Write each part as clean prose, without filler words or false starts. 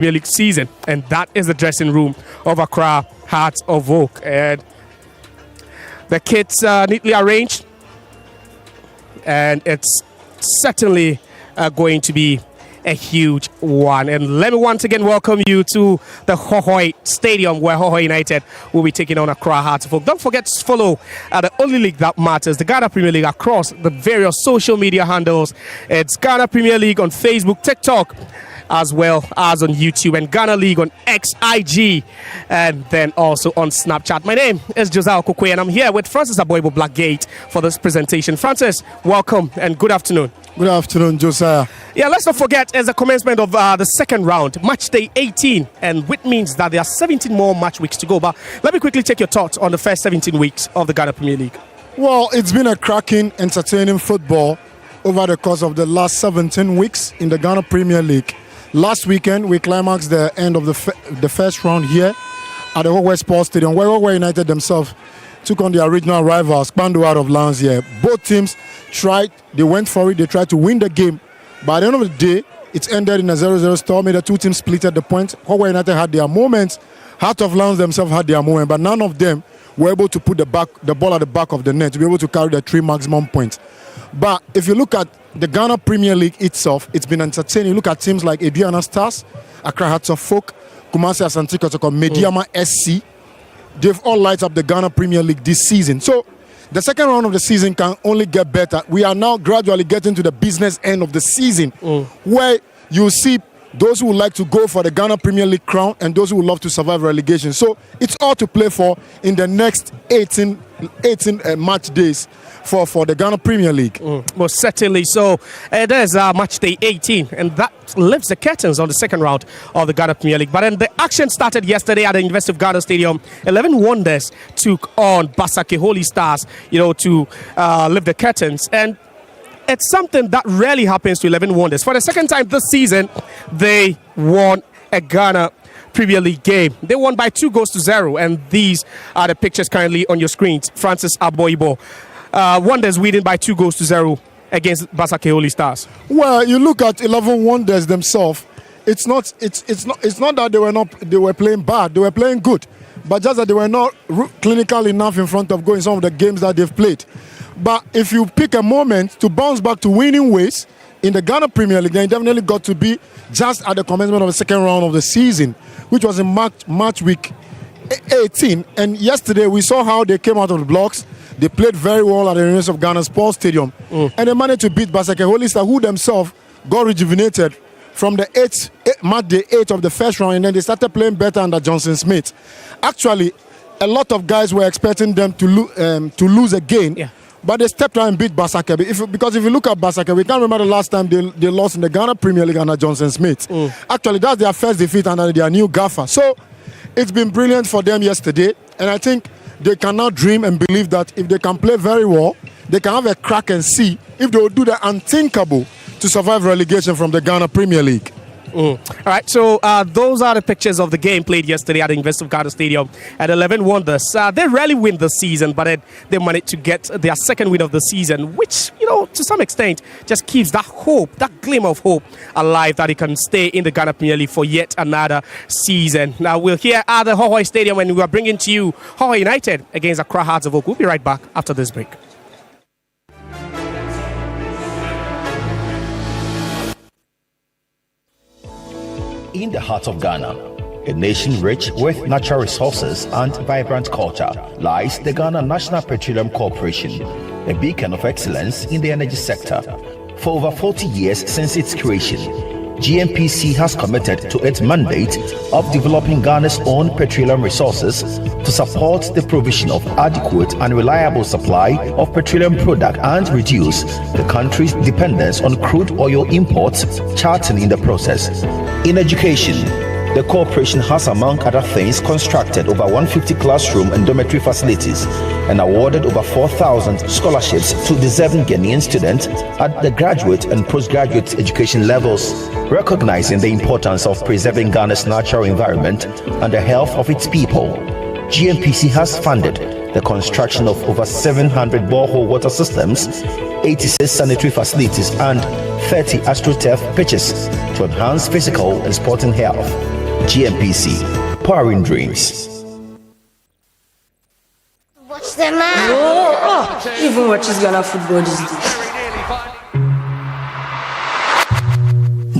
Premier League season, and that is the dressing room of Accra Hearts of Oak. And the kits neatly arranged, and it's certainly going to be a huge one. And let me once again welcome you to the Hohoe Stadium, where Hohoe United will be taking on Accra Hearts of Oak. Don't forget to follow the only league that matters, the Ghana Premier League, across the various social media handles. It's Ghana Premier League on Facebook, TikTok, as well as on YouTube, and Ghana League on XIG, and then also on Snapchat. My name is Josiah Hohoe, and I'm here with Francis Aboibo Blackgate for this presentation. Francis, welcome and good afternoon. Good afternoon, Josiah. Yeah, let's not forget, it's the commencement of the second round, match day 18, and which means that there are 17 more match weeks to go. But let me quickly take your thoughts on the first 17 weeks of the Ghana Premier League. Well, it's been a cracking, entertaining football over the course of the last 17 weeks in the Ghana Premier League. Last weekend, we climaxed the end of the first round here at the Hohoe Sports Stadium, where Hohoe United themselves took on their regional rivals, Kpando out of Lance here. Both teams tried, they went for it, they tried to win the game. By the end of the day, it ended in a 0-0 stalemate. The two teams split at the point. Hohoe United had their moments. Heart of Lance themselves had their moment, but none of them were able to put the ball at the back of the net to be able to carry the 3 maximum points. But if you look at the Ghana Premier League itself, it's been entertaining. Look at teams like Aduana Stars, Accra Hearts of Oak, Kumasi Asante Kotoko, Mediama SC. They've all lighted up the Ghana Premier League this season. So the second round of the season can only get better. We are now gradually getting to the business end of the season, where you see those who would like to go for the Ghana Premier League crown and those who would love to survive relegation. So it's all to play for in the next 18 match days for the Ghana Premier League. Most certainly. So there's match day 18, and that lifts the curtains on the second round of the Ghana Premier League. But then the action started yesterday at the University of Ghana Stadium. 11 Wonders took on Basake Holy Stars, to lift the curtains. And it's something that rarely happens to 11 Wonders. For the second time this season, they won a Ghana Premier League game. They won by 2-0, and these are the pictures currently on your screens. Francis Aboibo. Wonders winning by 2-0 against Basake Holy Stars. Well, you look at 11 Wonders themselves. It's not that they were playing bad. They were playing good, but just that they were not clinical enough in front of goal in some of the games that they've played. But if you pick a moment to bounce back to winning ways in the Ghana Premier League, then it definitely got to be just at the commencement of the second round of the season, which was in match week 18. And yesterday we saw how they came out of the blocks. They played very well at the University of Ghana Sports Stadium, and they managed to beat Basake Holy Stars, who themselves got rejuvenated from the match day 8 of the first round, and then they started playing better under Johnson Smith. Actually, a lot of guys were expecting them to lose again. Yeah. But they stepped out and beat Basake. Because if you look at Basake, we can't remember the last time they lost in the Ghana Premier League under Johnson Smith. Actually, that's their first defeat under their new gaffer. So it's been brilliant for them yesterday. And I think they can now dream and believe that if they can play very well, they can have a crack and see if they will do the unthinkable to survive relegation from the Ghana Premier League. All right, so those are the pictures of the game played yesterday at the University of Ghana Stadium at 11 Wonders. They rarely win this season, but they managed to get their second win of the season, which, to some extent, just keeps that hope, that glimmer of hope alive that it can stay in the Ghana Premier League for yet another season. Now, we're here at the Hohoe Stadium, and we are bringing to you Hohoe United against Accra Hearts of Oak. We'll be right back after this break. In the heart of Ghana, a nation rich with natural resources and vibrant culture, lies the Ghana National Petroleum Corporation, a beacon of excellence in the energy sector. For over 40 years since its creation, GNPC has committed to its mandate of developing Ghana's own petroleum resources to support the provision of adequate and reliable supply of petroleum products and reduce the country's dependence on crude oil imports, charting in the process. In education, the corporation has, among other things, constructed over 150 classroom and dormitory facilities and awarded over 4,000 scholarships to deserving Ghanaian students at the graduate and postgraduate education levels. Recognizing the importance of preserving Ghana's natural environment and the health of its people, GNPC has funded the construction of over 700 borehole water systems, 86 sanitary facilities, and 30 AstroTurf pitches to enhance physical and sporting health. GMPC, powering dreams. Watch the man. Even watches Ghana football these days.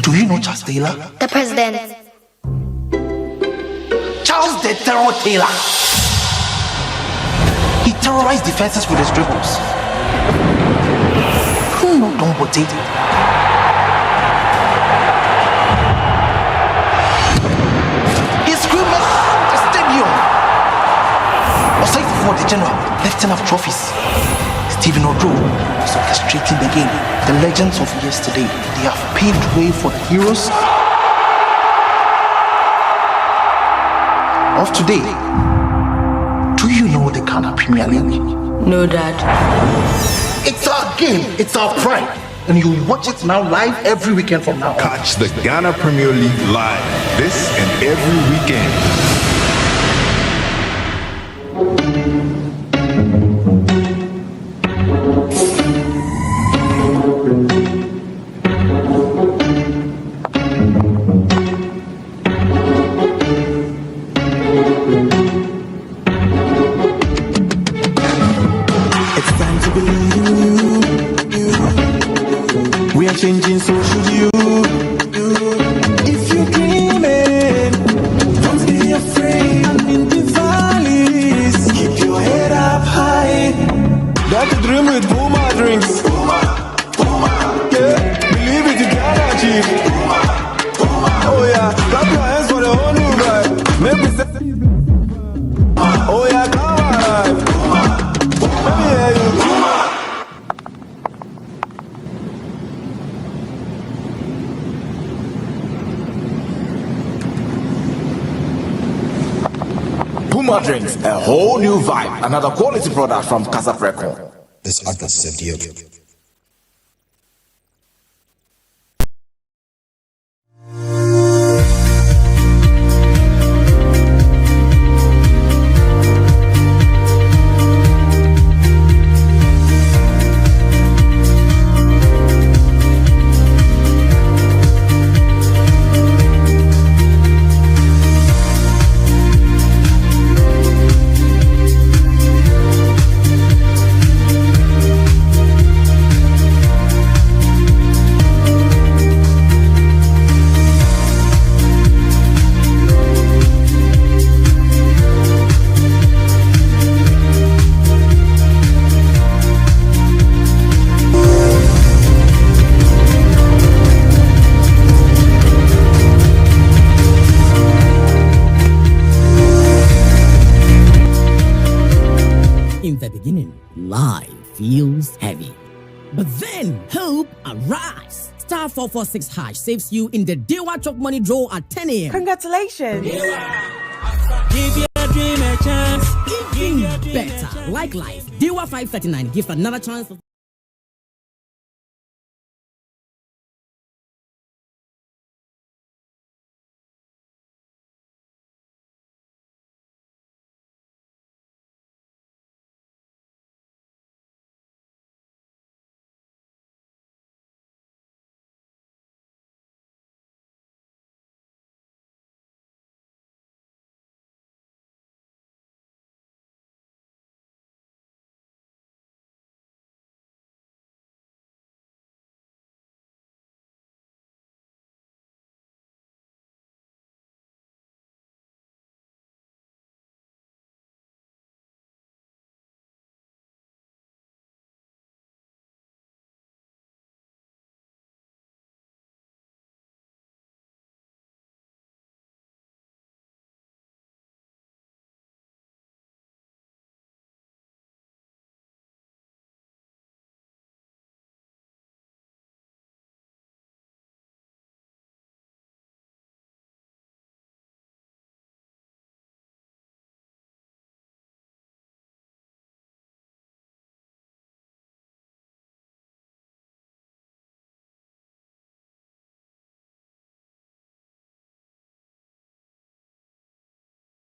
Do you know Charles Taylor? The president. Charles the Terror Taylor. He terrorized defenses with his dribbles. Who know don't potato? He screamed the stadium. Aside for the general, lifting up trophies. Stephen Odro is orchestrating the game. The legends of yesterday, they have paved way for the heroes of today. Do you know the Ghana Premier League? No, Dad. It's our game, it's our pride, and you watch it now live every weekend from now on. Catch the Ghana Premier League live this and every weekend. Changing social you. If you're dreaming, don't be afraid. I'm in the valleys. Keep your head up high. That's a dream with Puma drinks. Yeah, believe it, you can achieve. Oh yeah, clap your hands for the whole new vibe. Make me say, oh yeah, come alive. Let me hear you. Puma Drinks, a whole new vibe. Another quality product from Casa Freco. This advert is FDA. In the beginning, life feels heavy. But then, hope arrives. Star 446 hash saves you in the Dewa Chop Money draw at 10 a.m. Congratulations! Give your dream a chance. Even better, like life, Dewa 539 gives another chance.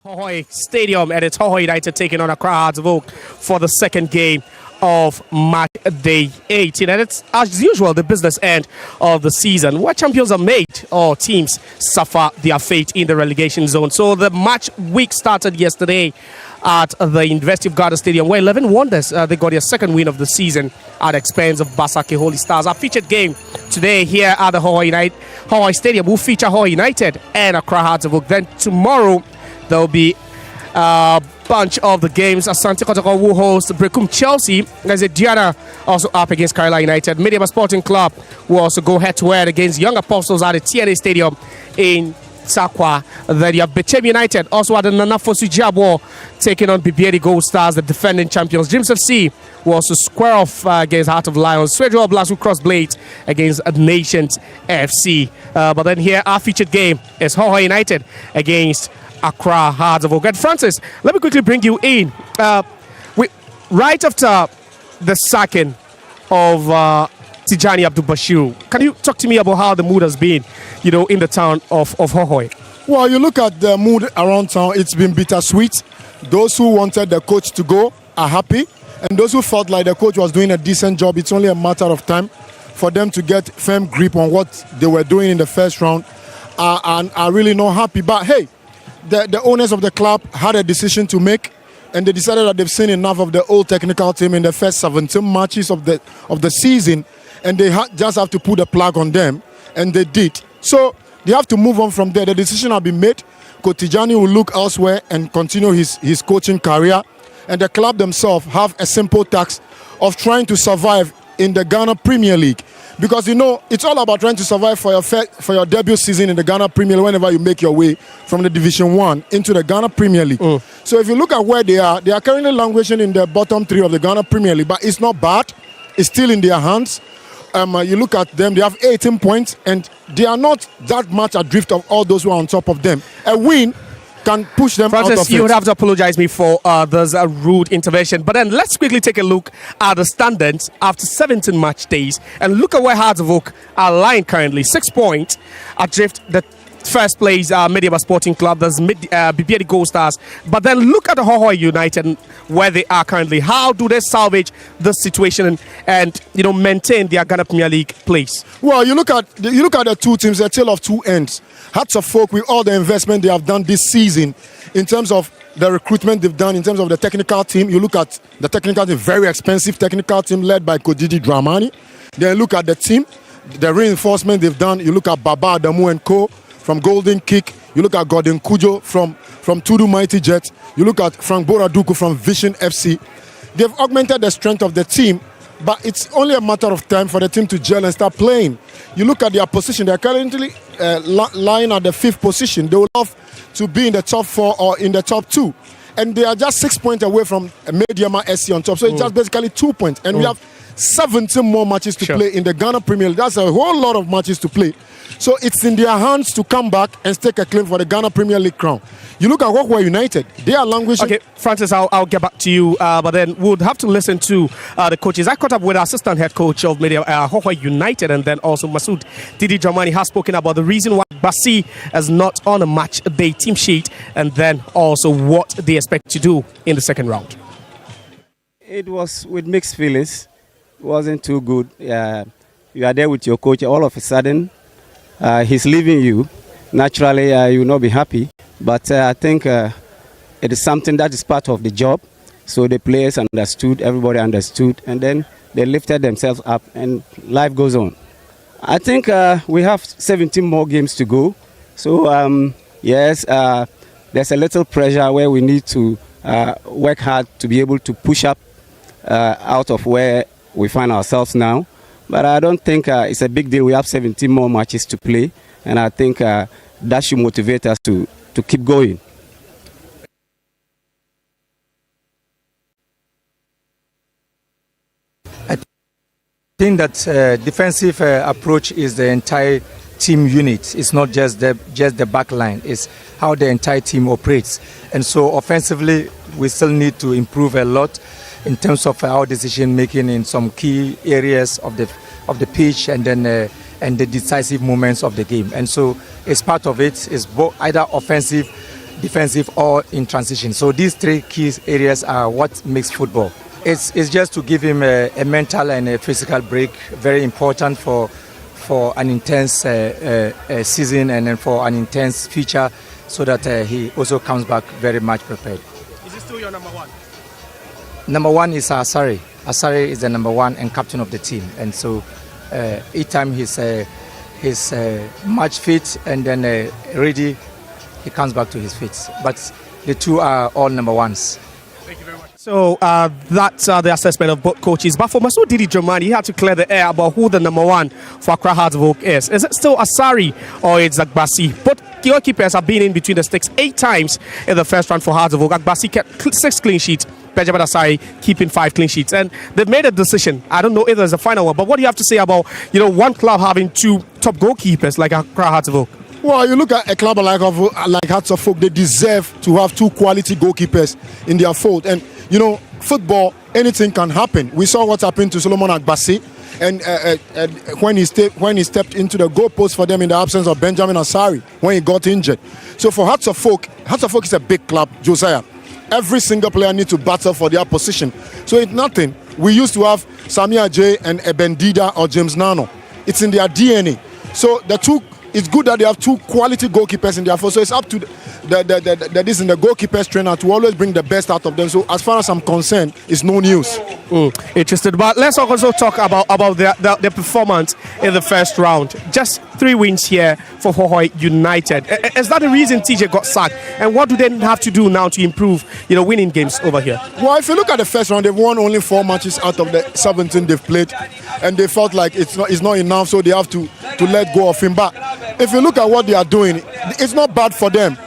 Hohoe Stadium, and it's Hohoe United taking on Accra Hearts of Oak for the second game of match day 18. And it's, as usual, the business end of the season where champions are made or teams suffer their fate in the relegation zone. So the match week started yesterday at the University of Ghana Stadium, where 11 Wonders, they got their second win of the season at the expense of Basake Holy Stars. Our featured game today here at the Hohoe Stadium will feature Hohoe United and Accra Hearts of Oak. Then tomorrow there will be a bunch of the games. Asante Kotoko will host Brekum Chelsea. There's a Diana also up against Kerala United. Mediaba Sporting Club will also go head-to-head against Young Apostles at the TNA Stadium in Sakwa. Then you have Bechem United also at the Nanafosu Jabo taking on Bibieri Gold Stars, the defending champions. James FC will also square off against Heart of Lions. Swedro Blast will cross blades against Nations FC. But then here our featured game is Hohoe United against Accra Hearts of Oak. And Francis, let me quickly bring you in. Right after the sacking of Tijani Abdul Bashir, can you talk to me about how the mood has been, in the town of Hohoe? Well, you look at the mood around town, it's been bittersweet. Those who wanted the coach to go are happy, and those who felt like the coach was doing a decent job, it's only a matter of time for them to get firm grip on what they were doing in the first round, and are really not happy. But hey, the owners of the club had a decision to make, and they decided that they've seen enough of the old technical team in the first 17 matches of the season, and they just have to put a plug on them, and they did. So they have to move on from there. The decision has been made. Coach Tijani will look elsewhere and continue his coaching career, and the club themselves have a simple task of trying to survive in the Ghana Premier League. Because it's all about trying to survive for your debut season in the Ghana Premier League whenever you make your way from the Division 1 into the Ghana Premier League. So if you look at where they are currently languishing in the bottom 3 of the Ghana Premier League, but it's not bad. It's still in their hands. You look at them, they have 18 points, and they are not that much adrift of all those who are on top of them. A win can push them Francis, out of it. You would have to apologize me for this rude intervention. But then let's quickly take a look at the standings after 17 match days and look at where Hearts of Oak are lying currently. 6 points adrift the first place Mediaba Sporting Club. There's Bibieri Gold Stars. But then look at the Hohoe United where they are currently. How do they salvage this situation and maintain their Ghana Premier League place? Well, you look at the two teams, a tale of two ends. Hearts of Oak, with all the investment they have done this season in terms of the recruitment they've done, in terms of the technical team. You look at the technical team, very expensive technical team led by Kodidi Dramani. Then look at the team, the reinforcement they've done. You look at Baba Adamu and Co. from Golden Kick. You look at Gordon Kujo from Tudu Mighty Jets. You look at Frank Boraduku from Vision FC. They've augmented the strength of the team, but it's only a matter of time for the team to gel and start playing. You look at their position, they're currently lying at the 5th position. They would love to be in the top 4 or in the top 2. And they are just 6 points away from Mediama SC on top. So it's just basically 2 points. And we have 17 more matches to play in the Ghana Premier League. That's a whole lot of matches to play. So it's in their hands to come back and stake a claim for the Ghana Premier League crown. You look at Hohoe United, they are languishing. Okay, Francis, I'll get back to you, but then we'll have to listen to the coaches. I caught up with our assistant head coach of Hohoe United, and then also Masood Didi Dramani has spoken about the reason why Basi is not on a match day team sheet, and then also what they expect to do in the second round. It was with mixed feelings. It wasn't too good. You are there with your coach, all of a sudden he's leaving you. Naturally, you will not be happy. But I think it is something that is part of the job. So the players understood, everybody understood, and then they lifted themselves up, and life goes on. I think we have 17 more games to go. So, yes, there's a little pressure where we need to work hard to be able to push up out of where we find ourselves now. But I don't think it's a big deal. We have 17 more matches to play, and I think that should motivate us to keep going. I think that defensive approach is the entire team unit. It's not just the back line. It's how the entire team operates. And so offensively, we still need to improve a lot in terms of our decision making in some key areas of the pitch, and then and the decisive moments of the game. And so it's part of it. It's either offensive defensive or in transition. So these three key areas are what makes football. It's just to give him a mental and a physical break, very important for an intense season and then for an intense future, so that he also comes back very much prepared. Is he still your number one? Number one is Asari. Asari is the number one and captain of the team, and so each time he's match fit and then ready, he comes back to his feet. But the two are all number ones. Thank you very much. So that's the assessment of both coaches. But for Masoud Didi Dramani, he had to clear the air about who the number one for Accra Hearts of Oak is. Is it still Asari or it's Agbasi? Both goalkeepers have been in between the sticks 8 times in the first round for Hearts of Oak. Agbasi kept 6 clean sheets. Benjamin Asari keeping 5 clean sheets, and they've made a decision. I don't know if there's a final one, but what do you have to say about one club having 2 top goalkeepers like Accra Hearts of Oak? Well, you look at a club like Hearts of Oak, they deserve to have 2 quality goalkeepers in their fold. And football, anything can happen. We saw what happened to Solomon Agbasi, and when he stepped into the goalpost for them in the absence of Benjamin Asari when he got injured. So for Hearts of Oak is a big club, Josiah. Every single player needs to battle for their position. So it's nothing. We used to have Samia J and Ebendida or James Nano. It's in their DNA. So it's good that they have 2 quality goalkeepers in their force. So it's up to the goalkeepers trainer to always bring the best out of them. So as far as I'm concerned, it's no news. Interested, but let's also talk about the performance in the first round. Just 3 wins here for Hohoe United. Is that the reason TJ got sacked? And what do they have to do now to improve, winning games over here? Well, if you look at the first round, they've won only 4 matches out of the 17 they've played, and they felt like it's not enough, so they have to let go of him. But if you look at what they are doing, it's not bad for them.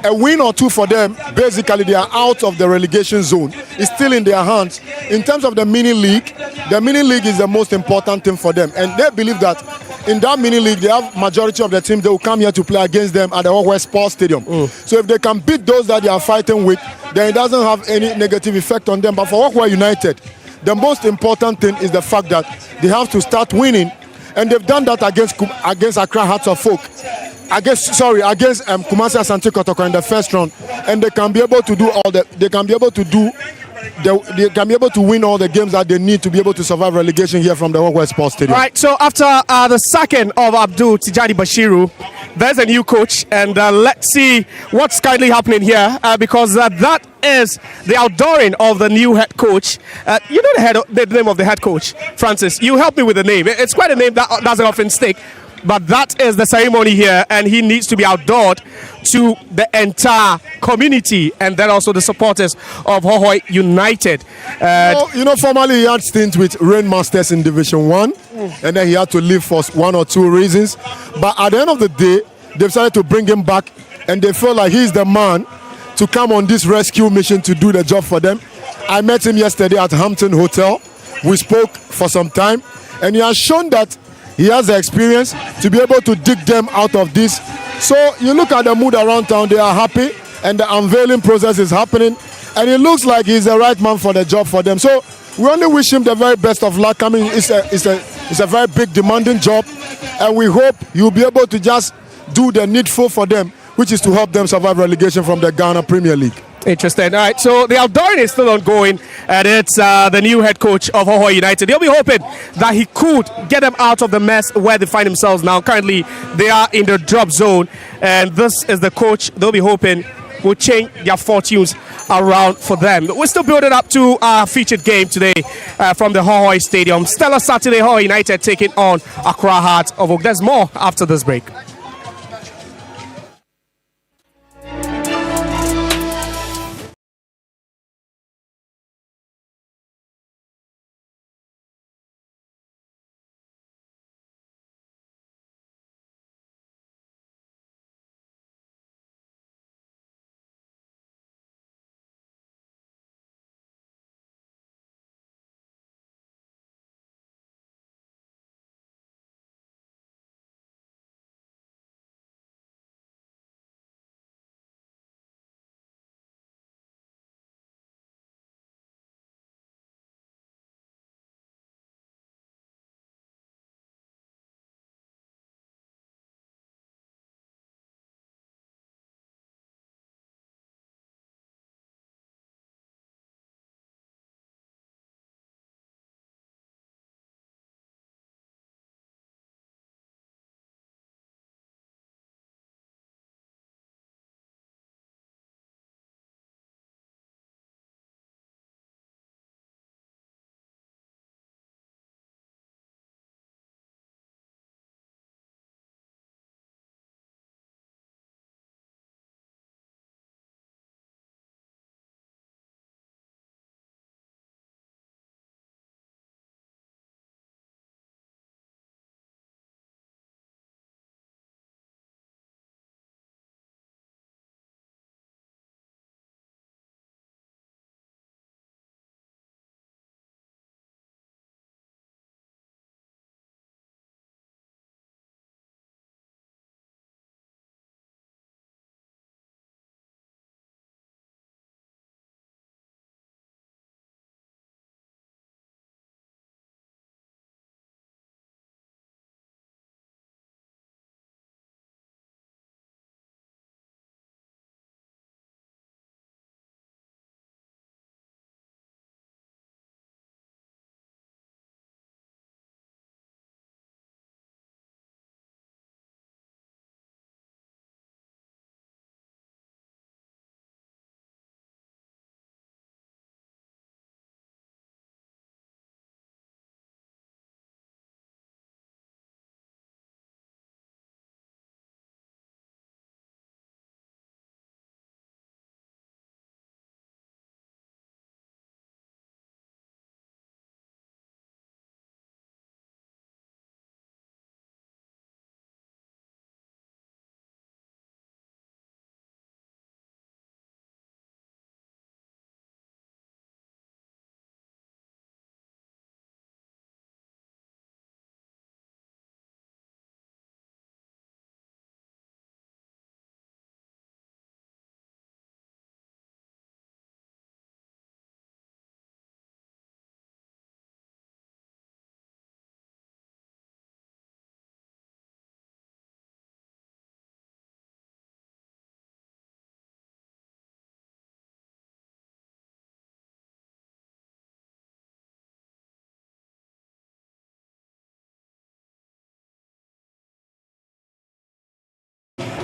A win or 2 for them, basically they are out of the relegation zone. It's still in their hands. In terms of the mini league is the most important thing for them. And they believe that in that mini league, they have majority of the team, they will come here to play against them at the Hohoe Sports Stadium. So if they can beat those that they are fighting with, then it doesn't have any negative effect on them. But for Hohoe United, the most important thing is the fact that they have to start winning. And they've done that against Accra Hearts of Oak. Against Kumasi Asante Kotoko in the first round, and they can be able to do they can be able to win all the games that they need to be able to survive relegation here from the Hohoe Sports Stadium. Right. So after the sacking of Abdul Tijani Bashiru, there's a new coach, and let's see what's currently happening here because that is the outdooring of the new head coach. You know the name of the head coach, Francis. You help me with the name. It's quite a name that doesn't often stick. But that is the ceremony here, and he needs to be outdoored to the entire community and then also the supporters of Hohoe United. Formerly he had stints with Rainmasters in Division 1, and then he had to leave for 1 or 2 reasons. But at the end of the day, they decided to bring him back, and they feel like he's the man to come on this rescue mission to do the job for them. I met him yesterday at Hampton Hotel. We spoke for some time, and he has shown that he has the experience to be able to dig them out of this. So you look at the mood around town, they are happy, and the unveiling process is happening, and it looks like he's the right man for the job for them. So we only wish him the very best of luck. I mean, it's a very big, demanding job, and we hope you'll be able to just do the needful for them, which is to help them survive relegation from the Ghana Premier League. Interesting. All right, so the outdooring is still ongoing, and it's the new head coach of Hohoe United. They'll be hoping that he could get them out of the mess where they find themselves now. Currently, they are in the drop zone, and this is the coach they'll be hoping will change their fortunes around for them. We're still building up to our featured game today from the Hohoe Stadium. Stellar Saturday, Hohoe United taking on Accra Hearts of Oak. There's more after this break.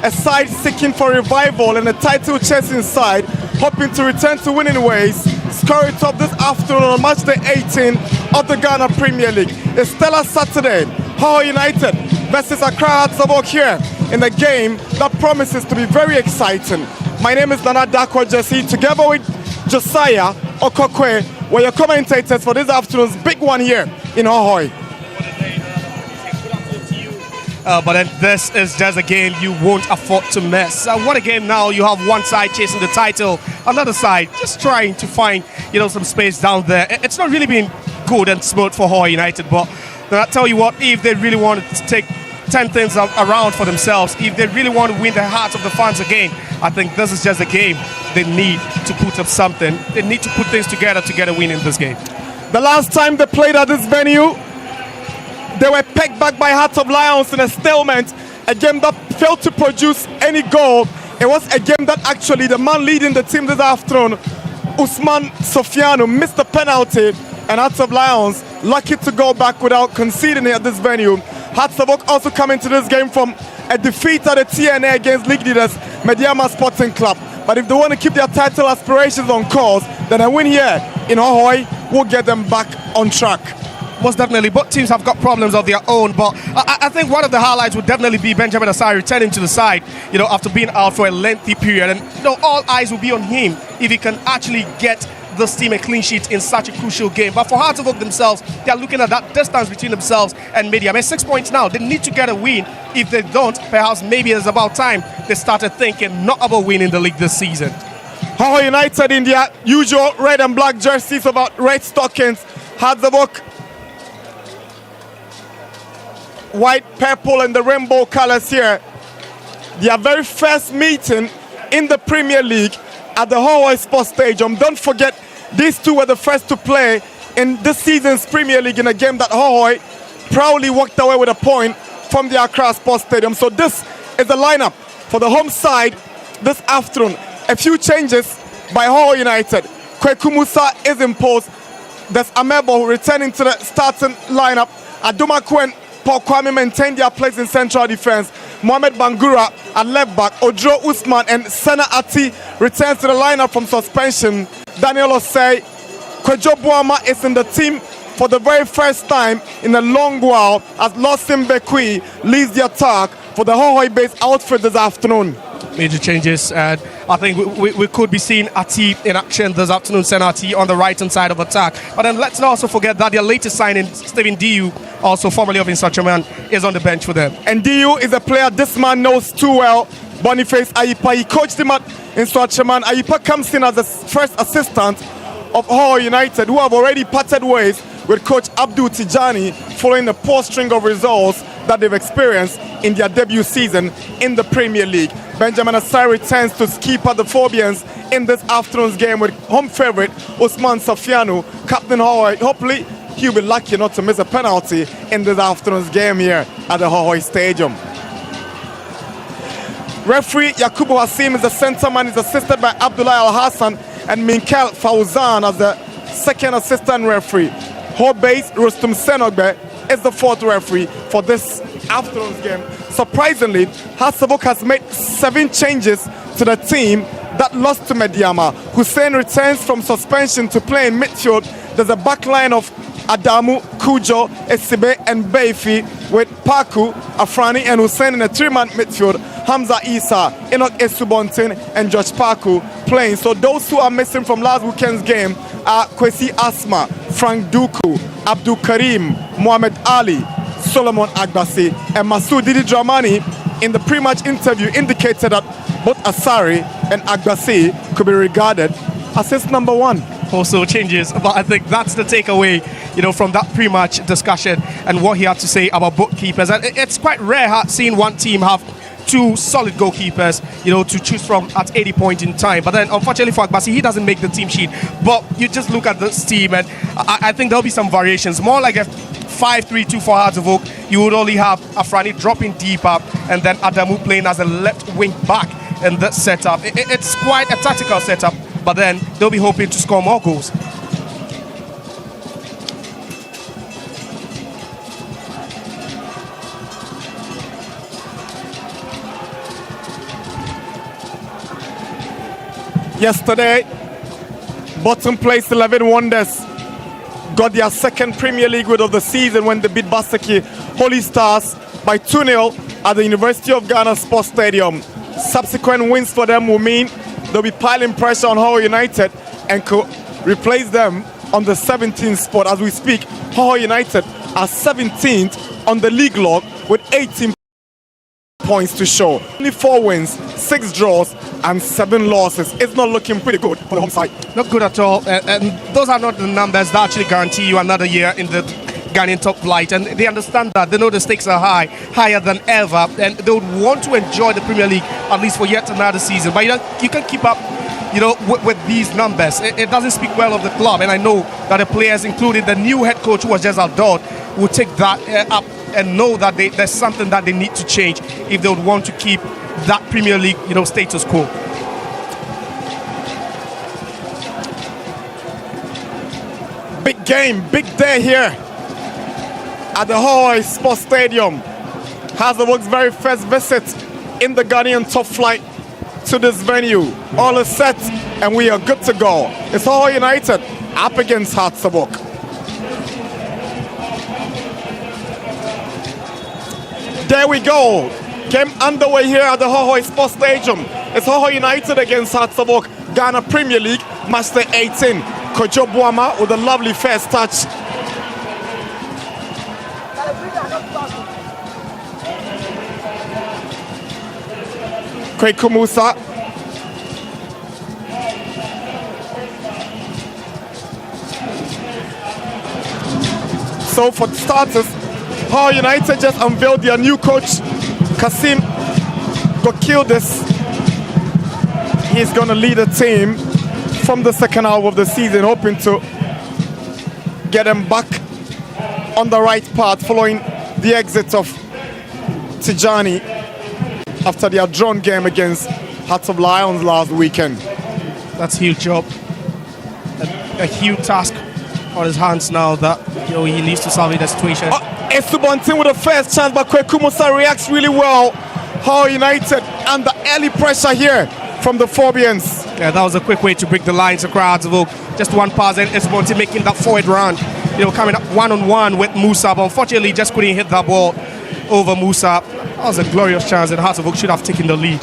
a side seeking for revival and a title chasing side, hoping to return to winning ways. Score it up this afternoon on match day 18 of the Ghana Premier League. It's stellar Saturday. Hohoe United versus Accra Hearts of Oak here in a game that promises to be very exciting. My name is Nana Dakwa Jesse, together with Josiah Okokwe, we're your commentators for this afternoon's big one here in Hohoe. But then this is just a game you won't afford to miss. What a game now. You have one side chasing the title, another side just trying to find, some space down there. It's not really been good and smooth for Hohoe United, but I tell you what, if they really wanted to take 10 things around for themselves, if they really want to win the hearts of the fans again, I think this is just a game they need to put up something. They need to put things together to get a win in this game. The last time they played at this venue, they were pegged back by Hearts of Lions in a stalemate, a game that failed to produce any goal. It was a game that actually the man leading the team this afternoon, Usman Sofiano, missed the penalty, and Hearts of Lions lucky to go back without conceding it at this venue. Hearts of Oak also coming to this game from a defeat at the TNA against league leaders Mediama Sporting Club. But if they want to keep their title aspirations on course, then a win here in Hohoe will get them back on track. Most definitely, both teams have got problems of their own, but I think one of the highlights would definitely be Benjamin Asare returning to the side, after being out for a lengthy period, and all eyes will be on him if he can actually get this team a clean sheet in such a crucial game. But for Hearts of Oak themselves, they are looking at that distance between themselves and Media. 6 points now. They need to get a win. If they don't, perhaps maybe it's about time they started thinking not about winning the league this season. Hohoe United in their usual red and black jerseys about red stockings. Hearts of Oak white, purple and the rainbow colors here. Their very first meeting in the Premier League at the Hohoe Sports Stadium. Don't forget, these two were the first to play in this season's Premier League in a game that Hohoe proudly walked away with a point from the Accra Sports Stadium. So this is the lineup for the home side this afternoon. A few changes by Hohoe United. Kweku Musa is imposed. There's Amebo returning to the starting lineup. Adumaku and Paul Kwame maintain their place in central defense. Mohamed Bangura at left back. Odro Usman and Sena Ati returns to the lineup from suspension. Daniel Osei, Kwejo Buama is in the team for the very first time in a long while as Losim Bekui leads the attack for the Hohoe-based outfit this afternoon. Major changes, and I think we could be seeing Ati in action this afternoon, Sena Ati on the right-hand side of attack. But then let's not also forget that their latest signing, Stephen Diu, also formerly of Insachaman, is on the bench for them. And Diu is a player this man knows too well. Boniface Ayipa, he coached him at Insachaman. Ayipa comes in as the first assistant of Hohoe United, who have already parted ways with coach Abdul Tijani following the poor string of results that they've experienced in their debut season in the Premier League. Benjamin Asare returns to keeper the Phobians in this afternoon's game with home favourite Usman Sofiano, captain Hohoe. Hopefully he'll be lucky not to miss a penalty in this afternoon's game here at the Hohoe Stadium. Referee Yakubu Hassim is the centre man. He's assisted by Abdullah Al Hassan and Minkel Fauzan as the second assistant referee. Hobe's Rustum Senogbe is the fourth referee for this afternoon's game. Surprisingly, Hearts of Oak has made 7 changes to the team that lost to Mediama. Hussein returns from suspension to play in midfield. There's a back line of Adamu, Kujo, Esibe and Beifi with Paku, Afrani and Hussein in a 3-man midfield. Hamza Isa, Enoch Esubontin and Josh Paku playing. So those who are missing from last weekend's game are Kwesi Asma, Frank Duku, Abdul Karim, Mohamed Ali, Solomon Agbasi and Masoud Didi Dramani in the pre-match interview indicated that both Asare and Agbasi could be regarded as his number 1. Also changes, but I think that's the takeaway, from that pre-match discussion and what he had to say about both keepers. And it's quite rare seeing one team have 2 solid goalkeepers, to choose from at 80 points in time. But then, unfortunately for Agbasi, he doesn't make the team sheet. But you just look at this team, and I think there'll be some variations. More like a 5-3-2 for Hearts of Oak. You would only have Afrani dropping deeper, and then Adamu playing as a left wing back in this setup. It's quite a tactical setup, but then they'll be hoping to score more goals. Yesterday, bottom place 11 Wonders got their second Premier League win of the season when they beat Basaki Holy Stars by 2-0 at the University of Ghana Sports Stadium. Subsequent wins for them will mean they'll be piling pressure on Hohoe United and could replace them on the 17th spot. As we speak, Hohoe United are 17th on the league log with 18 points to show. Only 4 wins, 6 draws and 7 losses. It's not looking pretty good for the home side. Not good at all. And those are not the numbers that actually guarantee you another year in the Ghanaian top flight. And they understand that. They know the stakes are high, higher than ever. And they would want to enjoy the Premier League at least for yet another season. But you can keep up, with these numbers. It doesn't speak well of the club. And I know that the players, including the new head coach who was just outdoors, will take that up and know that there's something that they need to change if they would want to keep that Premier League, status quo. Big game, big day here at the Hohoe Sports Stadium. Hazelwood's very first visit in the Ghanaian top flight to this venue. All is set and we are good to go. It's Hohoe United up against Hearts of Oak. There we go. Game underway here at the Hohoe Sports Stadium. It's Hohoe United against Hearts of Oak, Ghana Premier League, match day 18. Kojo Buama with a lovely first touch. Kweku Musa. So for starters, Hohoe United just unveiled their new coach, Kasim Gokildis. He's going to lead the team from the second half of the season, hoping to get them back on the right path following the exit of Tijani after their drawn game against Hearts of Lions last weekend. That's a huge job. A huge task on his hands now that he needs to salvage the situation. Esubontin with the first chance, but Kweku Musa reacts really well. Hohoe United under early pressure here from the Phobians. Yeah, that was a quick way to break the lines across the just one pass and Esubontin making that forward run. Coming up one-on-one with Musa, but unfortunately just couldn't hit that ball over Musa. That was a glorious chance and Hearts of Oak should have taken the lead.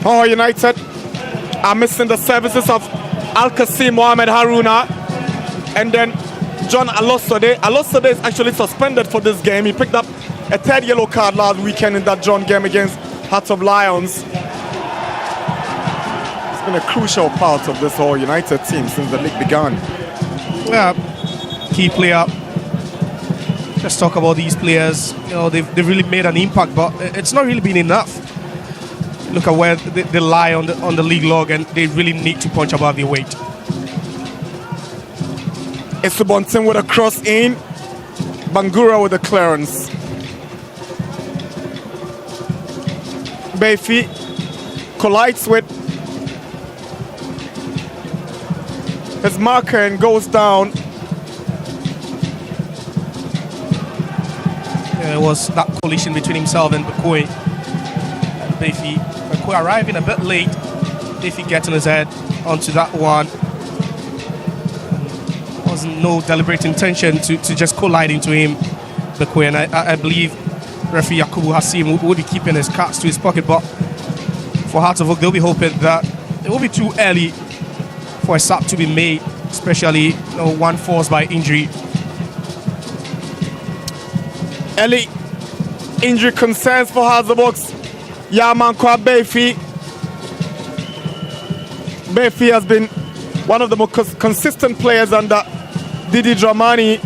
Hohoe United are missing the services of Al-Qasim Mohamed Haruna and then John Alosode. Alosode is actually suspended for this game. He picked up a 3rd yellow card last weekend in that drawn game against Hearts of Lions. It's been a crucial part of this Hohoe United team since the league began. Yeah, key player. Let's talk about these players. They've really made an impact, but it's not really been enough. Look at where they lie on the league log, and they really need to punch above their weight. Esubontin with a cross in. Bangura with a clearance. Bayfi collides with his marker and goes down. Yeah, it was that collision between himself and Bakoe. Bayfi arriving a bit late. Bayfi getting his head onto that one. Wasn't no deliberate intention to just collide into him, Bakoe, and I believe referee Yakubu Hassim will be keeping his cards to his pocket, but for Hearts of Oak, they'll be hoping that it will be too early for a sub to be made, especially one forced by injury. Early injury concerns for Hearts of Oak. Yamankwa Bayfi. Bayfi has been one of the more consistent players under Didi Dramani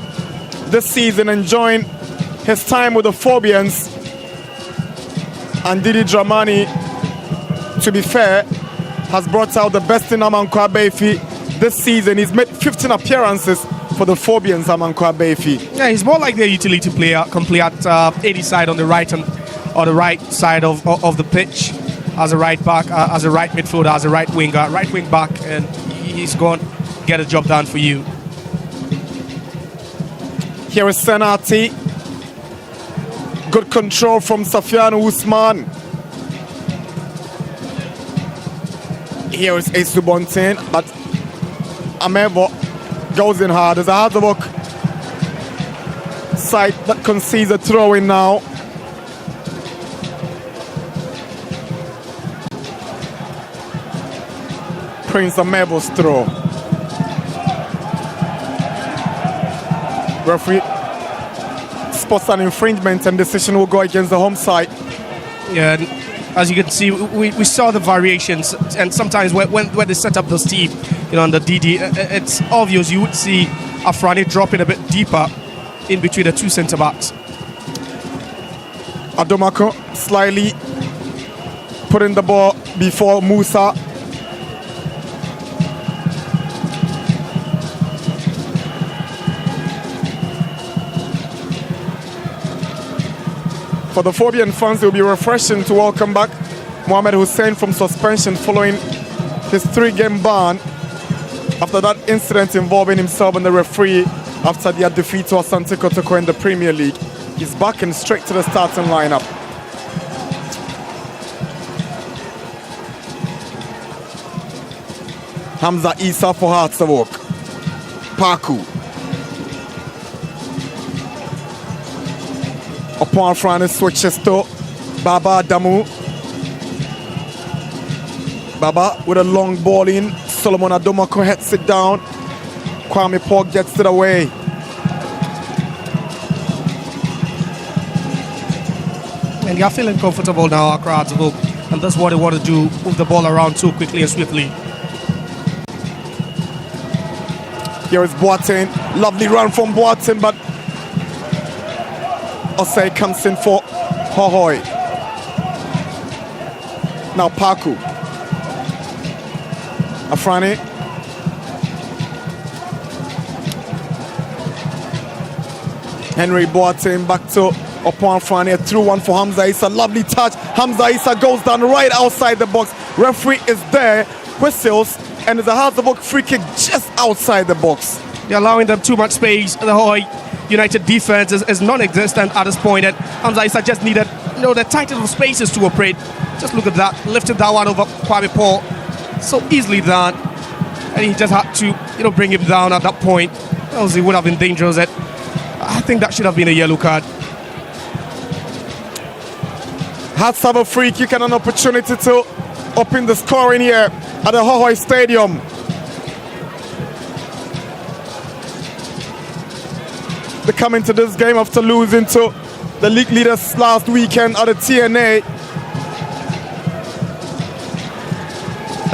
this season, enjoying his time with the Phobians. And Didi Dramani, to be fair, has brought out the best in Amankwa Bayfi this season. He's made 15 appearances for the Phobians, Amankwa Bayfi. Yeah, he's more like their utility player, can play at any side on the right or the right side of the pitch, as a right back, as a right midfielder, as a right winger, right wing back, and he's going to get a job done for you. Here is Senati. Good control from Safian Usman. Here is Asu Bontin, but Amevo goes in hard. There's a hard work side that concedes a throw in now. Prince Amevo's throw. Referee spots an infringement and decision will go against the home side. Yeah, and as you can see, we saw the variations, and sometimes when they set up this team, on the DD, it's obvious you would see Afrani dropping a bit deeper in between the two centre backs. Adomako slightly putting the ball before Musa. For the Phobian fans, it will be refreshing to welcome back Mohamed Hussein from suspension following his 3-game ban after that incident involving himself and the referee after their defeat to Asante Kotoko in the Premier League. He's back and straight to the starting lineup. Hamza Isa for Hearts of Oak. Paku. Upon Francis switches to Baba Damu. Baba with a long ball in. Solomon Adomako heads it down. Kwame Pork gets it away. And they are feeling comfortable now, Accra, and that's what they want to do, move the ball around so quickly and swiftly. Here is Boateng. Lovely run from Boateng, but Osei comes in for Hohoe. Now Paku. Afrani. Henry Boateng back to Upon Afrani. A through one for Hamza Issa. Lovely touch. Hamza Issa goes down right outside the box. Referee is there. Whistles. And there's a Hazabok free kick just outside the box. They're allowing them too much space. The Hohoe United defense is non-existent at this point, and Hamza Issa just needed the tightest of spaces to operate. Just look at that, lifted that one over Kwame Paul, so easily done, and he just had to bring him down at that point, else he would have been dangerous. I think that should have been a yellow card. Hearts have a free kick and an opportunity to open the scoring here at the Hohoe Stadium. They come into this game after losing to the league leaders last weekend at the TNA.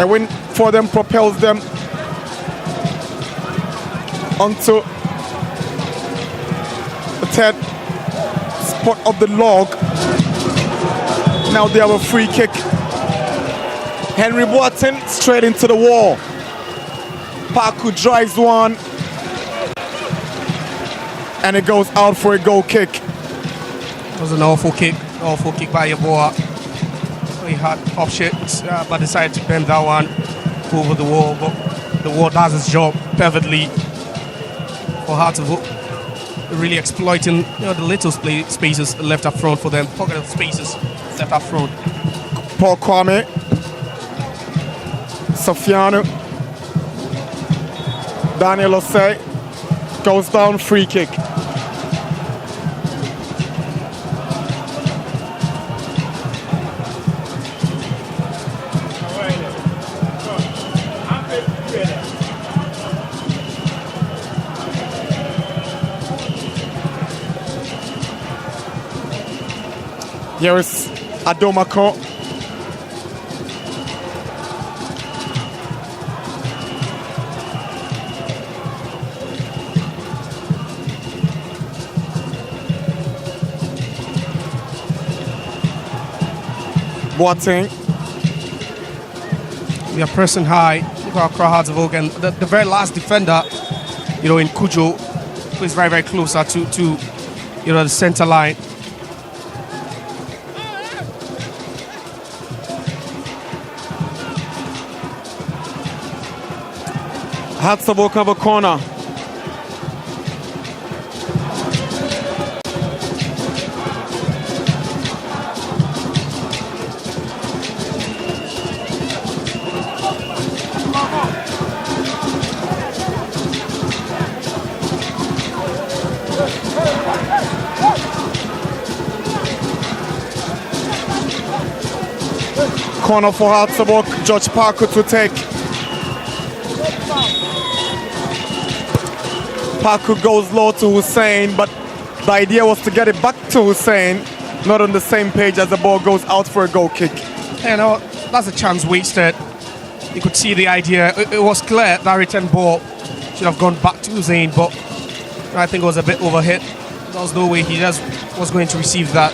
A win for them propels them onto the third spot of the log. Now they have a free kick. Henry Boateng straight into the wall. Paku drives one. And it goes out for a goal kick. It was an awful kick by Yeboah. He had options, but decided to bend that one over the wall. But the wall does its job perfectly for Hearts of Oak, really exploiting the little spaces left up front for them, pocket of spaces left up front. Paul Kwame, Sofiano, Daniel Osei goes down, free kick. Here is Adomako. Boateng. We are pressing high. Look at Accra Hearts of Oak, and the very last defender, in Kujo, who is very, very closer to the center line. Hearts of Oak have a corner. Corner for Hearts of Oak. George Parker to take. Parker goes low to Hussein, but the idea was to get it back to Hussein. Not on the same page as the ball goes out for a goal kick. You know, that's a chance wasted. You could see the idea. It was clear that return ball should have gone back to Hussein, but I think it was a bit overhit. There was no way he just was going to receive that.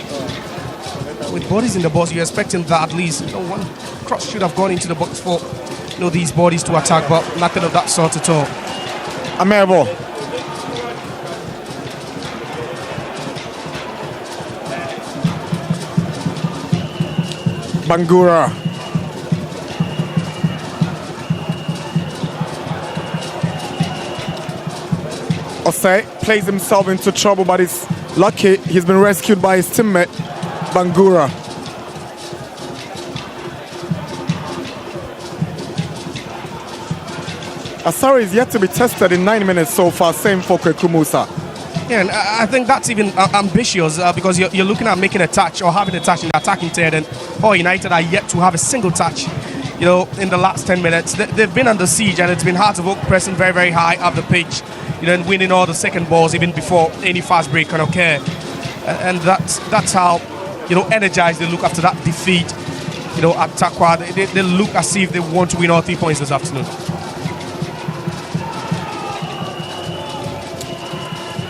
With bodies in the box, you're expecting that at least one cross should have gone into the box for these bodies to attack, but nothing of that sort at all. Amerbo. Bangura. Osei plays himself into trouble, but he's lucky he's been rescued by his teammate, Bangura. Asari is yet to be tested in 9 minutes so far, same for Kweku Musa. Yeah, and I think that's even ambitious because you're looking at making a touch or having a touch in the attacking third, and United are yet to have a single touch. In the last 10 minutes, they've been under siege, and it's been hard to pressing very, very high up the pitch. And winning all the second balls even before any fast break can occur, and that's how energized they look after that defeat. At Takwa, they look as if they want to win all 3 points this afternoon.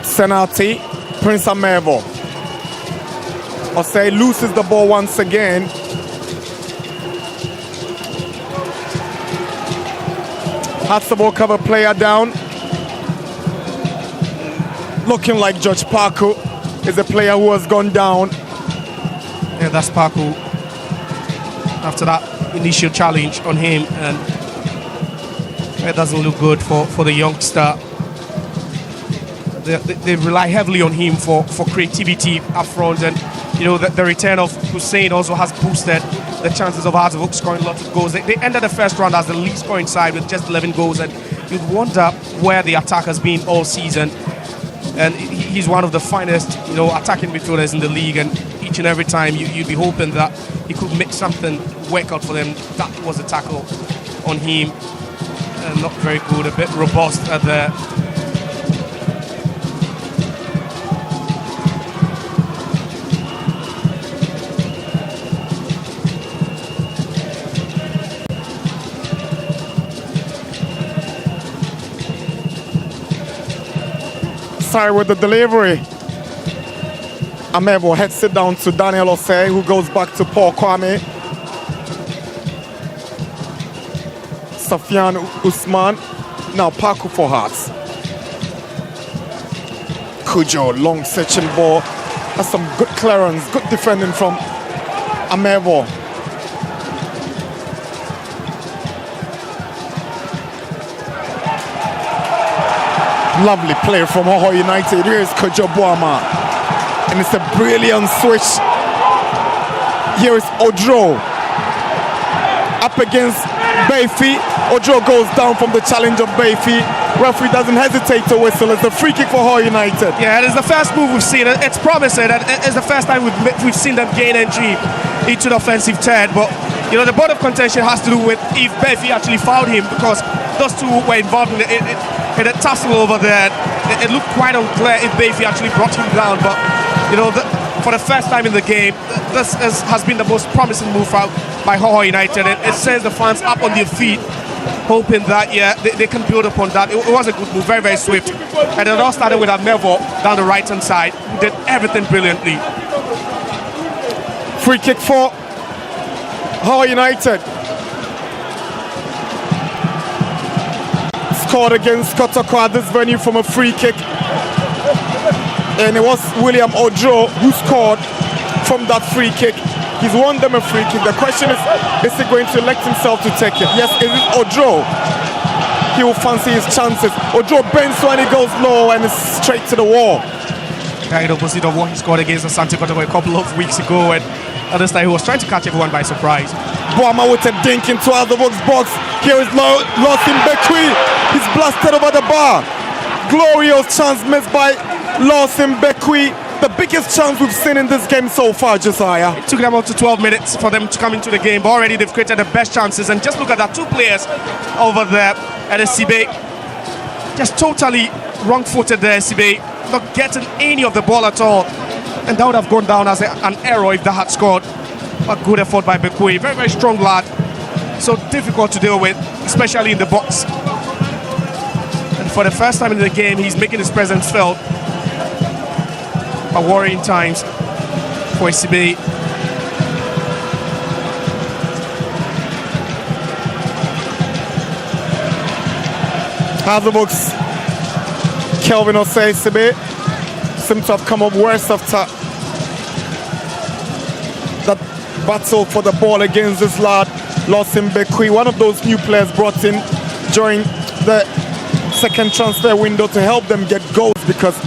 Senati, Prince Amerbo. Osei loses the ball once again. Has the ball cover player down. Looking like George Parker is a player who has gone down. Yeah, that's Parker. After that initial challenge on him, and it doesn't look good for the youngster. They rely heavily on him for creativity up front, and the return of Hussein also has boosted the chances of Hearts of Oak scoring lots of goals. They ended the first round as the least scoring side with just 11 goals, and you'd wonder where the attack has been all season. And he's one of the finest, attacking midfielders in the league, and each and every time you'd be hoping that he could make something work out for them. That was a tackle on him, and not very good, a bit robust at the. Sorry with the delivery. Amerbo heads it down to Daniel Osei, who goes back to Paul Kwame. Safian Usman. Now Parker for Hearts. Kujo, long searching ball. That's some good clearance, good defending from Amerbo. Lovely play from Hohoe United. Here's Kojo Boama. And it's a brilliant switch. Here is Odro. Up against Bayfi. Odro goes down from the challenge of Bayfi. Referee doesn't hesitate to whistle. It's a free kick for Hohoe United. Yeah, it is the first move we've seen. It's promising. It's the first time we've seen them gain entry into the offensive third. But, the board of contention has to do with if Bayfi actually fouled him, because those two were involved in a tussle over there. It looked quite unclear if Bayfi actually brought him down, but for the first time in the game, this has been the most promising move out by Hohoe United. It sends the fans up on their feet, hoping that they can build upon that. It was a good move, very, very swift, and it all started with Amerbo down the right hand side, who did everything brilliantly. Free kick for Hohoe United. Scored against Kotoko at this venue from a free kick, and it was William Odro who scored from that free kick. He's won them a free kick. The question is he going to elect himself to take it? Yes, it is Odro. He will fancy his chances. Odro bends when he goes low and is straight to the wall. Kind of opposite of what he scored against Asante Kotoko a couple of weeks ago, and at this time he was trying to catch everyone by surprise. Boama with a dink into the box. Here is Lawson Bekwi. He's blasted over the bar. Glorious chance missed by Lawson Bekwi. the biggest chance we've seen in this game so far, Josiah. It took them up to 12 minutes for them to come into the game, but already they've created the best chances. And just look at that, two players over there at SCB, just totally wrong-footed there, SCB, not getting any of the ball at all. And that would have gone down as an error if they had scored. A good effort by Bekwe, very, very strong lad. So difficult to deal with, especially in the box. And for the first time in the game, he's making his presence felt. A worrying times for SCB. Hazelbrook's Kelvin Osei SCB seems to have come up worse after that battle for the ball against this lad, Lawson Bekwe, one of those new players brought in during the second transfer window to help them get goals, because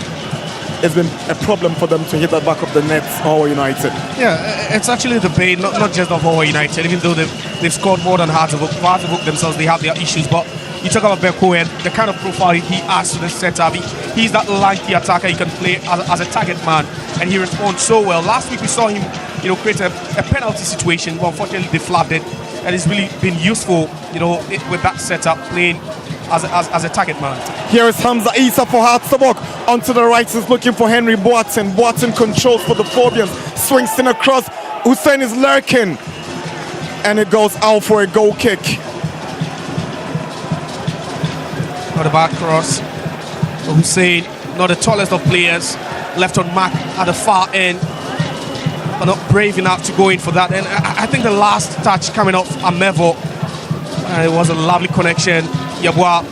it's been a problem for them to hit that back of the net, Hohoe United. Yeah, it's actually the bane, not just of Hohoe United, even though they've scored more than Hazelbrook. For Hazelbrook themselves, they have their issues, but you talk about Bekwe and the kind of profile he adds to the setup. He's that lanky attacker. He can play as a target man, and he responds so well. Last week we saw him, create a penalty situation, but unfortunately they flagged it, and it's really been useful, with that setup, playing as a target man. Here is Hamza Isa for Hatzabok. Onto the right is looking for Henry Boateng. Boateng controls for the Phobians. Swings in across. Hussein is lurking. And it goes out for a goal kick. Not a bad cross. Hussein, not the tallest of players, left on mark at the far end, but not brave enough to go in for that. And I think the last touch coming off Amevo, it was a lovely connection. Yabwa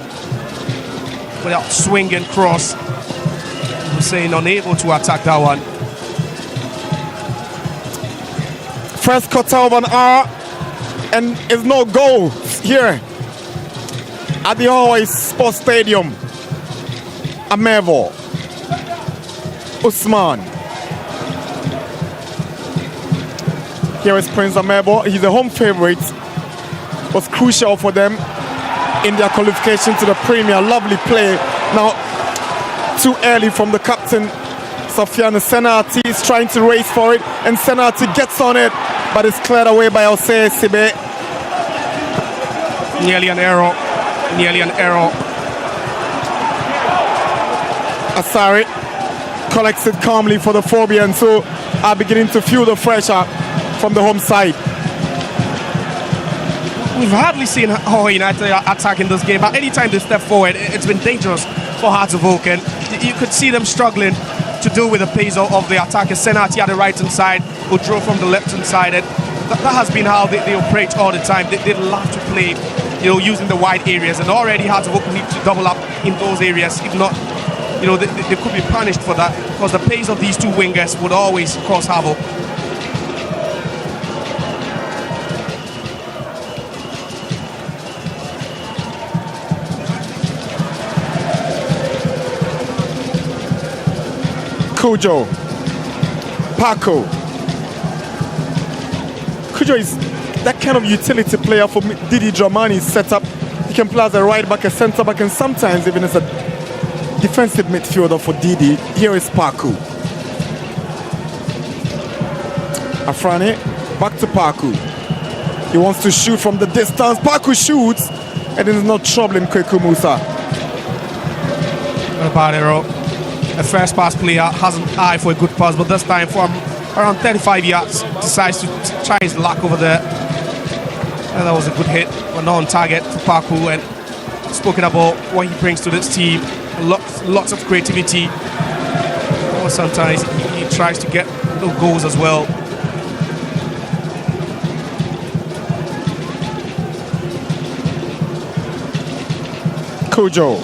without swing and cross. Hussein unable to attack that one. First quarter of an hour, and it's no goal here at the Hohoe Sports Stadium. Amevo, Usman. Here is Prince Amevo. He's a home favorite. Was crucial for them in their qualification to the Premier. Lovely play. Now, too early from the captain. Sofiane Senati is trying to race for it, and Senati gets on it, but it's cleared away by Osei Sibe. Nearly an error. Asari collects it calmly for the Phobians, who are beginning to feel the pressure from the home side. We've hardly seen Hohoe United attack in this game, but anytime they step forward, it's been dangerous for Hatzabok, and you could see them struggling to deal with the pace of the attackers. Senati at the right-hand side, who drove from the left-hand side, and that has been how they operate all the time. They love to play, using the wide areas, and already Hatzabok need to double up in those areas. If not, they could be punished for that, because the pace of these two wingers would always cause havoc. Kujo, Paco. Kujo is that kind of utility player for Didi Dramani's setup. He can play as a right back, a centre back, and sometimes even as a defensive midfielder for Didi. Here is Paco. Afrani, back to Paco. He wants to shoot from the distance. Paco shoots, and it is not troubling Kweku Musa. What about Ero? A first pass player has an eye for a good pass, but this time from around 35 yards decides to try his luck over there. And that was a good hit, but not on target for Paco. And spoken about what he brings to this team, lots of creativity. Or sometimes he tries to get little goals as well. Kujo.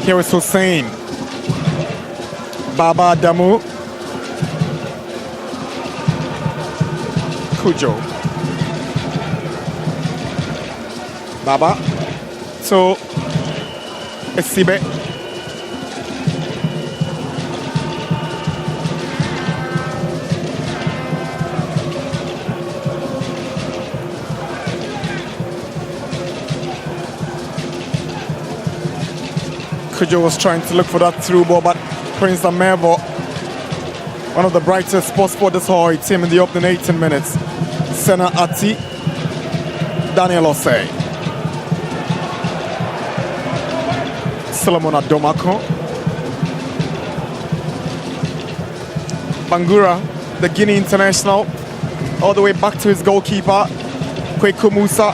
Here is Hussein. Baba Damu. Kujo. Baba. So, Sibe. Kujo was trying to look for that through ball, but Prince Amevo One of the brightest spots for this Hohoe team in the opening 18 minutes. Sena Ati, Daniel Osei, Solomon Adomako, Bangura, the Guinea international, all the way back to his goalkeeper, Kweku Musa.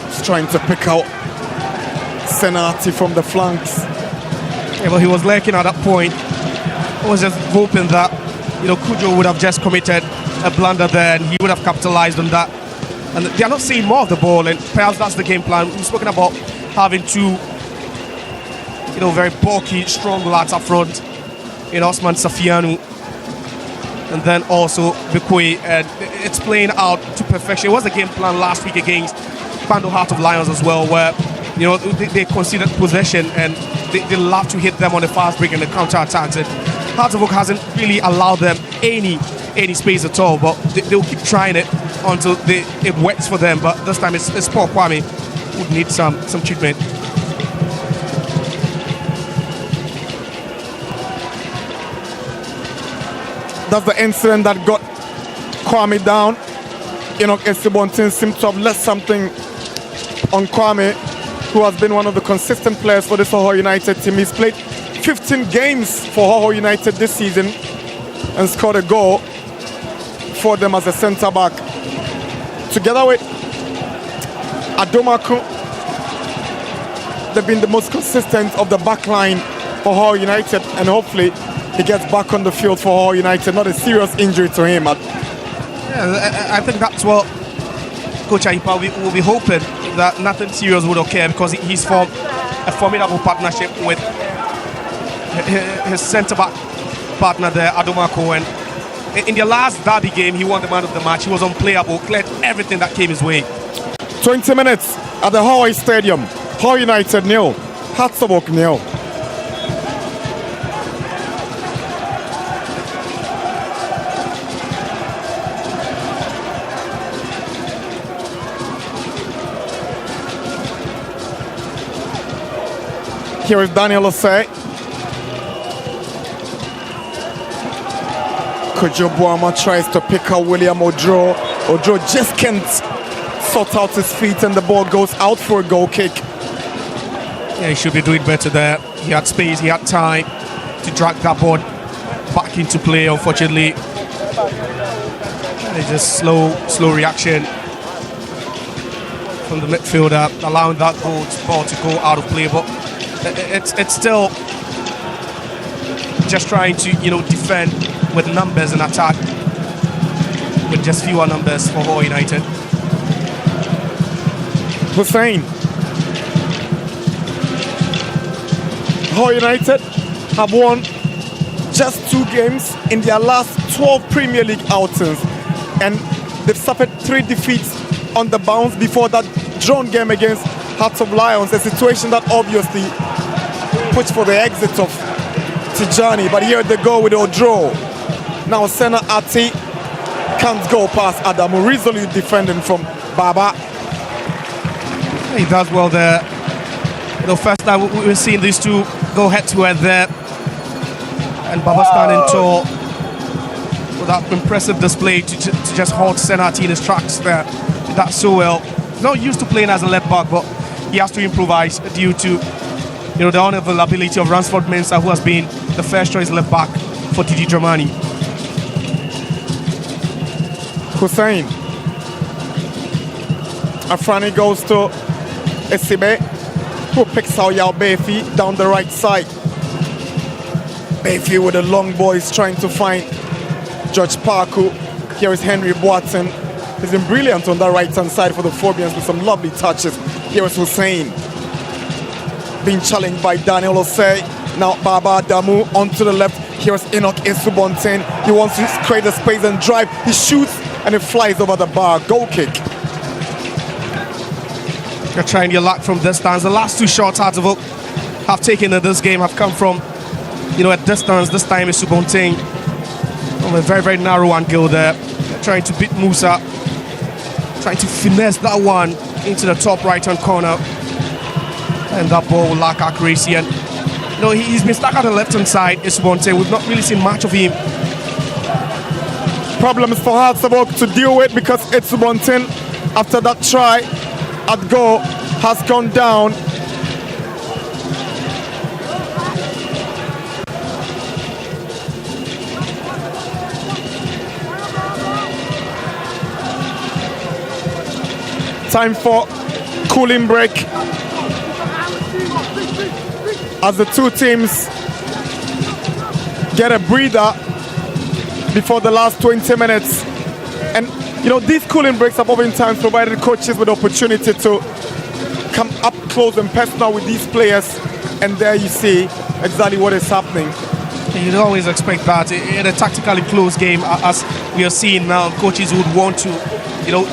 He's trying to pick out Senati from the flanks. Yeah, but he was lurking at that point. I was just hoping that, Kujo would have just committed a blunder there and he would have capitalized on that. And they are not seeing more of the ball, and perhaps that's the game plan. We've spoken about having two, very bulky, strong lads up front in Osman Safianu and then also Bikwe, and it's playing out to perfection. It was the game plan last week against Bando Heart of Lions as well, where they conceded possession and they love to hit them on the fast break and the counter attacks. And Heart of Oak hasn't really allowed them any space at all, but they'll keep trying it until it works for them. But this time it's Paul Kwame who would need some treatment. That's the incident that got Kwame down. Enoch Esibontin seems to have left something on Kwame, who has been one of the consistent players for this Hohoe United team. He's played 15 games for Hohoe United this season and scored a goal for them as a centre-back. Together with Adomako, they've been the most consistent of the back line for Hohoe United, and hopefully he gets back on the field for Hohoe United. Not a serious injury to him. Yeah, I think that's what Coach Aipa will be hoping, that nothing serious would occur, because he's formed a formidable partnership with his centre-back partner there, Adomako. And in the last derby game, he won the man of the match. He was unplayable, cleared everything that came his way. 20 minutes at the Hohoe Stadium. Hohoe United 0, Hearts of Oak 0. Here is Daniel Osei. Kojo Boama tries to pick out William Odro. Odro just can't sort out his feet and the ball goes out for a goal kick. Yeah, he should be doing better there. He had space, he had time to drag that ball back into play. Unfortunately, it's just slow reaction from the midfielder, allowing that ball to go out of play. But it's still just trying to defend with numbers and attack with just fewer numbers for Hohoe United. Hussein. Hohoe United have won just 2 games in their last 12 Premier League outings, and they've suffered 3 defeats on the bounce before that drawn game against Hearts of Lions, a situation that obviously puts for the exit of Tijani. But here they go with Odro. Now Sena Ati can't go past Adamu, resolutely defending from Baba. He does well there. First time we were seeing these two go head-to-head there, and Baba standing tall with that impressive display to just halt Sena Ati in his tracks there. That's so well. He's not used to playing as a left back, but he has to improvise due to the unavailability of Ransford Mensah, who has been the first choice left back for Didi Dramani. Hussein. Afrani goes to Esibe, who picks out Yao Befi down the right side. Befi with the long boys trying to find George Parku. Here is Henry Boateng. He's been brilliant on that right-hand side for the Phobians with some lovely touches. Here is Hussein, being challenged by Daniel Osei. Now Baba Adamu onto the left. Here's Enoch Esubonten. He wants to create the space and drive. He shoots and it flies over the bar. Goal kick. They're trying your luck from distance. The last 2 shots Hearts of Oak have taken in this game have come from, at distance. This time is Subonten from a very, very narrow angle there. They're trying to beat Musa. Trying to finesse that one into the top right-hand corner. And that ball will lack accuracy. And he's been stuck at the left-hand side, Isubonte. We've not really seen much of him. Problems for Hearts of Oak to deal with because Isubonte, after that try at goal, has gone down. Time for cooling break as the two teams get a breather before the last 20 minutes. And these cooling breaks have oftentimes provided coaches with the opportunity to come up close and personal with these players, and there you see exactly what is happening. You'd always expect that in a tactically close game, as we are seeing now. Coaches would want to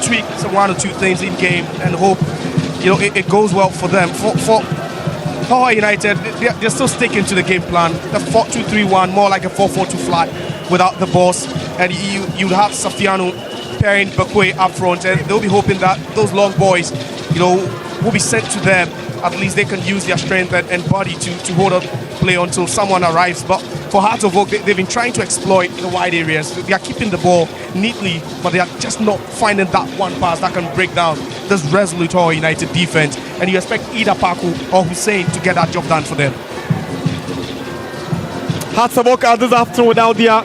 tweak one or two things in game and hope it goes well for them. For Hohoe United, they're still sticking to the game plan, the 4-2-3-1, more like a 4-4-2 flat without the boss. And you'd have Safiano pairing Bakwe up front, and they'll be hoping that those long boys will be sent to them. At least they can use their strength and body to hold up play until someone arrives. But for Hearts of Oak, they've been trying to exploit the wide areas. They are keeping the ball neatly, but they are just not finding that one pass that can break down this resolute Hohoe United defense. And you expect either Paku or Hussein to get that job done for them. Hearts of Oak this afternoon without their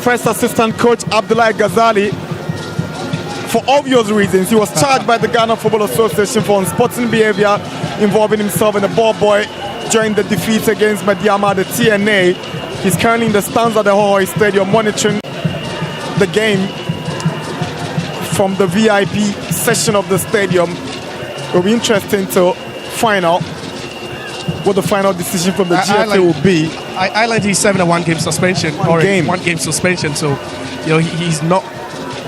first assistant coach, Abdullah Ghazali. For obvious reasons, he was charged by the Ghana Football Association for unsporting behavior involving himself in the ball boy during the defeat against Mediama, the TNA. He's currently in the stands at the Hohoe Stadium monitoring the game from the VIP section of the stadium. It will be interesting to find out what the final decision from the GFA will be. Ireland is 7 and 1 game suspension. One game suspension, so he's not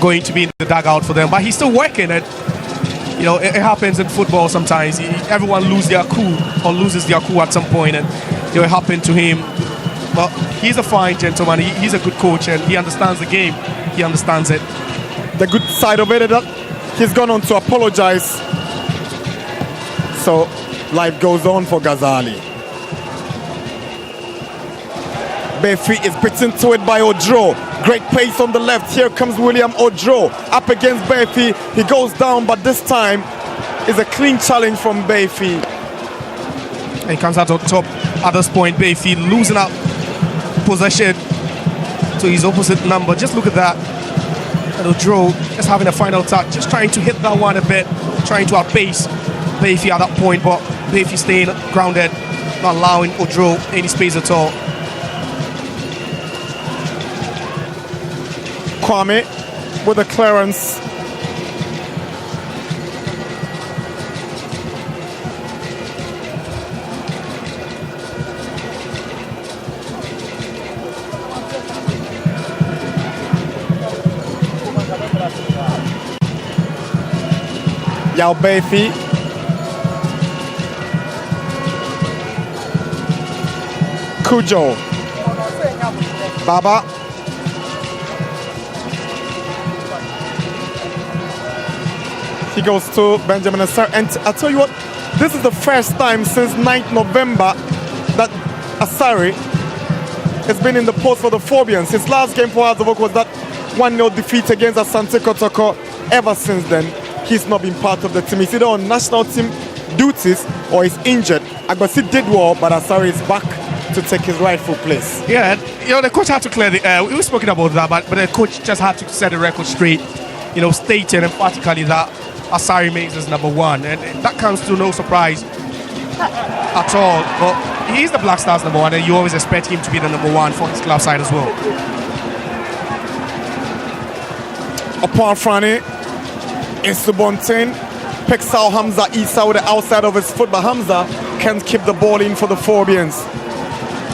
going to be in the dugout for them, but he's still working. And it happens in football sometimes. Everyone loses their cool at some point, and it happened to him. But he's a fine gentleman. He's a good coach, and he understands the game. He understands it. The good side of it is that he's gone on to apologize. So life goes on for Ghazali. Befi is beaten to it by Odro. Great pace on the left. Here comes William Odro up against Befi. He goes down, but this time is a clean challenge from Befi. He comes out on top at this point. Befi losing out possession to his opposite number. Just look at that. And Odro just having a final touch, just trying to hit that one a bit, trying to outpace Befi at that point, but Befi staying grounded, not allowing Odro any space at all. Kwame with a clearance. Yao Befi. Kujo. Baba. He goes to Benjamin Asari. And I'll tell you what, this is the first time since 9th November that Asari has been in the post for the Phobians. His last game for Hearts of Oak was that 1-0 defeat against Asante Kotoko. Ever since then, he's not been part of the team. He's either on national team duties or he's injured. Agbasi did well, but Asari is back to take his rightful place. Yeah, the coach had to clear the air. We were speaking about that, but the coach just had to set the record straight, stating emphatically that Asari makes us number one, and that comes to no surprise at all. But he's the Black Stars number one, and you always expect him to be the number one for his club side as well. Upon Frani, Isubonte picks out Hamza Isa with the outside of his foot, but Hamza can't keep the ball in for the Phobians.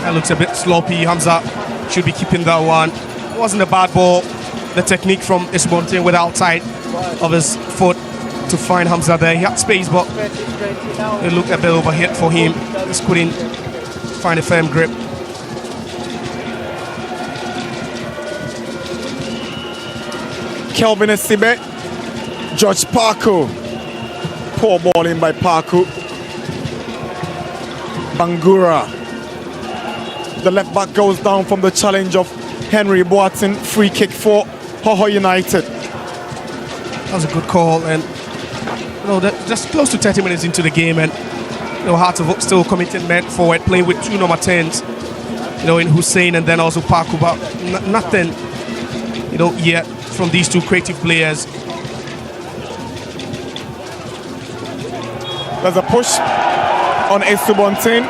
That looks a bit sloppy. Hamza should be keeping that one. It wasn't a bad ball. The technique from Isubonte with the outside of his foot to find Hamza there. He had space, but it looked a bit overhit for him. Just couldn't find a firm grip. Kelvin Esibe, George Parku. Poor ball in by Parku. Bangura. The left back goes down from the challenge of Henry Boateng. Free kick for Hohoe United. That was a good call, and just close to 30 minutes into the game, and Hearts of Oak still committing men forward, playing with 2 number 10s, in Hussein and then also Paku, but nothing, yet from these two creative players. There's a push on Esubontin,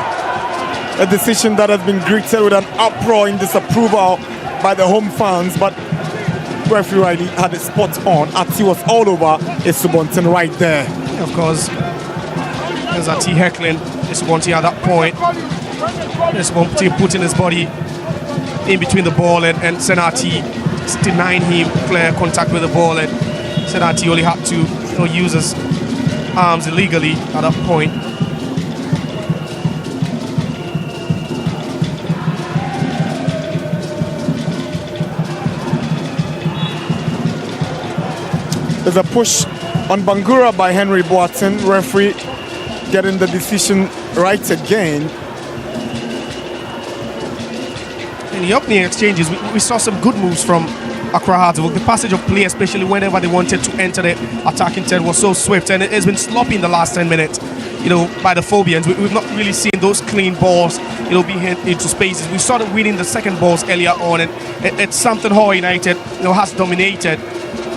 a decision that has been greeted with an uproar in disapproval by the home fans, but referee Riley had it spot on. Ati was all over Esubontin right there. Of course, there's Ati heckling Esubontin at that point. Esubontin putting his body in between the ball and Senati denying him clear contact with the ball, and Senati only had to use his arms illegally at that point. There's a push on Bangura by Henry Boateng. Referee getting the decision right again. In the opening exchanges, we saw some good moves from Accra Hearts of Oak. The passage of play, especially whenever they wanted to enter the attacking 10, was so swift, and it has been sloppy in the last 10 minutes. By the Phobians, we've not really seen those clean balls, be hit into spaces. We started winning the second balls earlier on, and it's something Hohoe United, has dominated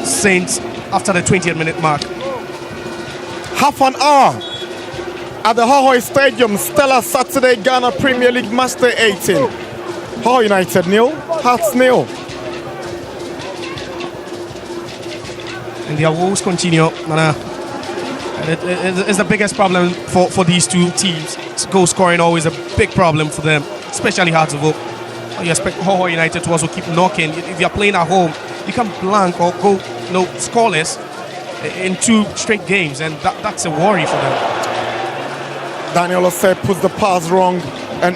since after the 20th minute mark. Half an hour at the Hohoe Stadium, Stella Saturday Ghana Premier League Match Day 18. Hohoe United 0, Hearts 0. And their woes continue. It's the biggest problem for these two teams. Goal scoring always a big problem for them, especially Hearts of Oak. You expect Hohoe United to also keep knocking. If you're playing at home, you can blank or go scoreless in 2 straight games, and that's a worry for them. Daniel Osei puts the pass wrong, and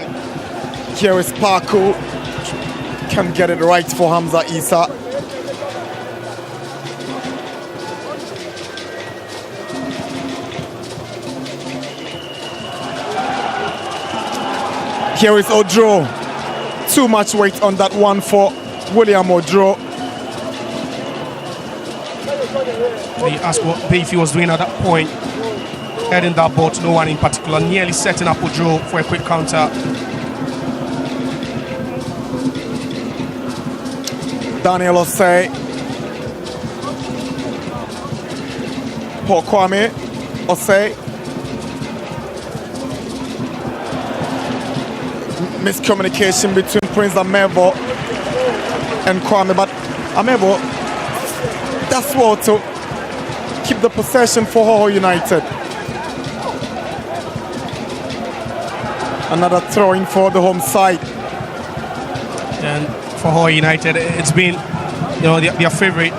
here is Paku. Can get it right for Hamza Isa. Here is Odro. Too much weight on that one for William Odro. You ask what Bayfi was doing at that point, heading that ball to no one in particular, nearly setting up Odro for a quick counter. Daniel Osei. Paul Kwame Osei. Miscommunication between Prince Amevo and Kwame, but Amevo does well to keep the possession for Hohoe United. Another throw-in for the home side. And for Hohoe United, it's been their favorite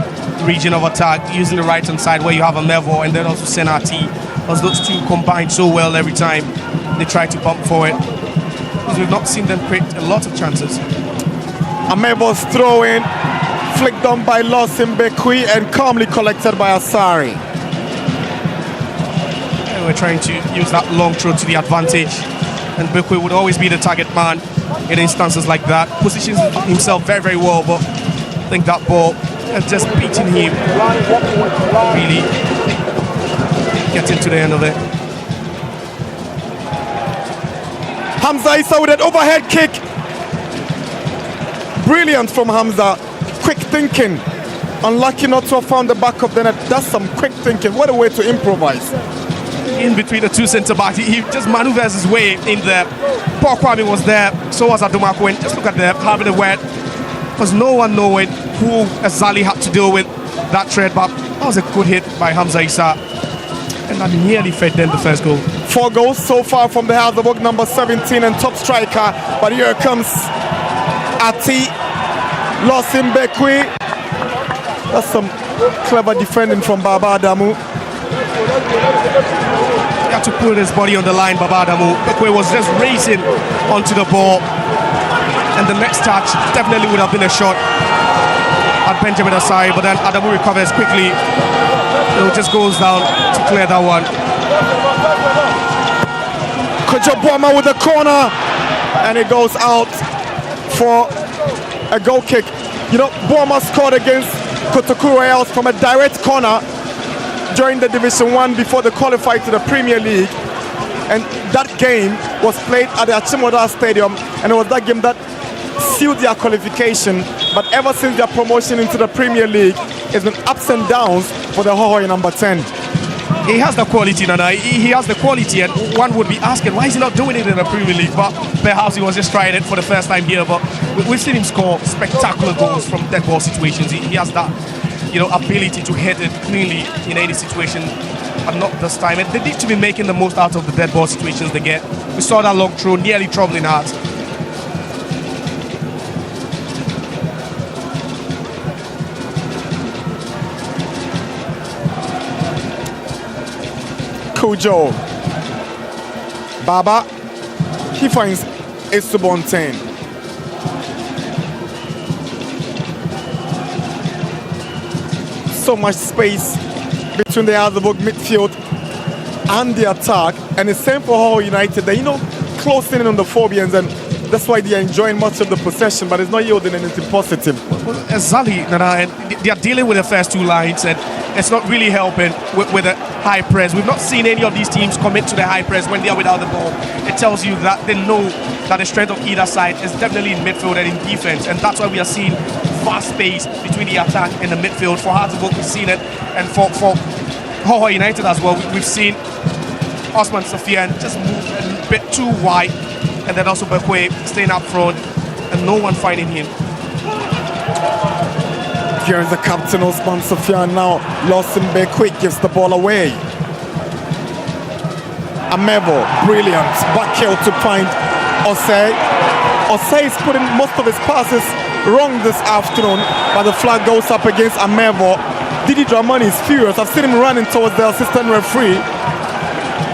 region of attack, using the right hand side where you have Amevo and then also Senati, because those two combine so well every time they try to bump forward. Because we've not seen them create a lot of chances. Amevo's throw-in, flicked on by Losim Bekwi and calmly collected by Asari. And we're trying to use that long throw to the advantage, and Bekwi would always be the target man in instances like that. Positions himself very, very well, but I think that ball has just beaten him. Really getting to the end of it. Hamza Isa with an overhead kick. Brilliant from Hamza. Quick thinking. Unlucky not to have found the back of the net. That's some quick thinking. What a way to improvise. In between the two centre-backs, he just maneuvers his way in there. Paul Kwame was there, so was Adomako, and just look at them having a word. Because no one knowing who Azali had to deal with that thread, but that was a good hit by Hamza Isa. And that nearly fed them the first goal. 4 goals so far from the Hearts of Oak, number 17 and top striker. But here comes Ati Losim Bekwi. That's some clever defending from Baba Adamu. He had to put his body on the line, Baba Adamu. Bekwi was just racing onto the ball. And the next touch definitely would have been a shot at Benjamin Asai, but then Adamu recovers quickly. It just goes down to clear that one. Kojobwama with the corner, and it goes out. for a goal kick. You know, Bournemouth scored against Kotoko Royals from a direct corner during the Division 1 before they qualified to the Premier League. And that game was played at the Achimota Stadium, and it was that game that sealed their qualification. But ever since their promotion into the Premier League, it's been ups and downs for the Hohoe number 10. He has the quality, Nana. He has the quality, and one would be asking, why is he not doing it in the Premier League? But perhaps he was just trying it for the first time here. But we've seen him score spectacular goals from dead ball situations. He has that, you know, ability to hit it cleanly in any situation, but not this time. And they need to be making the most out of the dead ball situations they get. We saw that long throw, nearly troubling Hearts. Kujo. Baba, he finds Esubontain. So much space between the Azabok midfield and the attack, and it's same for Hohoe United. They, you know, closing in on the Phobians, and that's why they are enjoying much of the possession, but it's not yielding anything positive. Well, exactly, Nana, and they are dealing with the first two lines, and it's not really helping with the high press. We've not seen any of these teams commit to the high press when they are without the ball. It tells you that they know that the strength of either side is definitely in midfield and in defense, and that's why we are seeing vast space between the attack and the midfield. For Hartlepool, we've seen it, and for Hohoe United as well, we've seen Osman Safian just move a bit too wide, and then also Bekwe staying up front, and no one finding him. Here is the captain, Osman Safian, now lost in Bekwe, gives the ball away. Amevo, brilliant, back heel to find Osei. Osei is putting most of his passes wrong this afternoon, but the flag goes up against Amevo. Didi Dramani is furious. I've seen him running towards the assistant referee.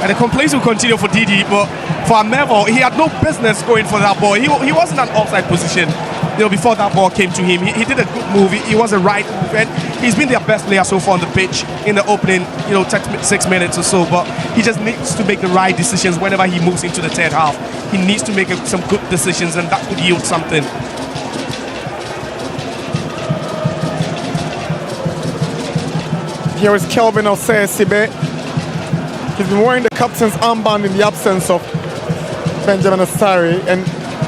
And the complaints will continue for Didi, but for Amevo, he had no business going for that ball. He wasn't in an offside position, you know, before that ball came to him. He did a good move. He was a right move, and he's been their best player so far on the pitch in the opening, you know, 6 minutes or so. But he just needs to make the right decisions whenever he moves into the third half. He needs to make some good decisions, and that could yield something. Here is Kelvin Osei-Sibe. He's been wearing the captain's armband in the absence of Benjamin Asari, and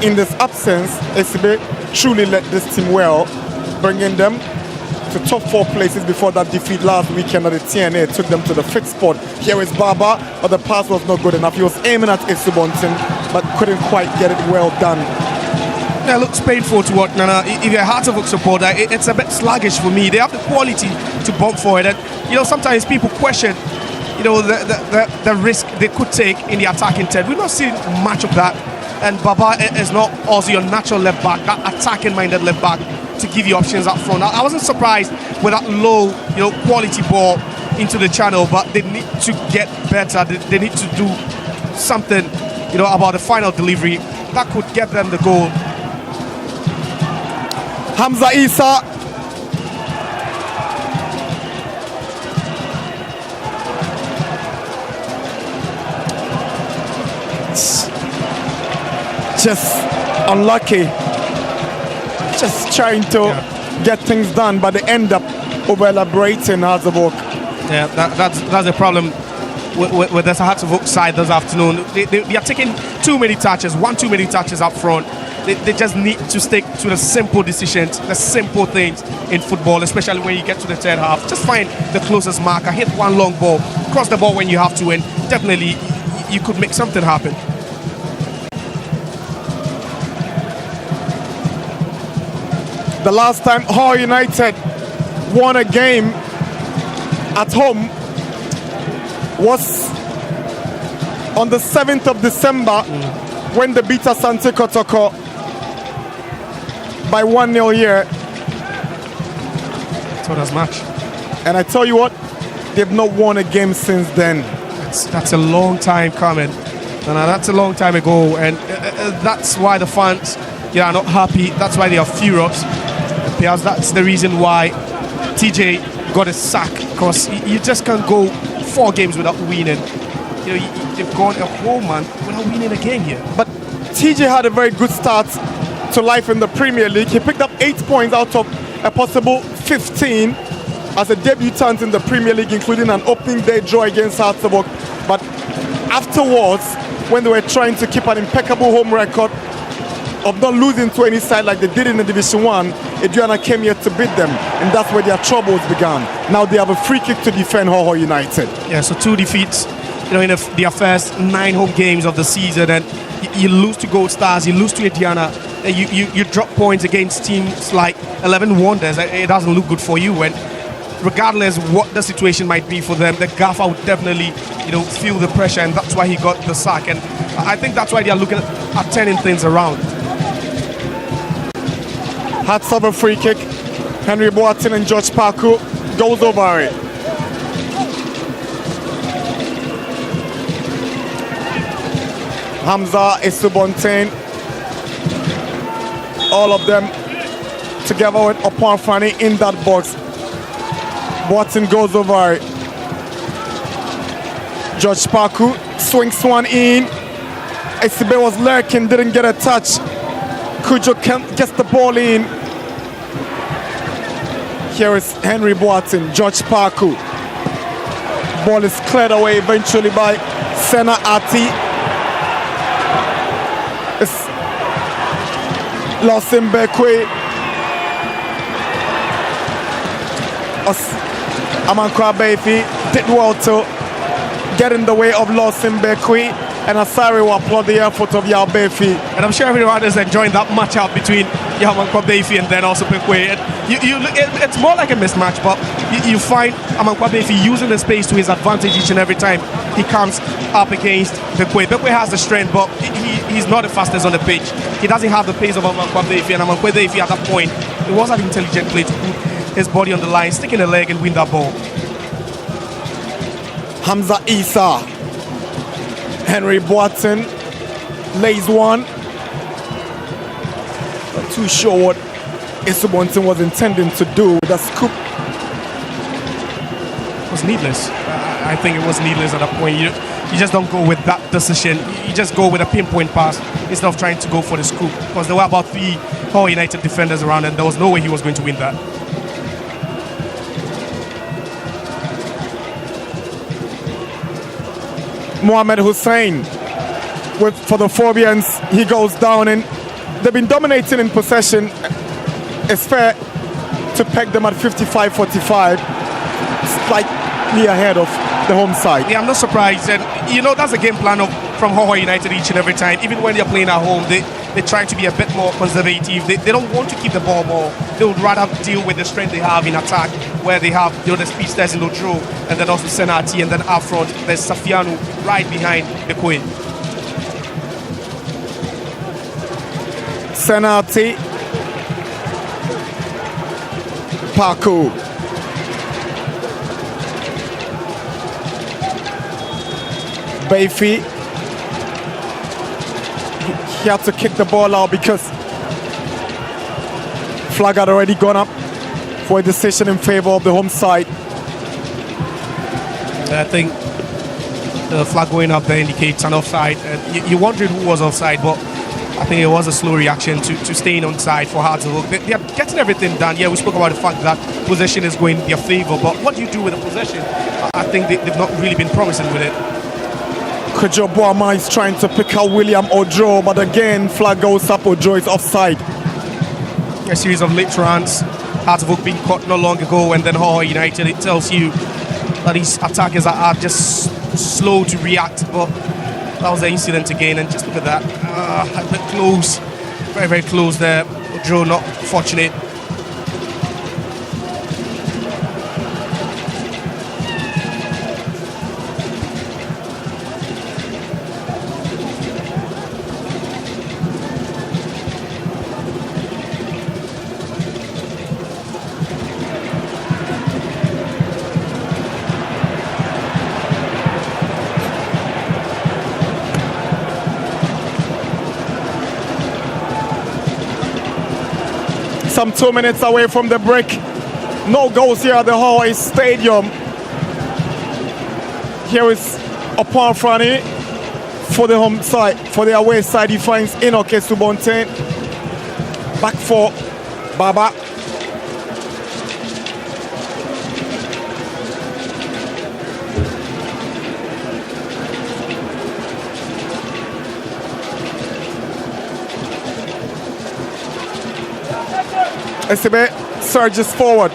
in this absence, Esibe truly led this team well, bringing them to top 4 places before that defeat last weekend at the TNA took them to the 5th spot. Here is Baba, but the pass was not good enough. He was aiming at Esubontin, but couldn't quite get it well done. Yeah, it looks painful to watch, Nana. If you're a Hartlepool supporter, it's a bit sluggish for me. They have the quality to bump forward, and you know, sometimes people question, you know, the risk they could take in the attacking third. We've not seen much of that, and Baba is not also your natural left back, that attacking-minded left back to give you options up front. I wasn't surprised with that low, you know, quality ball into the channel, but they need to get better. They need to do something, you know, about the final delivery that could get them the goal. Hamza Isa. Just unlucky. Just trying to get things done, but they end up over-elaborating Hartlepool. Yeah, that's the problem with this Hartlepool side this afternoon. They are taking too many touches, one too many touches up front. They just need to stick to the simple decisions, the simple things in football, especially when you get to the third half. Just find the closest marker, hit one long ball, cross the ball when you have to, and definitely you could make something happen. The last time Hohoe United won a game at home was on the 7th of December when they beat Asante Kotoko by 1-0 here. So that's much. And I tell you what, they've not won a game since then. That's a long time coming. And that's a long time ago. And that's why the fans are not happy. That's why they are furious. Because that's the reason why TJ got a sack. Because you just can't go 4 games without winning. You know, they've gone a whole month without winning a game here. But TJ had a very good start to life in the Premier League. He picked up 8 points out of a possible 15 as a debutant in the Premier League, including an opening day draw against Hearts of Oak. But afterwards, when they were trying to keep an impeccable home record of not losing to any side like they did in the Division 1, Aduana came here to beat them, and that's where their troubles began. Now they have a free kick to defend Hohoe United. Yeah, so 2 defeats, in their first 9 home games of the season, and you lose to Gold Stars, you lose to Aduana, you drop points against teams like 11 Wonders. It doesn't look good for you. And regardless what the situation might be for them, the gaffer would definitely, feel the pressure, and that's why he got the sack. And I think that's why they are looking at turning things around. Hearts have a free kick. Henry Boateng and George Parku goes over it. Hamza Esubontain, all of them together with Opanfani in that box. Boateng goes over it. George Parku swings one in. Esibe was lurking, didn't get a touch. Kujo gets the ball in. Here is Henry Boateng, George Parku. Ball is cleared away eventually by Sena Ati. It's Lawson Bekwe. Amankwa Befi did well to get in the way of Lawson Bekwe, and Asari will applaud the effort of Yao Befi. And I'm sure everyone is enjoying that matchup between Amankwa Befi and then also Bekwe. It's more like a mismatch, but you find Amankwa Befi using the space to his advantage each and every time he comes up against Bekwe. Bekwe has the strength, but he's not the fastest on the pitch. He doesn't have the pace of Amankwa Befi, and Amankwa Befi at that point, it was an intelligent play to put his body on the line, stick in the leg and win that ball. Hamza Isa. Henry Boateng lays one. Not too sure what Esubontain was intending to do with that scoop. It was needless. I think it was needless at that point. You just don't go with that decision. You just go with a pinpoint pass instead of trying to go for the scoop, because there were about 3 Hohoe United defenders around, and there was no way he was going to win that. Mohamed Hussein for the Phobians, he goes down, and they've been dominating in possession. It's fair to peg them at 55-45, slightly ahead of the home side. Yeah, I'm not surprised, and that's a game plan from Hohoe United each and every time. Even when they're playing at home, they try to be a bit more conservative. They don't want to keep the ball more. They would rather deal with the strength they have in attack, where they have the speedsters in Odro, and then also Senati, and then up front there's Safianu right behind the Queen. Senati, Parku, Befi. He had to kick the ball out because flag had already gone up for a decision in favor of the home side. I think the flag going up there indicates an offside. You're wondering who was offside, but I think it was a slow reaction to staying onside for Hearts of Oak. They are getting everything done. Yeah, we spoke about the fact that possession is going in their favor, but what do you do with the possession? I think they've not really been promising with it. Kojo Boama is trying to pick out William Odro, but again, flag goes up. Odro is offside. A series of late runs. Hearts of Oak being caught not long ago, and then Hohoe United, it tells you that these attackers are just slow to react, but that was the incident again, and just look at that. A bit close, very, very close there. Odro not fortunate. Some 2 minutes away from the break. No goals here at the Hohoe Stadium. Here is Opanfani for the home side. For the away side, he finds Enoch Esubontain. Back for Baba. Esibe surges forward,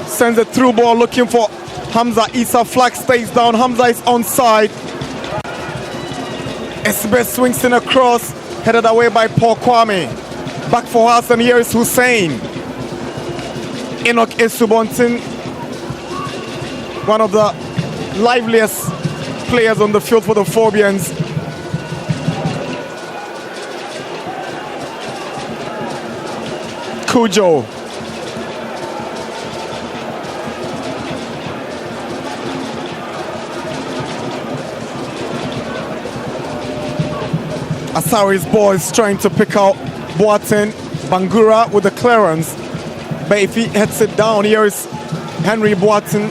sends a through ball looking for Hamza Isa. Flag stays down. Hamza is onside. Esibe swings in across, headed away by Paul Kwame. Back for Hassan. Here is Hussein. Enoch Esubontin, one of the liveliest players on the field for the Phobians. Cujo. Asari's ball is trying to pick out Boateng. Bangura with the clearance. But if he heads it down, here is Henry Boateng.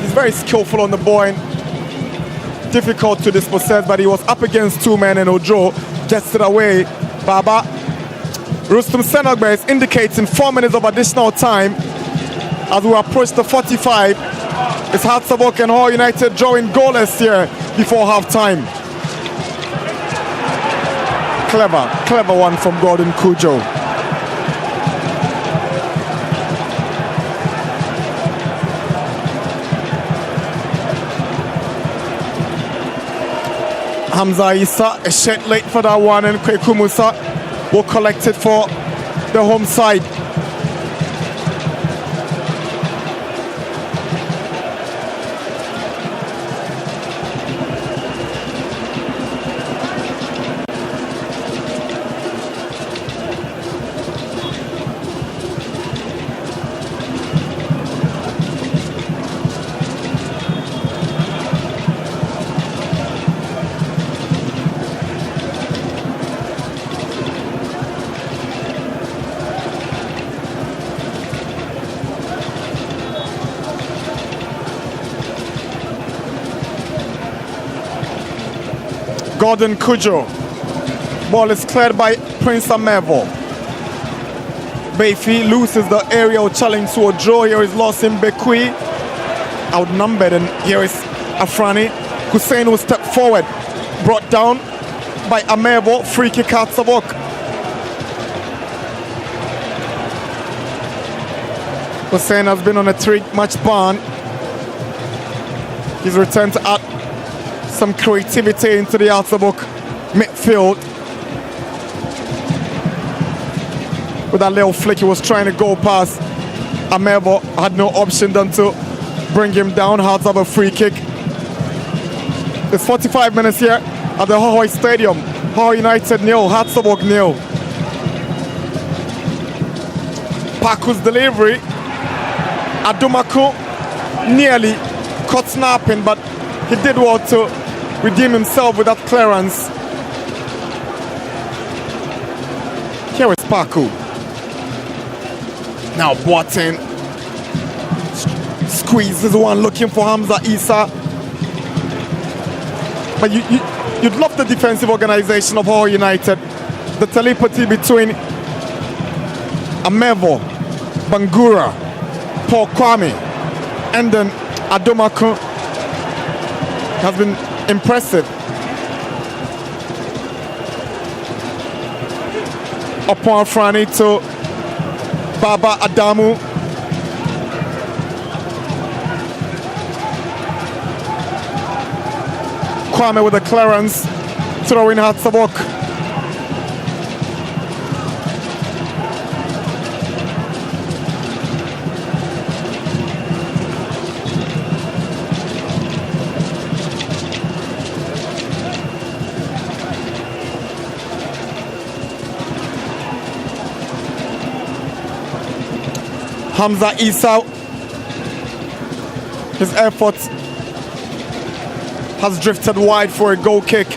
He's very skillful on the ball and difficult to dispossess, but he was up against two men and Ojo gets it away. Baba. Rustum Senogbe is indicating 4 minutes of additional time as we approach the 45. It's Hatsabok and Hohoe United drawing goalless here before half-time. Clever one from Gordon Cujo. Hamza Isa, a shot late for that one, and Kweku Musa will collect it for the home side. Gordon Cujo. Ball is cleared by Prince Amevo. Beifi loses the aerial challenge to a draw. Here is Lawson Bekui. Outnumbered, and here is Afrani. Hussein will step forward. Brought down by Amevo. Free kick out Sabok. Hussein has been on a 3-match ban. He's returned to add some creativity into the Altabuk midfield. With that little flick, he was trying to go past Amevo. Had no option than to bring him down. Hearts have a free kick. It's 45 minutes here at the Hohoe Stadium. Hohoe United 0, Hatsabok 0. Paku's delivery. Adumaku nearly caught snapping, but he did well to redeem himself with that clearance. Here is Paku. Now Boateng squeezes one looking for Hamza Isa. But you'd love the defensive organization of Hohoe United. The telepathy between Amevo, Bangura, Paul Kwame, and then Adomaku has been impressive. Upon Frani to Baba Adamu. Kwame with a clearance, throwing Hatsabok. Hamza Isa, his effort has drifted wide for a goal kick.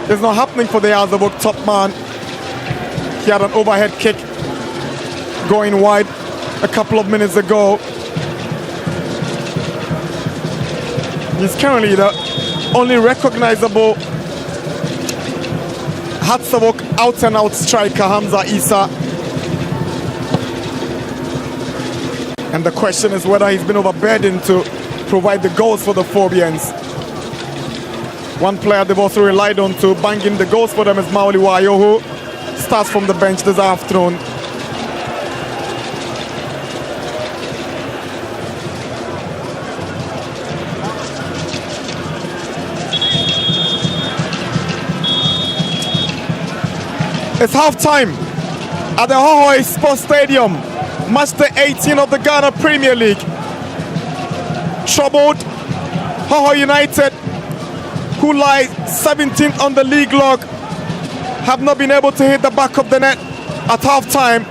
It's not happening for the Alzabuk top man. He had an overhead kick going wide a couple of minutes ago. He's currently the only recognizable Hatsabuk out and out striker Hamza Isa. And the question is whether he's been overburdened to provide the goals for the Phobians. One player they've also relied on to bang in the goals for them is Mauliwa Hohoe. Starts from the bench this afternoon. It's half-time at the Hohoe Sports Stadium, match day 18 of the Ghana Premier League. Troubled Hohoe United, who lie 17th on the league log, have not been able to hit the back of the net at half-time,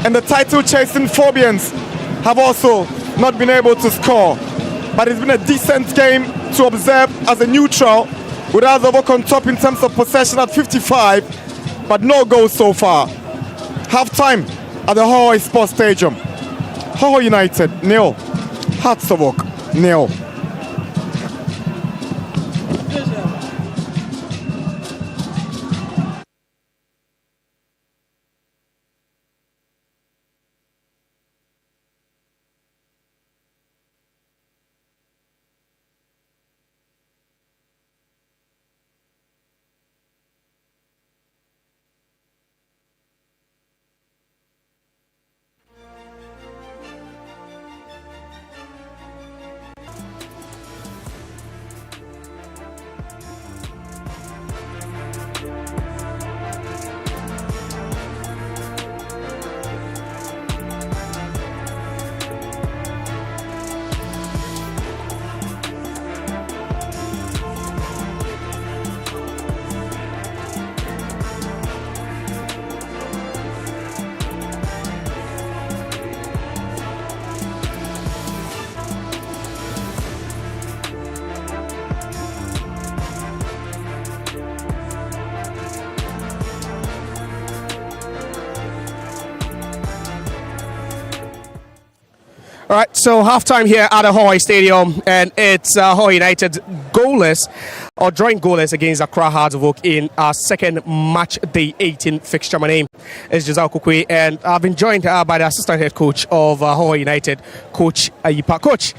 and the title-chasing Phobians have also not been able to score. But it's been a decent game to observe as a neutral, with Azovok on top in terms of possession at 55, but no goals so far. Half-time at the Hohoe Sports Stadium. Hohoe United 0, Hatsovok 0. All right, so halftime here at the Hohoe Stadium, and it's Hohoe United goalless or drawing goalless against Accra Hearts of Oak in our second match day 18 fixture. My name is Josal Kukwe, and I've been joined by the assistant head coach of Hohoe United, Coach Ayipa. Coach,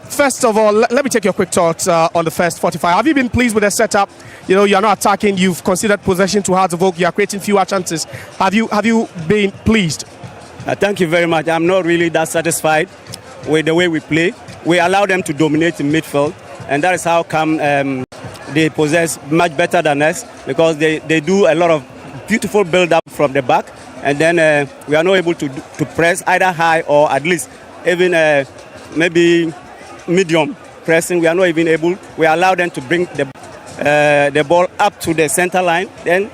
first of all, let me take your quick thoughts on the first 45. Have you been pleased with the setup? You know, you're not attacking. You've considered possession to Hearts of Oak. You're creating fewer chances. Have you been pleased? Thank you very much. I'm not really that satisfied with the way we play. We allow them to dominate in midfield, and that is how come they possess much better than us, because they do a lot of beautiful build-up from the back, and then we are not able to press either high or at least even maybe medium pressing. We are not even able. We allow them to bring the ball up to the center line, then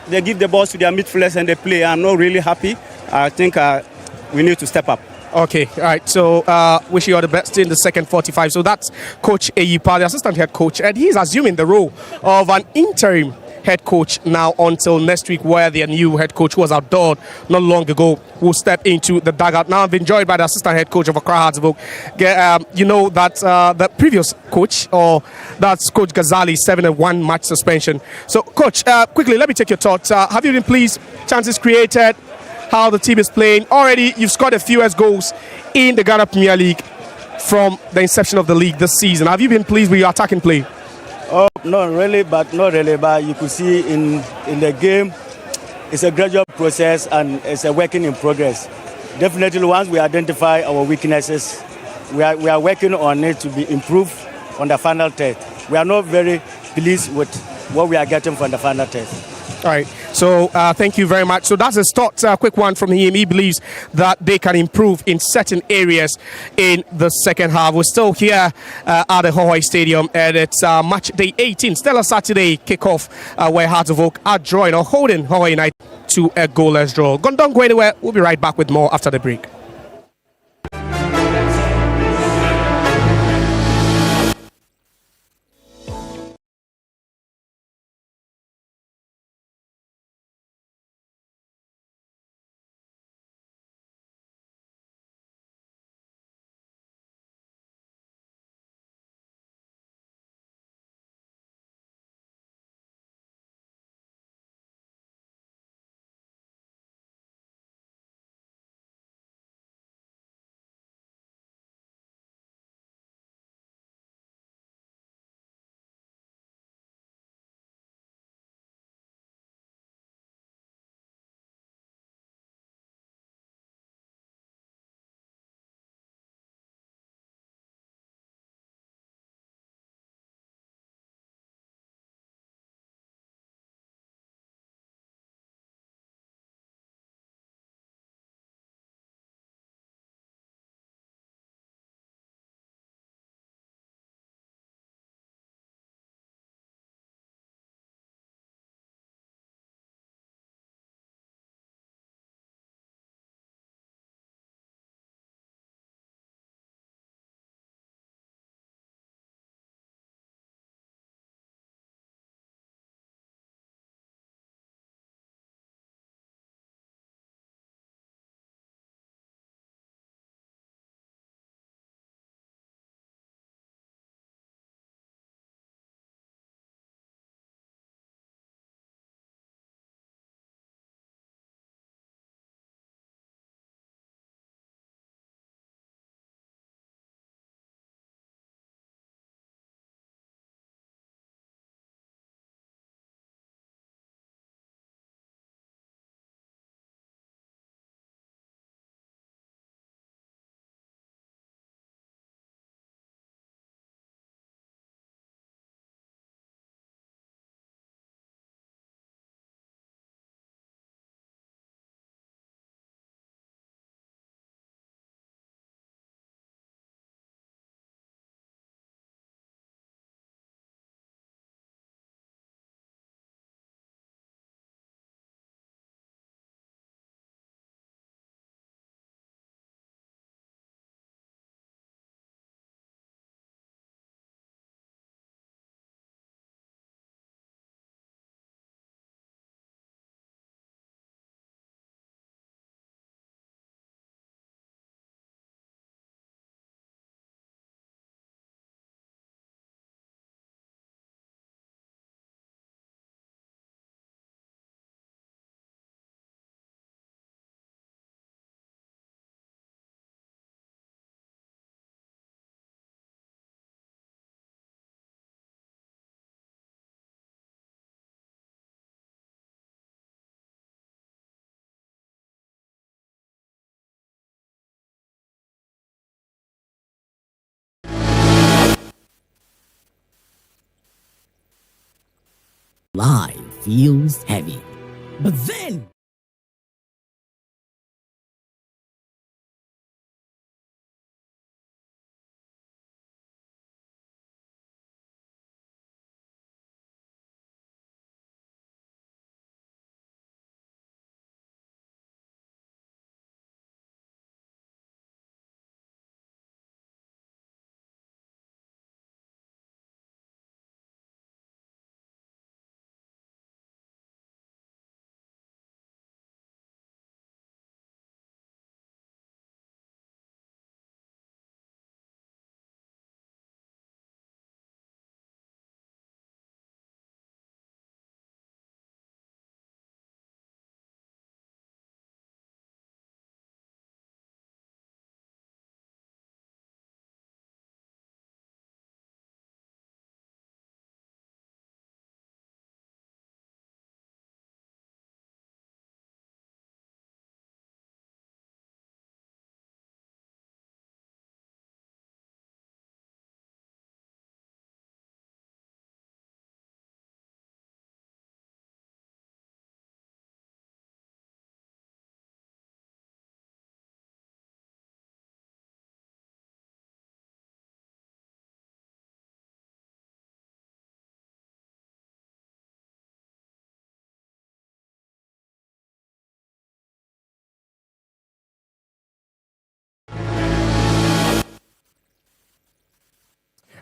they give the balls to their midfielders and they play. I'm not really happy. I think we need to step up. Okay, all right. So wish you all the best in the second 45. So that's Coach Ayipa, the assistant head coach, and he's assuming the role of an interim head coach now until next week, where their new head coach, who was outdoored not long ago, will step into the dugout. Now I've been joined by the assistant head coach of Accra Hearts of Oak. You know that the previous coach, or that's Coach Ghazali, 7-1 match suspension. So, Coach, quickly, let me take your thoughts. Have you been pleased? Chances created? How the team is playing? Already, you've scored the fewest goals in the Ghana Premier League from the inception of the league this season. Have you been pleased with your attacking play? Oh, not really. But you could see in the game, it's a gradual process and it's a working in progress. Definitely, once we identify our weaknesses, we are working on it to be improved on the final test. We are not very pleased with what we are getting from the final test. All right, so thank you very much. So that's a start, quick one from him. He believes that they can improve in certain areas in the second half. We're still here at the Hohoe Stadium, and it's match day 18, Stella Saturday kickoff, where Hearts of Oak are drawing or holding Hohoe United to a goalless draw. Don't go anywhere. We'll be right back with more after the break. life feels heavy. But then,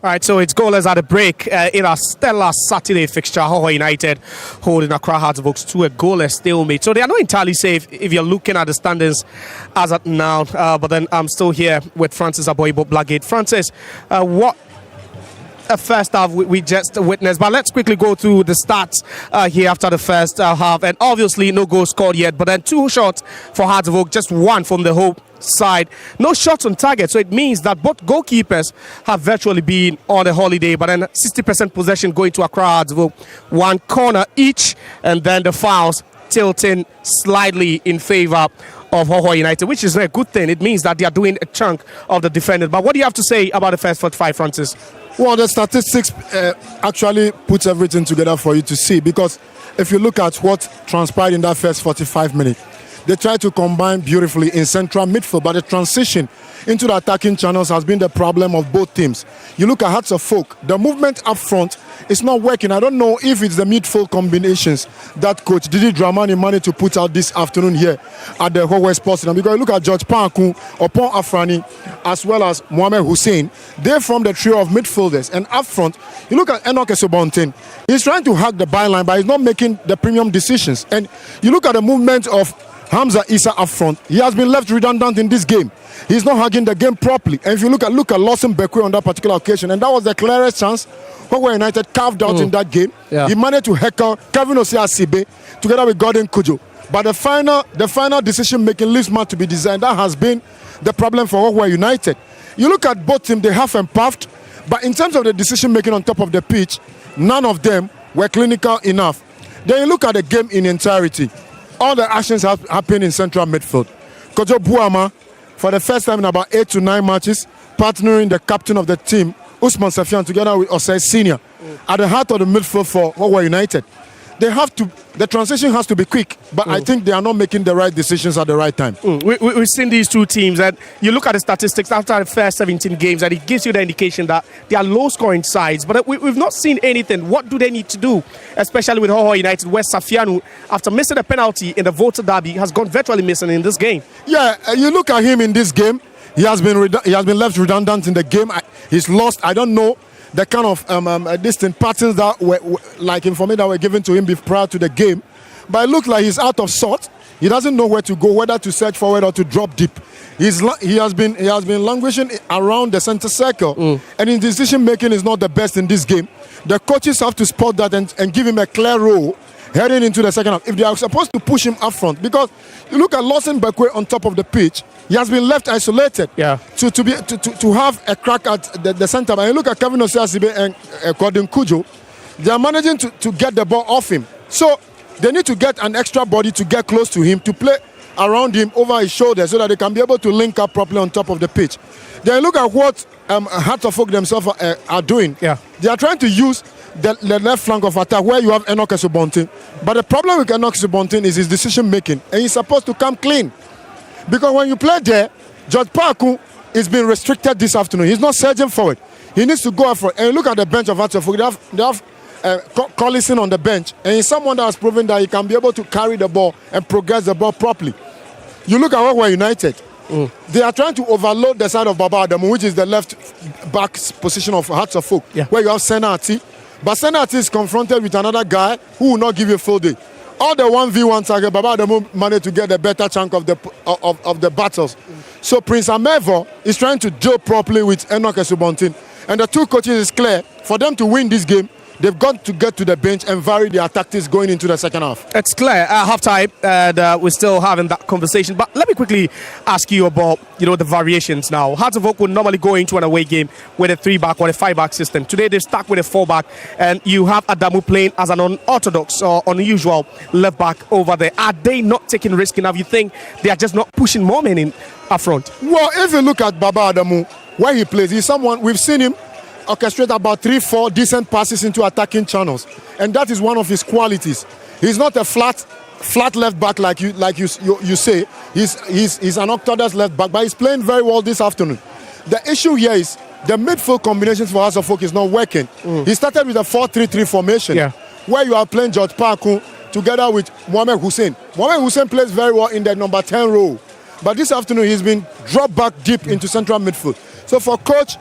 all right, so it's goalless at a break in our stellar Saturday fixture. Hohoe United holding Accra Hearts of Oak to a goalless stalemate. So they are not entirely safe if you're looking at the standings as at now. But then I'm still here with Francis Aboibo Blagate. Francis, what a first half we just witnessed, but let's quickly go through the stats here after the first half. And obviously no goal scored yet, but then 2 shots for Hearts of Oak, just 1 from the Hope side. No shots on target, so it means that both goalkeepers have virtually been on a holiday, but then 60% possession going to Accra Hearts of Oak, 1 corner each, and then the fouls tilting slightly in favor of Hohoe United, which is a good thing. It means that they are doing a chunk of the defenders. But what do you have to say about the first 45, Francis? Well, the statistics actually puts everything together for you to see, because if you look at what transpired in that first 45 minutes, they tried to combine beautifully in central midfield, but the transition into the attacking channels has been the problem of both teams. You look at Hearts of Oak, the movement up front is not working. I don't know if it's the midfield combinations that coach Didi Dramani managed to put out this afternoon here at the Hohoe Sports Center. Because you look at George Panku, Opon Afrani, as well as Mohamed Hussein, they're from the trio of midfielders. And up front, you look at Enoch Esobontin. He's trying to hack the byline, but he's not making the premium decisions. And you look at the movement of Hamza Issa up front, he has been left redundant in this game. He's not hugging the game properly. And if you look at Lawson Bekwe on that particular occasion, and that was the clearest chance Hohoe United carved out in that game. Yeah. He managed to heckle Kevin Osiasibe together with Gordon Kujo. But the final decision making leaves much to be designed. That has been the problem for Hohoe United. You look at both teams, they have puffed, but in terms of the decision making on top of the pitch, none of them were clinical enough. Then you look at the game in entirety. All the actions have happened in central midfield. Kojo Buama, for the first time in about 8 to 9 matches, partnering the captain of the team, Usman Safian, together with Osei Senior, at the heart of the midfield for Hohoe United. The transition has to be quick, but I think they are not making the right decisions at the right time. We've seen these two teams, and you look at the statistics after the first 17 games, and it gives you the indication that they are low-scoring sides. But we've not seen anything. What do they need to do, especially with Hohoe United, where Safianu, after missing a penalty in the Volta derby, has gone virtually missing in this game? Yeah, you look at him in this game. He has been left redundant in the game. He's lost. I don't know the kind of distant patterns that were like information that were given to him prior to the game, but it looks like he's out of sorts. He doesn't know where to go, whether to search forward or to drop deep. He has been languishing around the center circle, and his decision making is not the best in this game. The coaches have to spot that and give him a clear role heading into the second half if they are supposed to push him up front. Because you look at Lawson Bekwe on top of the pitch, he has been left isolated. Yeah. To have a crack at the center. And you look at Kevin Osiasibe and Gordon Kujo, they are managing to get the ball off him. So they need to get an extra body to get close to him, to play around him over his shoulder, so that they can be able to link up properly on top of the pitch. Then look at what Hearts of Oak themselves are doing. Yeah. They are trying to use the left flank of attack where you have Enoch Esubontin. But the problem with Enoch Esubontin is his decision making, and he's supposed to come clean. Because when you play there, George Parku is being restricted this afternoon. He's not surging forward. He needs to go out for it. And look at the bench of Atsofu. They have Collison on the bench, and he's someone that has proven that he can be able to carry the ball and progress the ball properly. You look at Hohoe United. They are trying to overload the side of Baba Adamu, which is the left back position of Hearts of Oak, where you have Senati. But Senati is confronted with another guy who will not give you a full day. All the 1v1 target, Baba Adamu managed to get a better chunk of the battles. So Prince Amevo is trying to deal properly with Enoch Esubontin. And the two coaches is clear, for them to win this game, they've got to get to the bench and vary their tactics going into the second half. It's clear at halftime, and we're still having that conversation. But let me quickly ask you about, the variations now. Hearts of Oak would normally go into an away game with a 3-back or a 5-back system. Today they've stuck with a 4-back, and you have Adamu playing as an unorthodox or unusual left back over there. Are they not taking risk enough? You think they are just not pushing more men in up front? Well, if you look at Baba Adamu, where he plays, he's someone we've seen him orchestrate about 3-4 decent passes into attacking channels, and that is one of his qualities. He's not a flat left back like you say. He's an orthodox left back, but he's playing very well this afternoon. The issue here is the midfield combinations for Hearts of Oak is not working. He started with a 4-3-3 formation, where you are playing George Parku together with Mohamed Hussein. Mohamed Hussein plays very well in the number 10 role, but this afternoon he's been dropped back deep into central midfield. So for Coach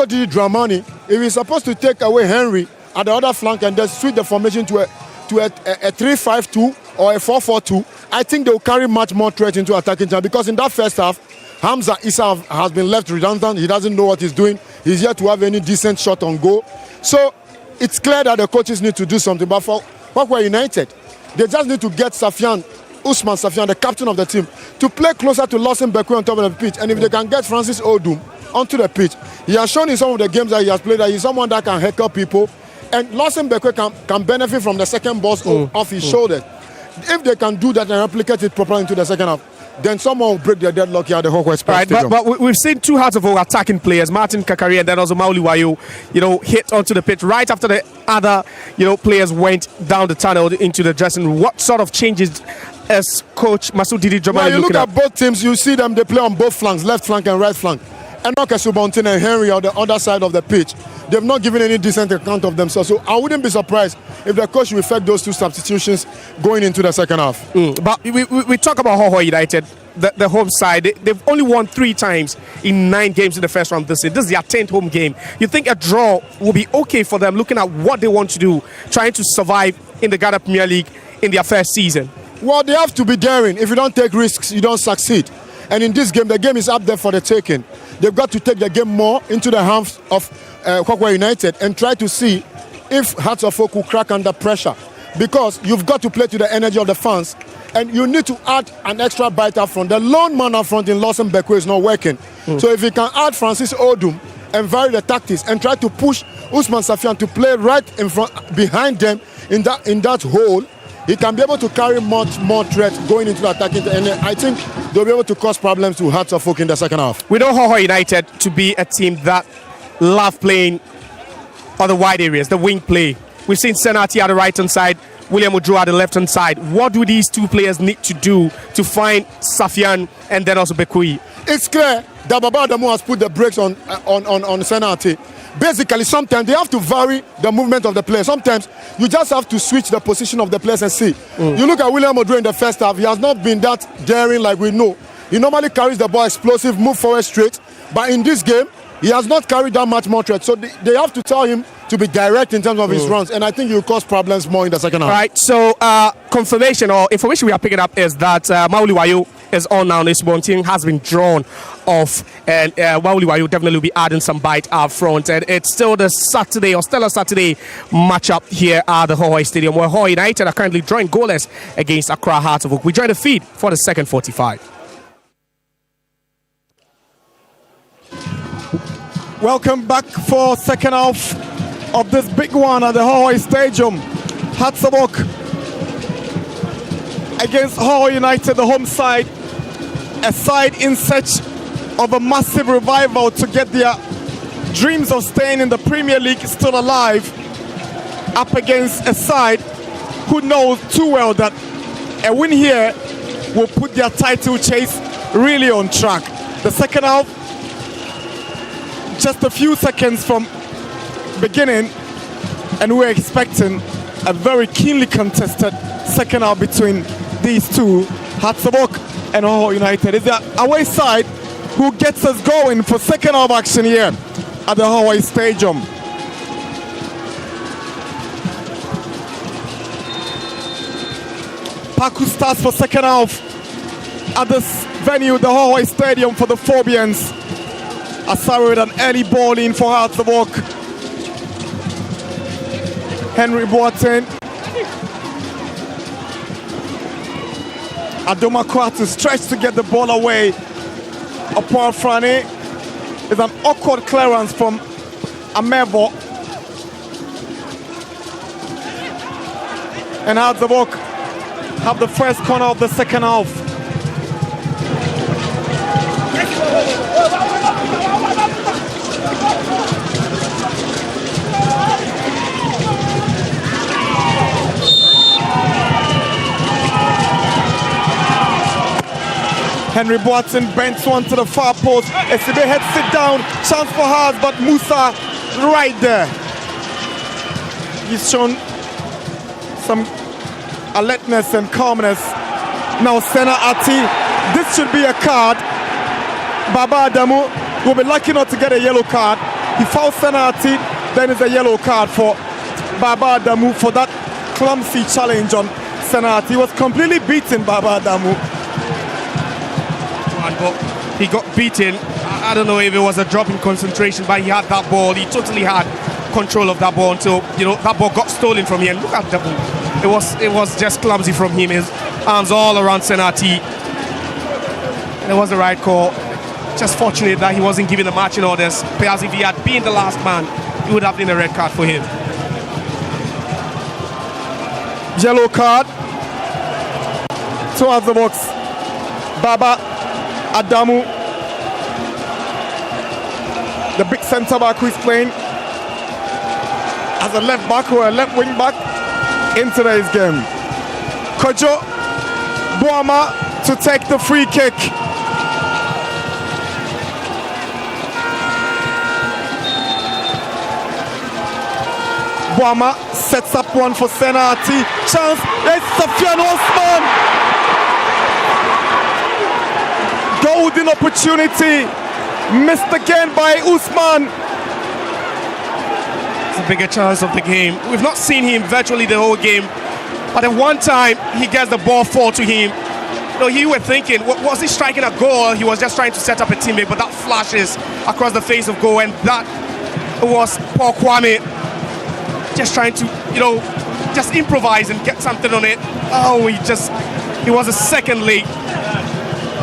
Didi Dramani, if he's supposed to take away Henry at the other flank and then switch the formation to a 3-5-2 or a 4-4-2, I think they'll carry much more threat into attacking time, because in that first half, Hamza Issa has been left redundant. He doesn't know what he's doing. He's yet to have any decent shot on goal. So it's clear that the coaches need to do something. But for Hohoe United, they just need to get Usman Safian, the captain of the team, to play closer to Lawson Bekwe on top of the pitch. And if they can get Francis Odum onto the pitch, he has shown in some of the games that he has played that he's someone that can heckle people. And Lawson Bekwe can benefit from the second ball off his shoulders. If they can do that and replicate it properly into the second half, then someone will break their deadlock here at the Hohoe Sports Stadium. But we've seen two Hearts of Oak attacking players, Martin Kakari and then also Mauli Wayo, hit onto the pitch right after the other, players went down the tunnel into the dressing room. What sort of changes as Coach Masoud Didi Dramani looking at? You look at both teams, you see them, they play on both flanks, left flank and right flank. Enoch Esubontin and Henry on the other side of the pitch. They've not given any decent account of themselves. So I wouldn't be surprised if the coach will effect those two substitutions going into the second half. But we talk about Hohoe United, the home side. They've only won 3 times in 9 games in the first round this year. This is their 10th home game. You think a draw will be okay for them, looking at what they want to do, trying to survive in the Ghana Premier League in their first season? Well, they have to be daring. If you don't take risks, you don't succeed. And in this game, the game is up there for the taking. They've got to take the game more into the hands of Hohoe United and try to see if Hearts of Oak will crack under pressure. Because you've got to play to the energy of the fans, and you need to add an extra bite up front. The lone man up front in Lawson Bekwe is not working. So if you can add Francis Odum and vary the tactics and try to push Usman Safian to play right in front, behind them in that hole, he can be able to carry much more threat going into the attacking, and I think they'll be able to cause problems to Hearts of Oak in the second half. We know Hohoe United to be a team that love playing on the wide areas, the wing play. We've seen Senati at the right-hand side, William Odro at the left-hand side. What do these two players need to do to find Safian and then also Bekui? It's clear that Baba Adamu has put the brakes on Senati. Basically, sometimes they have to vary the movement of the player. Sometimes you just have to switch the position of the players and see. You look at William Odro in the first half, he has not been that daring like we know. He normally carries the ball explosive, move forward straight. But in this game, he has not carried that much more threat. So they have to tell him to be direct in terms of his runs. And I think he will cause problems more in the second half. Right, so confirmation or information we are picking up is that Mauli Wayo is on now. Esubontin has been drawn off, and Mauli Wayo definitely will be adding some bite up front. And it's still the Saturday or Stellar Saturday matchup here at the Hohoe Stadium, where Hohoe United are currently drawing goalless against Accra Hearts of Oak. We join the feed for the second 45. Welcome back for second half of this big one at the Hohoe Stadium. Hearts of Oak against Hohoe United, the home side. A side in search of a massive revival to get their dreams of staying in the Premier League still alive. up against a side who knows too well that a win here will put their title chase really on track. The second half, just a few seconds from beginning, and we're expecting a very keenly contested second half between these two, Hearts of Oak and Hohoe United. It's the away side who gets us going for second half action here at the Hohoe Stadium. Paku starts for second half at this venue, the Hohoe Stadium, for the Phobians. Asari with an early ball in for Hearts of Oak. Henry Boateng. Adomakwa to stretch to get the ball away. Upon Frane is an awkward clearance from Amebo. And Hearts of Oak have the first corner of the second half. Henry Boateng bends one to the far post. SCB heads it down. Chance for Haas, but Musa right there. He's shown some alertness and calmness. Now Sena Ati, this should be a card. Baba Adamu will be lucky not to get a yellow card. He fouls Sena Ati, then it's a yellow card for Baba Adamu for that clumsy challenge on Sena Ati. He was completely beaten, Baba Adamu. But he got beaten. I don't know if it was a drop in concentration, but he had that ball. He totally had control of that ball until, you know, that ball got stolen from him. Look at the ball. It was just clumsy from him. His arms all around Senati. And it was the right call. Just fortunate that he wasn't giving the marching orders. Perhaps if he had been the last man, it would have been a red card for him. Yellow card towards the box. Baba Adamu, the big centre back who is playing as a left back or a left wing back in today's game. Kojo Boama to take the free kick. Boama sets up one for Senati. Chance, it's Safian Osman. Golden opportunity, missed again by Usman. It's a bigger chance of the game. We've not seen him virtually the whole game, but at one time he gets the ball fall to him. You know, you were thinking, was he striking a goal? He was just trying to set up a teammate, but that flashes across the face of goal, and that was Paul Kwame just trying to, you know, just improvise and get something on it. Oh, he was a second late.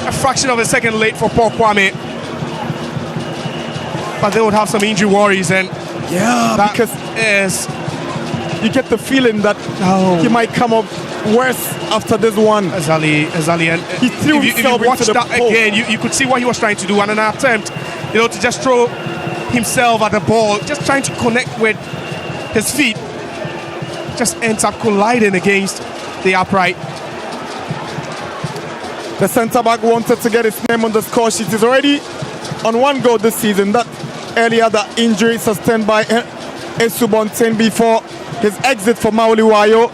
A fraction of a second late for Paul Kwame, but they would have some injury worries, and because you get the feeling that he might come up worse after this one. Azali, and he threw if you watch that again, you could see what he was trying to do, and an attempt, you know, to just throw himself at the ball, just trying to connect with his feet, just ends up colliding against the upright. The centre-back wanted to get his name on the score sheet. He's already on one goal this season. That earlier, the injury sustained by Esubonten before his exit for Mauliwayo. I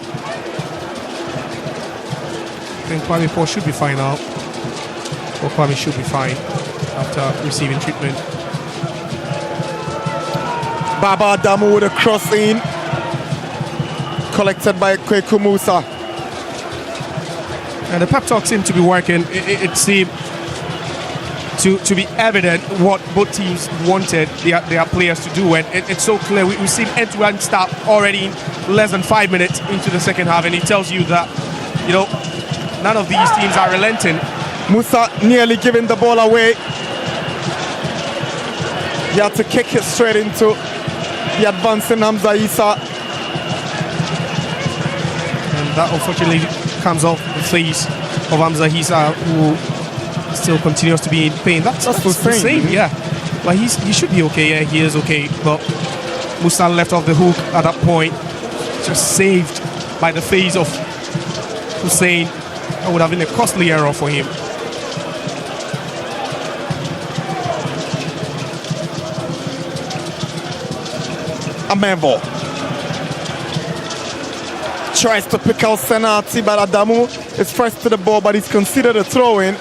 think Kwame Paul should be fine now. Or Kwame should be fine after receiving treatment. Baba Adamu with a cross in. Collected by Kweku Musa. And the pep talk seemed to be working. It seemed to be evident what both teams wanted their players to do, and it's so clear. We've seen end-to-end start already in less than 5 minutes into the second half, and it tells you that, you know, none of these teams are relenting. Musa nearly giving the ball away. He had to kick it straight into the advancing Hamza Issa. And that unfortunately comes off the face of Hamza Issa, who still continues to be in pain. That's the same, yeah. But he should be okay. Yeah, he is okay. But Musa left off the hook at that point. just saved by the face of Hussein. That would have been a costly error for him. Amevo tries to pick out Senati, but Adamu is first to the ball, but he's considered a throw-in.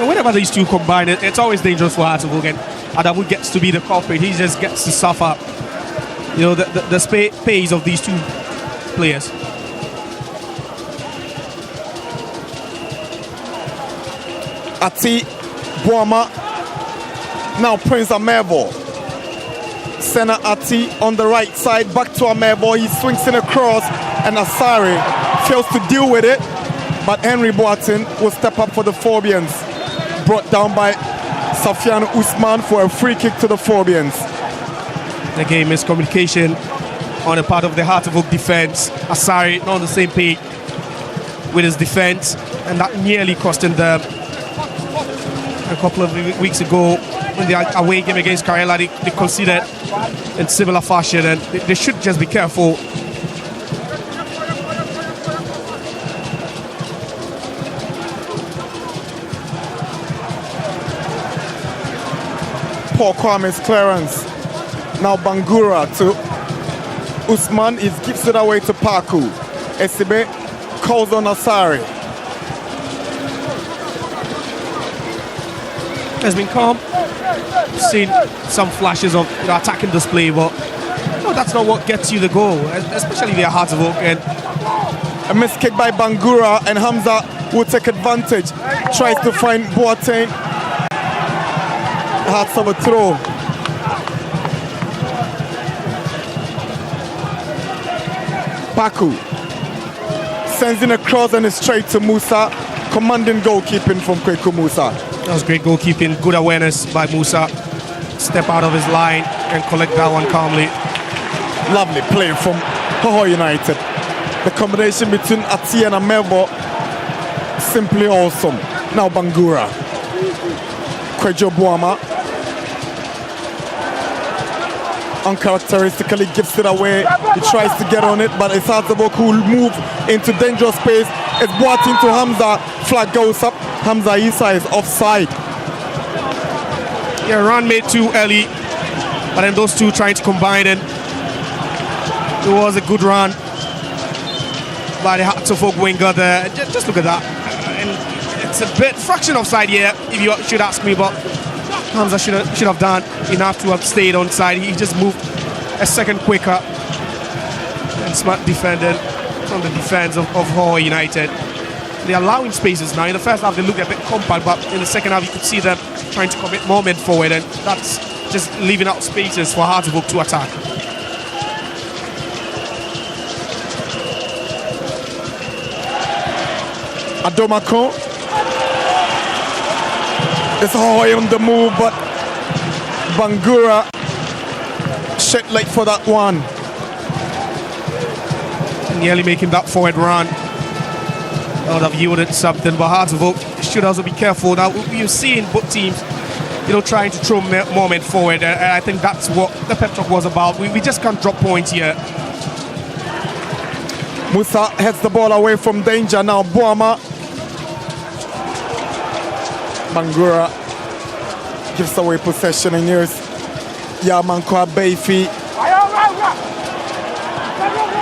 Whenever these two combine, it's always dangerous for Hartlepool, and Adamu gets to be the culprit. He just gets to suffer, you know, the pace of these two players. Ati Boama, now Prince Amevo. Senna Ati on the right side, back to Amevo. He swings in across, and Asari fails to deal with it. But Henry Boateng will step up for the Phobians. Brought down by Safian Usman for a free kick to the Phobians. The game is communication on the part of the Hartlepool defense. Asari not on the same page with his defense, and that nearly cost him them. A couple of weeks ago in the away game against Karela, they conceded in similar fashion, and they should just be careful. Poor Kwame's clearance. Now Bangura to Usman. He gives it away to Paku. Esibe calls on Asari. Has been calm. We've seen some flashes of attacking display, but no, that's not what gets you the goal, especially if you're Hartlepool. And a missed kick by Bangura, and Hamza will take advantage. Tries to find Boateng. Hearts of a throw. Paku sends in a cross and is straight to Musa. Commanding goalkeeping from Kweku Musa. That was great goalkeeping, good awareness by Musa. Step out of his line and collect that one calmly. Lovely play from Hohoe United. The combination between Ati and Amevo, simply awesome. Now Bangura. Kwejo Boama uncharacteristically gives it away. He tries to get on it, but it's Hartlepool who will move into dangerous space. It's Boateng to Hamza. Flag goes up. Hamza Isa is offside. Yeah, run made too early, but then those two trying to combine, and it was a good run by the Hartlepool winger there. Just look at that. And it's a bit fraction offside here, if you should ask me, but Hamza should have done enough to have stayed on side. He just moved a second quicker. And smart defending from the defense of Hohoe United. They're allowing spaces now. In the first half, they looked a bit compact, but in the second half, you could see them trying to commit more men forward, and that's just leaving out spaces for Hartlepool to attack. Adomako. It's Hohoe on the move, but Bangura shot late for that one. Nearly making that forward run. That would have yielded something, but Hartlepool should also be careful. Now, you've seen both teams, you know, trying to throw more men forward, and I think that's what the pep talk was about. We just can't drop points here. Musa heads the ball away from danger. Now Boama. Bangura gives away possession, and here's Yamankwa Beifi.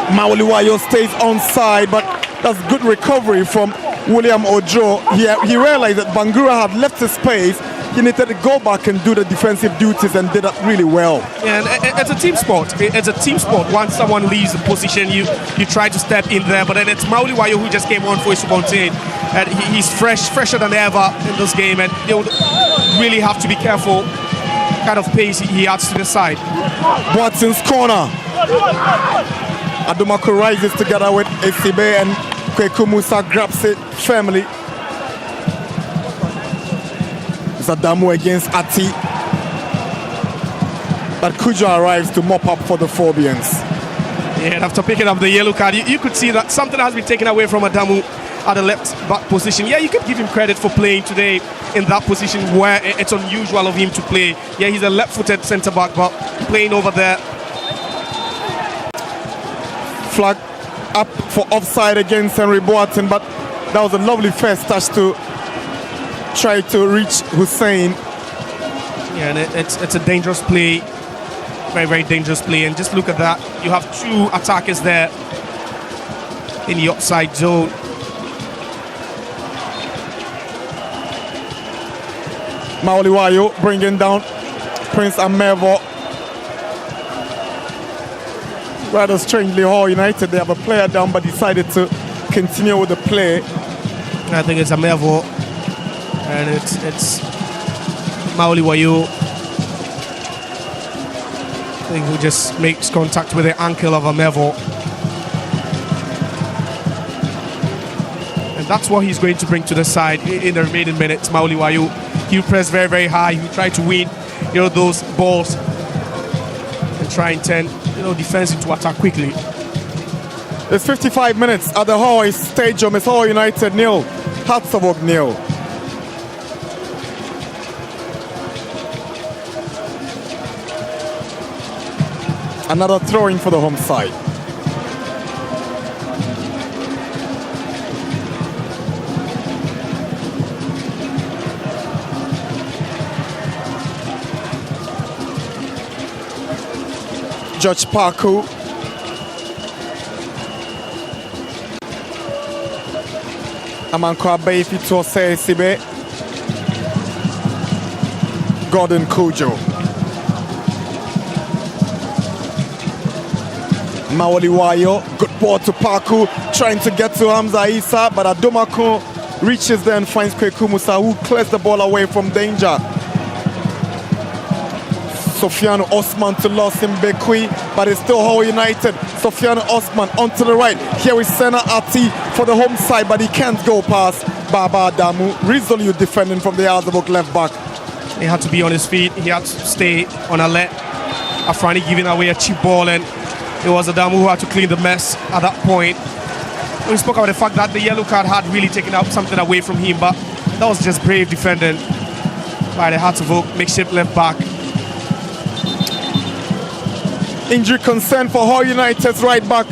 Mauliwayo stays onside, but that's good recovery from William Ojo. He realized that Bangura had left his space. He needed to go back and do the defensive duties, and did that really well. Yeah, and it's a team sport. It's a team sport. Once someone leaves the position, you try to step in there. But then it's Mauliwayo who just came on for Isubontain. And he's fresher than ever in this game, and they would really have to be careful kind of pace he adds to the side. Watson's corner. Adomako rises together with Esibe, and Kweku Musa grabs it firmly. It's Adamu against Ati. But Kujo arrives to mop up for the Phobians. Yeah, and after picking up the yellow card, you could see that something has been taken away from Adamu. at the left back position. Yeah, you can give him credit for playing today in that position where it's unusual of him to play. Yeah, he's a left-footed centre back, but playing over there. Flag up for offside against Henry Boateng, but that was a lovely first touch to try to reach Hussein. Yeah, and it's a dangerous play. Very, very dangerous play. And just look at that. You have two attackers there in the offside zone. Mauliwayo bringing down Prince Amevo. Rather strangely, Hohoe United, they have a player down but decided to continue with the play. I think it's Amevo. And it's Mauliwayo. I think he just makes contact with the ankle of Amevo. And that's what he's going to bring to the side in the remaining minutes. Mauliwayo, he'll press very, very high. He'll try to win, those balls and try and turn, defense into attack quickly. It's 55 minutes at the Hohoe Stadium. It's Hohoe United 0, Hearts of Oak 0. Another throw-in for the home side. George Parku. Amankwa Beifi Tose Sibe. Gordon Kujo. Mauliwayo, good ball to Parku, trying to get to Hamza Issa, but Adomako reaches there and finds Kweku Musa, who clears the ball away from danger. Sofiane Osman to Losim Bekwi, but it's still Hohoe United. Sofiane Osman onto the right. Here is Sena Ati for the home side, but he can't go past Baba Adamu. Resolute defending from the Azabok left back. He had to be on his feet. He had to stay on alert. Afrani giving away a cheap ball, and it was Adamu who had to clean the mess at that point. We spoke about the fact that the yellow card had really taken out something away from him, but that was just brave defending by the Hearts of Oak makeshift left back. Injury concern for Hohoe United's right back,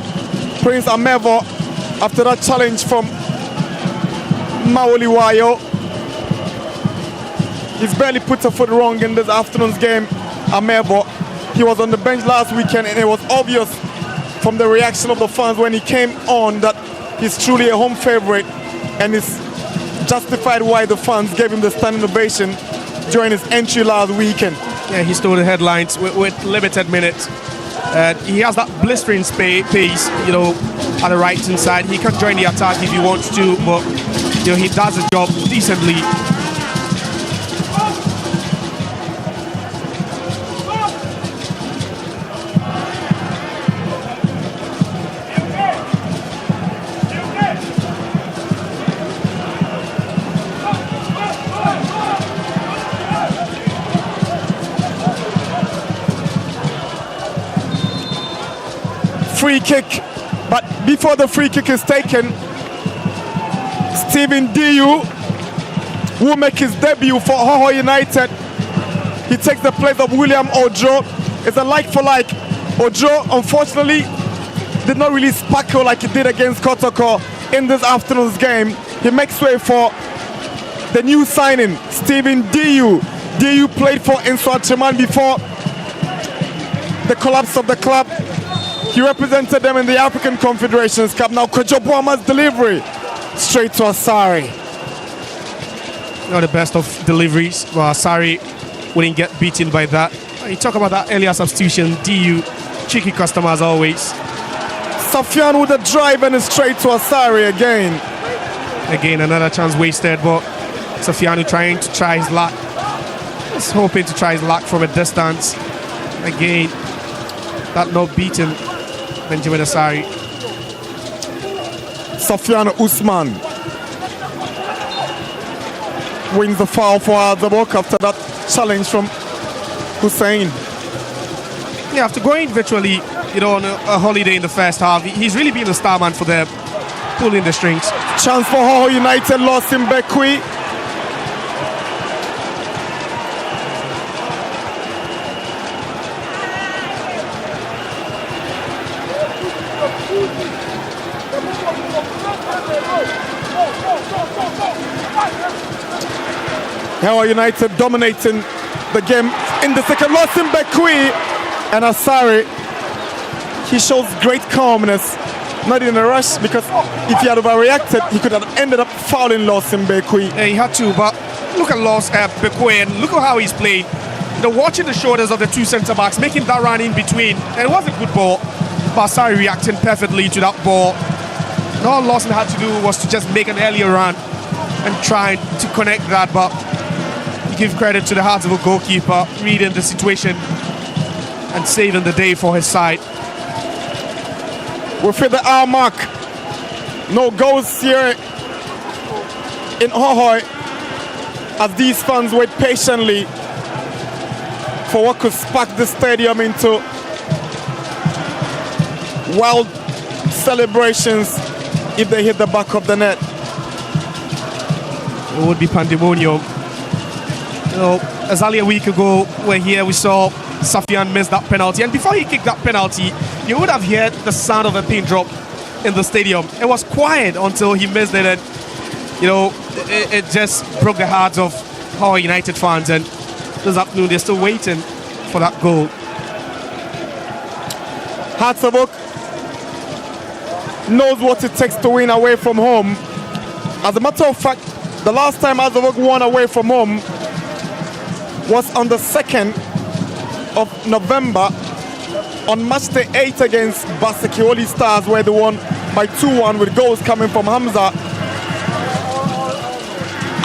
Prince Amevo, after that challenge from Mauliwayo. He's barely put a foot wrong in this afternoon's game, Amevo. He was on the bench last weekend, and it was obvious from the reaction of the fans when he came on that he's truly a home favorite, and it's justified why the fans gave him the standing ovation during his entry last weekend. Yeah, he stole the headlines with limited minutes. He has that blistering pace, at the right hand side. He can join the attack if he wants to, but he does the job decently. Free kick, but before the free kick is taken, Stephen Diu will make his debut for Hohoe United. He takes the place of William Ojo. It's a like for like. Ojo, unfortunately, did not really sparkle like he did against Kotoko in this afternoon's game. He makes way for the new signing, Stephen Diu. Diu played for Inswacheman before the collapse of the club. He represented them in the African Confederations Cup. Now Kojo Boama's delivery straight to Asari. Not the best of deliveries. Well, Asari wouldn't get beaten by that. You talk about that earlier substitution. DU, cheeky customer as always. Safian with a drive and a straight to Asari again. Again, another chance wasted, but Safianu trying to try his luck. Just hoping to try his luck from a distance. Again, that not beaten. Benjamin Asari. Sofiane Usman wins the foul for Azabok after that challenge from Hussein. Yeah, after going virtually, on a holiday in the first half, he's really been the star man for them. pulling the strings. Chance for Hohoe United, lost in Bekwi. Hohoe United dominating the game in the second. Lost in Bekwi, and Asare, he shows great calmness, not in a rush, because if he had overreacted, he could have ended up fouling Lost in Bekwi. Yeah, he had to, but look at Lost at Bekwi and look at how he's playing. Watching the shoulders of the two centre backs, making that run in between, and it was a good ball. But Asare reacting perfectly to that ball. And all Lawson had to do was to just make an earlier run and try to connect that, but you give credit to the Hearts of a goalkeeper reading the situation and saving the day for his side. We've hit the hour mark. No goals here in Hohoe as these fans wait patiently for what could spark the stadium into wild celebrations if they hit the back of the net. It would be pandemonium. You know, exactly a week ago, we're here, we saw Safian miss that penalty, and before he kicked that penalty, you would have heard the sound of a pin drop in the stadium. It was quiet until he missed it, and you know, it just broke the hearts of Hohoe United fans, and this afternoon they're still waiting for that goal. Hearts of Oak knows what it takes to win away from home. As a matter of fact, the last time Hearts of Oak won away from home was on the 2nd of November on match day 8 against Basekioli Stars, where they won by 2-1 with goals coming from Hamza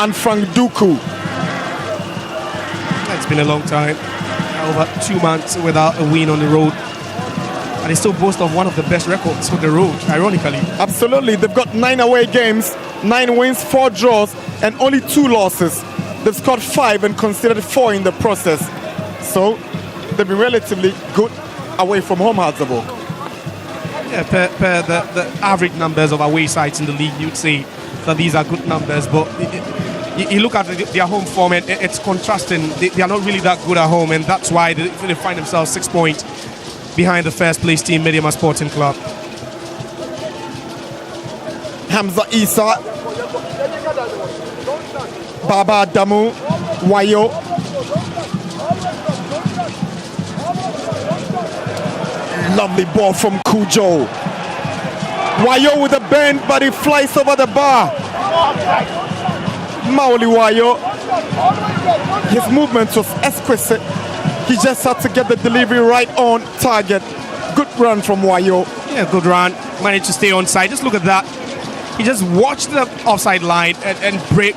and Frank Duku. It's been a long time, over 2 months without a win on the road, and they still boast of one of the best records on the road, ironically. Absolutely, they've got 9 away games, 9 wins, 4 draws, and only 2 losses. They've scored 5 and conceded 4 in the process. So they've been relatively good away from home, Hearts of Oak. Yeah, per the average numbers of away sides in the league, you'd say that these are good numbers, but you look at their home form and it's contrasting. They are not really that good at home, and that's why they find themselves 6 points behind the first place team, Mediama Sporting Club. Hamza Isa, Baba Damu, Wayo. Lovely ball from Kujo. Wayo with a bend, but he flies over the bar. Maoli Wayo. His movement was exquisite. He just had to get the delivery right on target. Good run from Wayo. Yeah, good run. Managed to stay on side. Just look at that. He just watched the offside line and break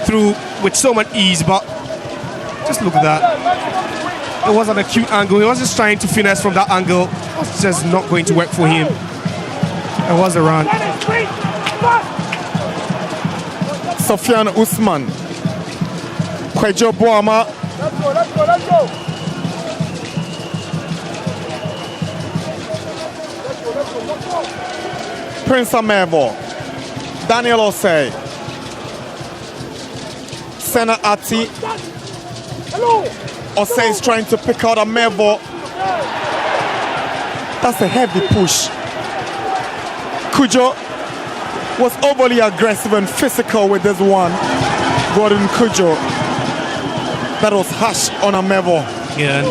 through with so much ease, but just look at that. It was an acute angle. He was just trying to finesse from that angle. It was just not going to work for him. It was a run. Sofian Usman. Kwejo Boama. Let's go. Prince Amevo. Daniel Osei. Sena Ati. Osei is trying to pick out Amevo. That's a heavy push. Kujo was overly aggressive and physical with this one. Gordon Kujo. That was harsh on Amevo. Yeah,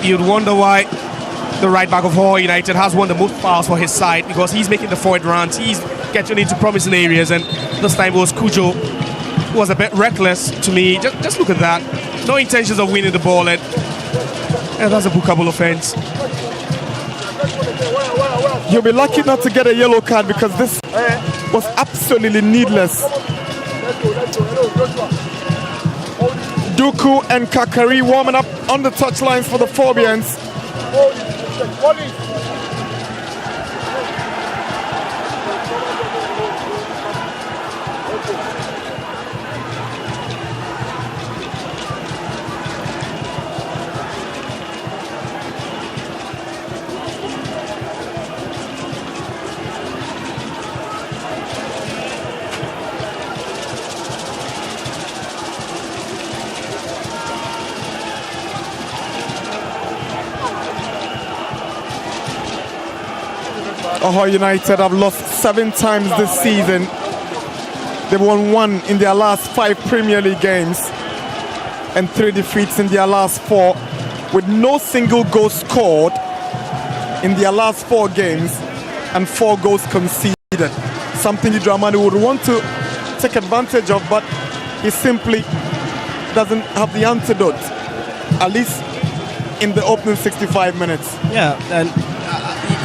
you'd wonder why the right back of Hohoe United has won the most fouls for his side, because he's making the forward runs, he's getting into promising areas, and this time it was Kujo who was a bit reckless to me. Just look at that. No intentions of winning the ball, and that's a bookable offense. You'll be lucky not to get a yellow card, because this was absolutely needless. Duku and Kakari warming up on the touchlines for the Phobians. Hohoe United have lost 7 times this season. They've won 1 in their last 5 Premier League games and 3 defeats in their last 4, with no single goal scored in their last 4 games and 4 goals conceded. Something Dramani would want to take advantage of, but he simply doesn't have the antidote, at least in the opening 65 minutes. Yeah, and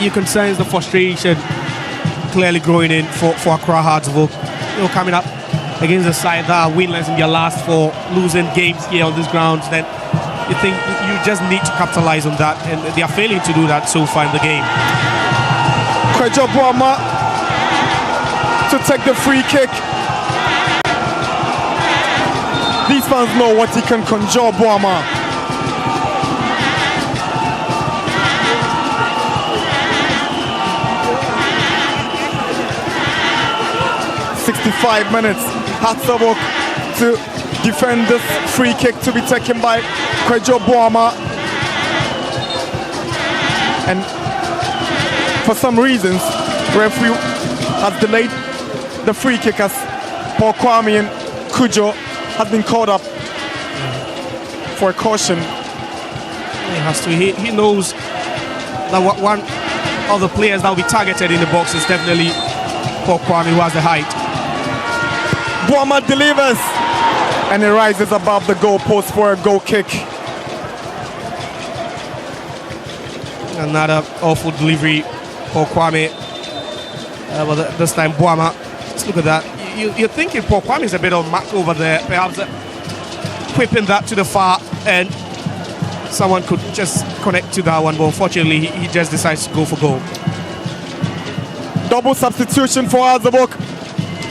you can sense the frustration clearly growing in for Accra Hearts of Oak. You know, coming up against a side that are winless in their last 4, losing games here on this ground, then you think you just need to capitalize on that, and they are failing to do that so far in the game. Kwejo Boama to take the free kick. These fans know what he can conjure, Boama. .65 minutes. Hearts of Oak to defend this free kick to be taken by Kwejo Boama. And for some reasons, referee has delayed the free kick as Paul Kwame and Kujo has been called up for a caution. He has to. He knows that one of the players that will be targeted in the box is definitely Paul Kwame, who has the height. Boama delivers and he rises above the goalpost for a goal kick. Another awful delivery for Kwame. But this time Boama, let's look at that. You're thinking Paul Kwame is a bit of match over there, perhaps whipping that to the far end. Someone could just connect to that one, but unfortunately he just decides to go for goal. Double substitution for Hearts of Oak.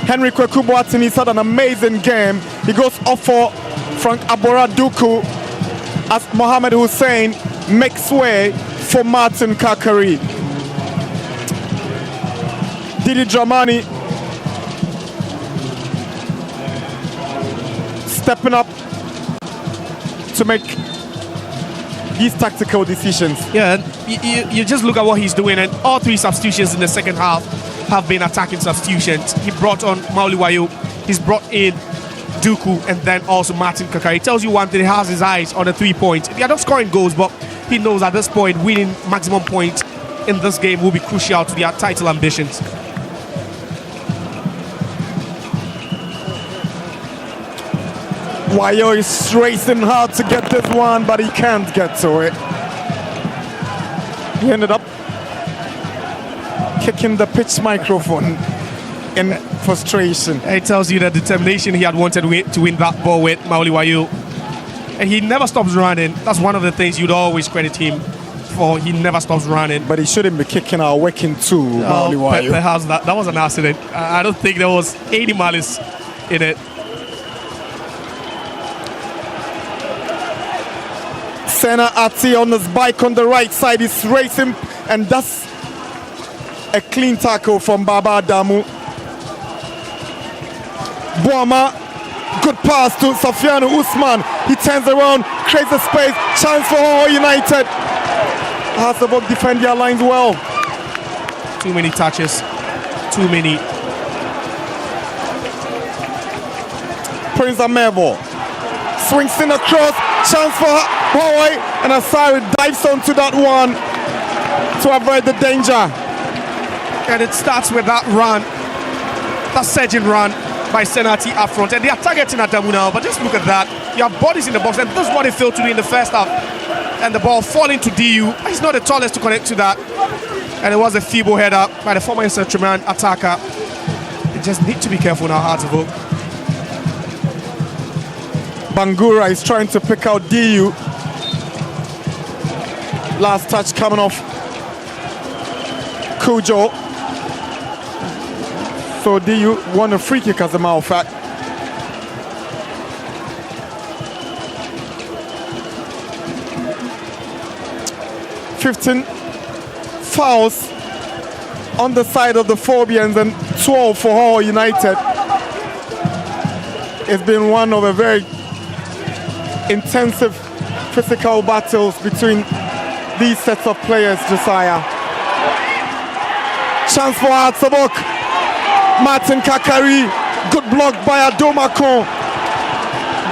Henry Kweku Boateng, he's had an amazing game. He goes off for Frank Abora Duku as Mohamed Hussein makes way for Martin Kakari. Didi Dramani stepping up to make these tactical decisions. Yeah, you just look at what he's doing, and all 3 substitutions in the second half have been attacking substitutions. He brought on Mauli Wayo, he's brought in Duku, and then also Martin Kakari. It tells you one thing, he has his eyes on the 3 points. They are not scoring goals, but he knows at this point winning maximum points in this game will be crucial to their title ambitions. Wayo is racing hard to get this one, but he can't get to it. He ended up kicking the pitch microphone in frustration. It tells you the determination he had wanted to win that ball with Mauli Wayo. And he never stops running. That's one of the things you'd always credit him for. He never stops running. But he shouldn't be kicking our working too, Mauli Wayo. Perhaps that was an accident. I don't think there was any malice in it. Sena Ati on his bike on the right side is racing, and that's a clean tackle from Baba Adamu. Boama, good pass to Safiano Usman. He turns around, creates a space, chance for Hohoe United. Hearts of Oak defend their lines well. Too many touches, too many. Prince Amevo swings in across, chance for Hohoe, and Asari dives onto that one to avoid the danger. And it starts with that run, that surging run by Senati up front, and they are targeting Adamu now, but just look at that. You have bodies in the box, and this is what they failed to do in the first half. And the ball falling to DU. He's not the tallest to connect to that, and it was a feeble header by the former Inter-Tremant attacker. They just need to be careful now, Hearts of Oak. Bangura is trying to pick out DU. Last touch coming off Kujo. So DU won a free kick as a matter of fact. Fouls on the side of the Phobians and 12 for Hohoe United. It's been one of a very intensive physical battles between these sets of players, Josiah. Chance for Hearts of Oak. Martin Kakari. Good block by Adomako.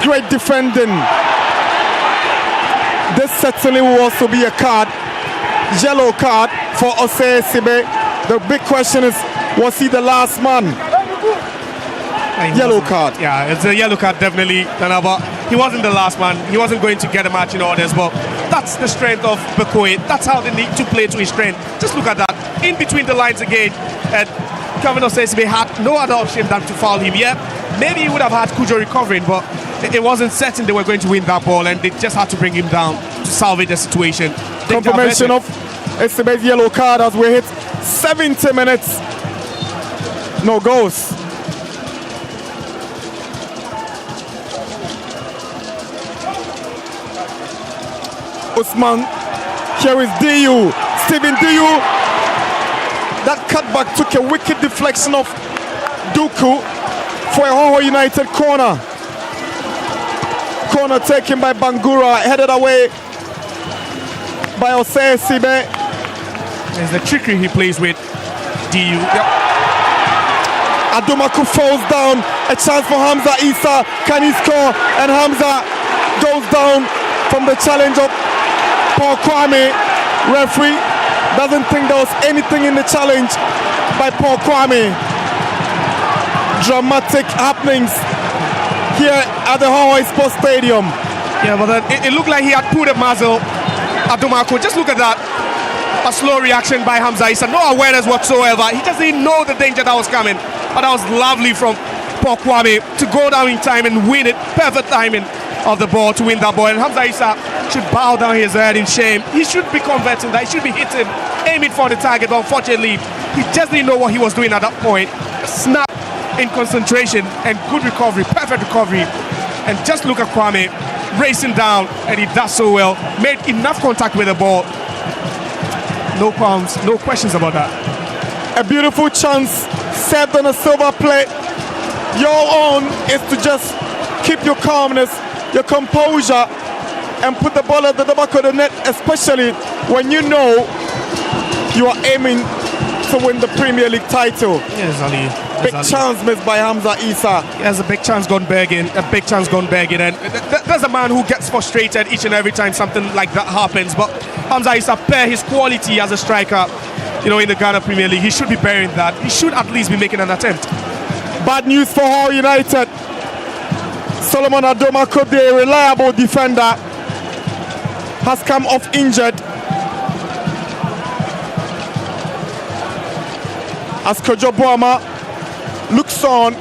Great defending. This certainly will also be a card. Yellow card for Osei Sibe. The big question is, was he the last man? Yellow card. Yeah, it's a yellow card, definitely. But he wasn't the last man. He wasn't going to get a match in orders, but that's the strength of Bekoe. That's how they need to play to his strength. Just look at that. In between the lines again. And Kevin Osei had no other option than to foul him. Yeah, maybe he would have had Kujo recovering, but it wasn't certain they were going to win that ball, and they just had to bring him down to salvage the situation. Confirmation of Esibe's yellow card as we hit 70 minutes. No goals. Usman, here is Diu, Stephen Diu. That cutback took a wicked deflection of Duku for a Hohoe United corner. Corner taken by Bangura, headed away by Osei Sibe. There's the trickery he plays with Diu. Yep. Adomaku falls down. A chance for Hamza Isa. Can he score? And Hamza goes down from the challenge of Paul Kwame. Referee doesn't think there was anything in the challenge by Paul Kwame. Dramatic happenings here at the Hohoe Sports Stadium. Yeah, but then it looked like he had put a muzzle. Adomako, just look at that. A slow reaction by Hamza Issa. No awareness whatsoever. He just didn't know the danger that was coming. But that was lovely from Paul Kwame to go down in time and win it. Perfect timing of the ball to win that ball. And Hamza Issa should bow down his head in shame. He should be converting that. He should be hitting, aiming for the target. But unfortunately, he just didn't know what he was doing at that point. Snap in concentration and good recovery, perfect recovery. And just look at Kwame racing down, and he does so well. Made enough contact with the ball. No qualms, no questions about that. A beautiful chance served on a silver plate. Your own is to just keep your calmness, your composure, and put the ball at the back of the net, especially when you know you are aiming to win the Premier League title. Yes, Ali. Big chance missed by Hamza Issa. Yes, a big chance gone begging. A big chance gone begging. And there's a man who gets frustrated each and every time something like that happens. But Hamza Issa, per his quality as a striker, you know, in the Ghana Premier League, he should be bearing that. He should at least be making an attempt. Bad news for Hohoe United. Solomon Adomako, the reliable defender, has come off injured. As Kojo Boama looks on.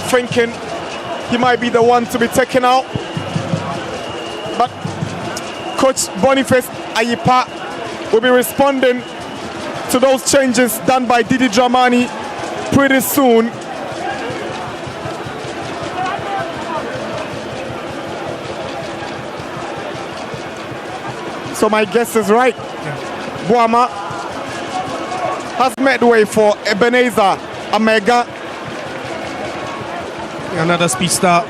Thinking he might be the one to be taken out. But Coach Boniface Ayipa will be responding to those changes done by Didi Dramani pretty soon. So my guess is right. Boama has made way for Ebenezer Amega. Another speedster,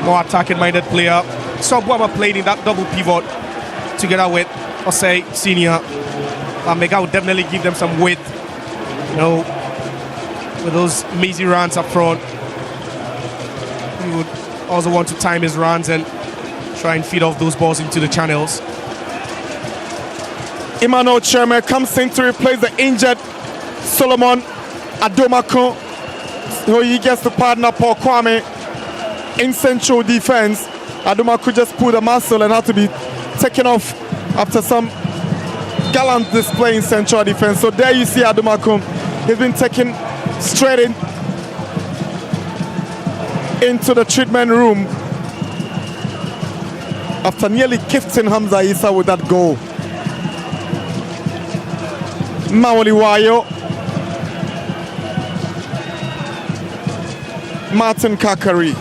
more attacking-minded player. So Boama played in that double pivot together with Osei Senior. Amega would definitely give them some width, you know, with those mazy runs up front. He would also want to time his runs and try and feed off those balls into the channels. Emmanuel Cherme comes in to replace the injured Solomon Adomako. So he gets to partner Paul Kwame in central defense. Adomako just pulled a muscle and had to be taken off after some gallant display in central defense. So there you see Adomako. He's been taken straight into the treatment room after nearly gifting Hamza Issa with that goal. Maoli Wayo, Martin Kakari,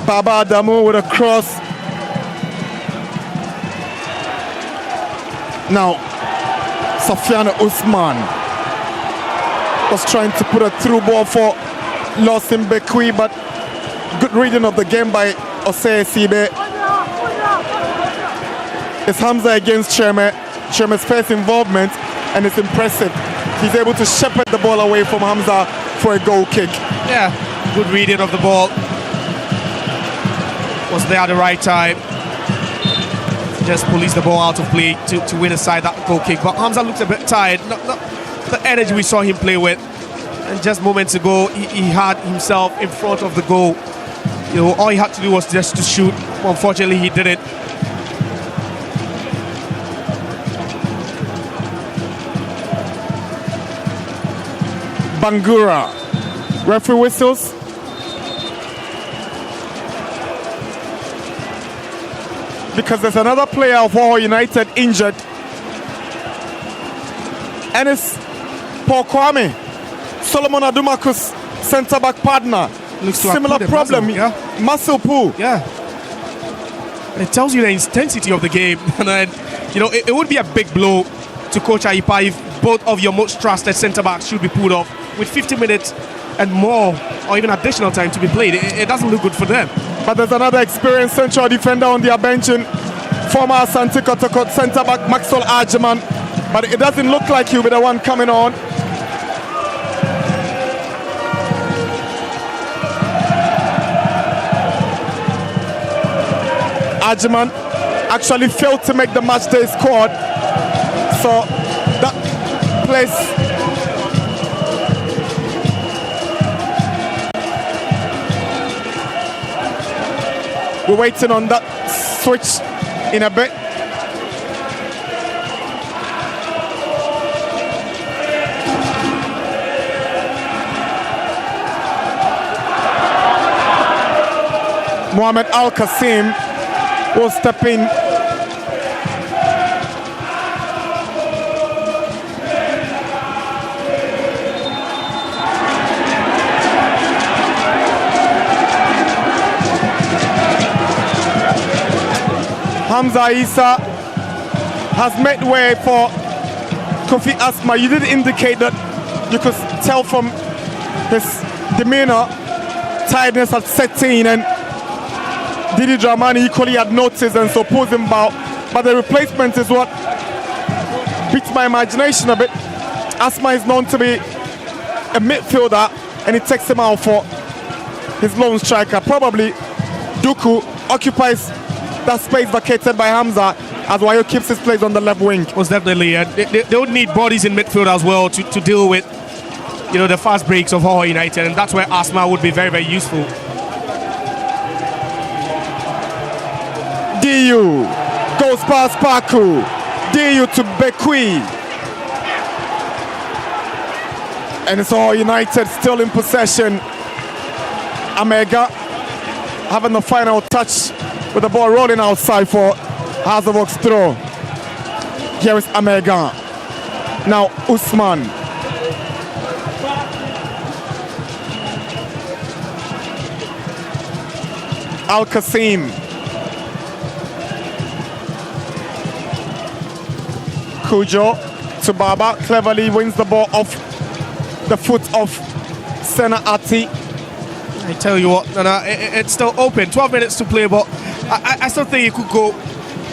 Baba Adamu with a cross. Now, Safiana Usman was trying to put a through ball for Losim Bekwi, but good reading of the game by Osei Sibe. It's Hamza against Cherme. Cherme's first involvement, and it's impressive. He's able to shepherd the ball away from Hamza for a goal kick. Yeah, good reading of the ball. Was there at the right time. Just police the ball out of play to win aside that goal kick. But Hamza looks a bit tired. Not the energy we saw him play with. And just moments ago, he had himself in front of the goal. You know, all he had to do was just to shoot. Unfortunately, he didn't. Bangura. Referee whistles. Because there's another player of Hohoe United injured. And it's Paul Kwame, Solomon Adumaku's centre-back partner. Looks to similar problem, muscle pull. Yeah. And it tells you the intensity of the game. And then, you know, it would be a big blow to Coach Aipa if both of your most trusted centre-backs should be pulled off with 50 minutes and more, or even additional time to be played. It doesn't look good for them. But there's another experienced central defender on their bench, former Asante Kotoko centre-back Maxwell Ajiman. But it doesn't look like he'll be the one coming on. Ajiman actually failed to make the match day squad. So that place. We're waiting on that switch in a bit. Mohamed Al-Qasim will step in. Hamza Isa has made way for Kofi Asma. You did indicate that you could tell from his demeanor, tiredness had set in, and Didi Dramani equally had noticed and so pulled him out. But the replacement is what beats my imagination a bit. Asma is known to be a midfielder, and he takes him out for his lone striker. Probably Duku occupies that space vacated by Hamza as Wayo keeps his place on the left wing. Most definitely. They would need bodies in midfield as well to deal with, you know, the fast breaks of Hohoe United, and that's where Asma would be very, very useful. DU goes past Paku. DU to Bekwi. And it's Hohoe United still in possession. Amega having the final touch with the ball rolling outside for Hazavok's throw. Here is Amega. Now Usman. Al-Qasim. Kujo to Baba. Cleverly wins the ball off the foot of Sena Ati. I tell you what, it's still open. 12 minutes to play, but I still think it could go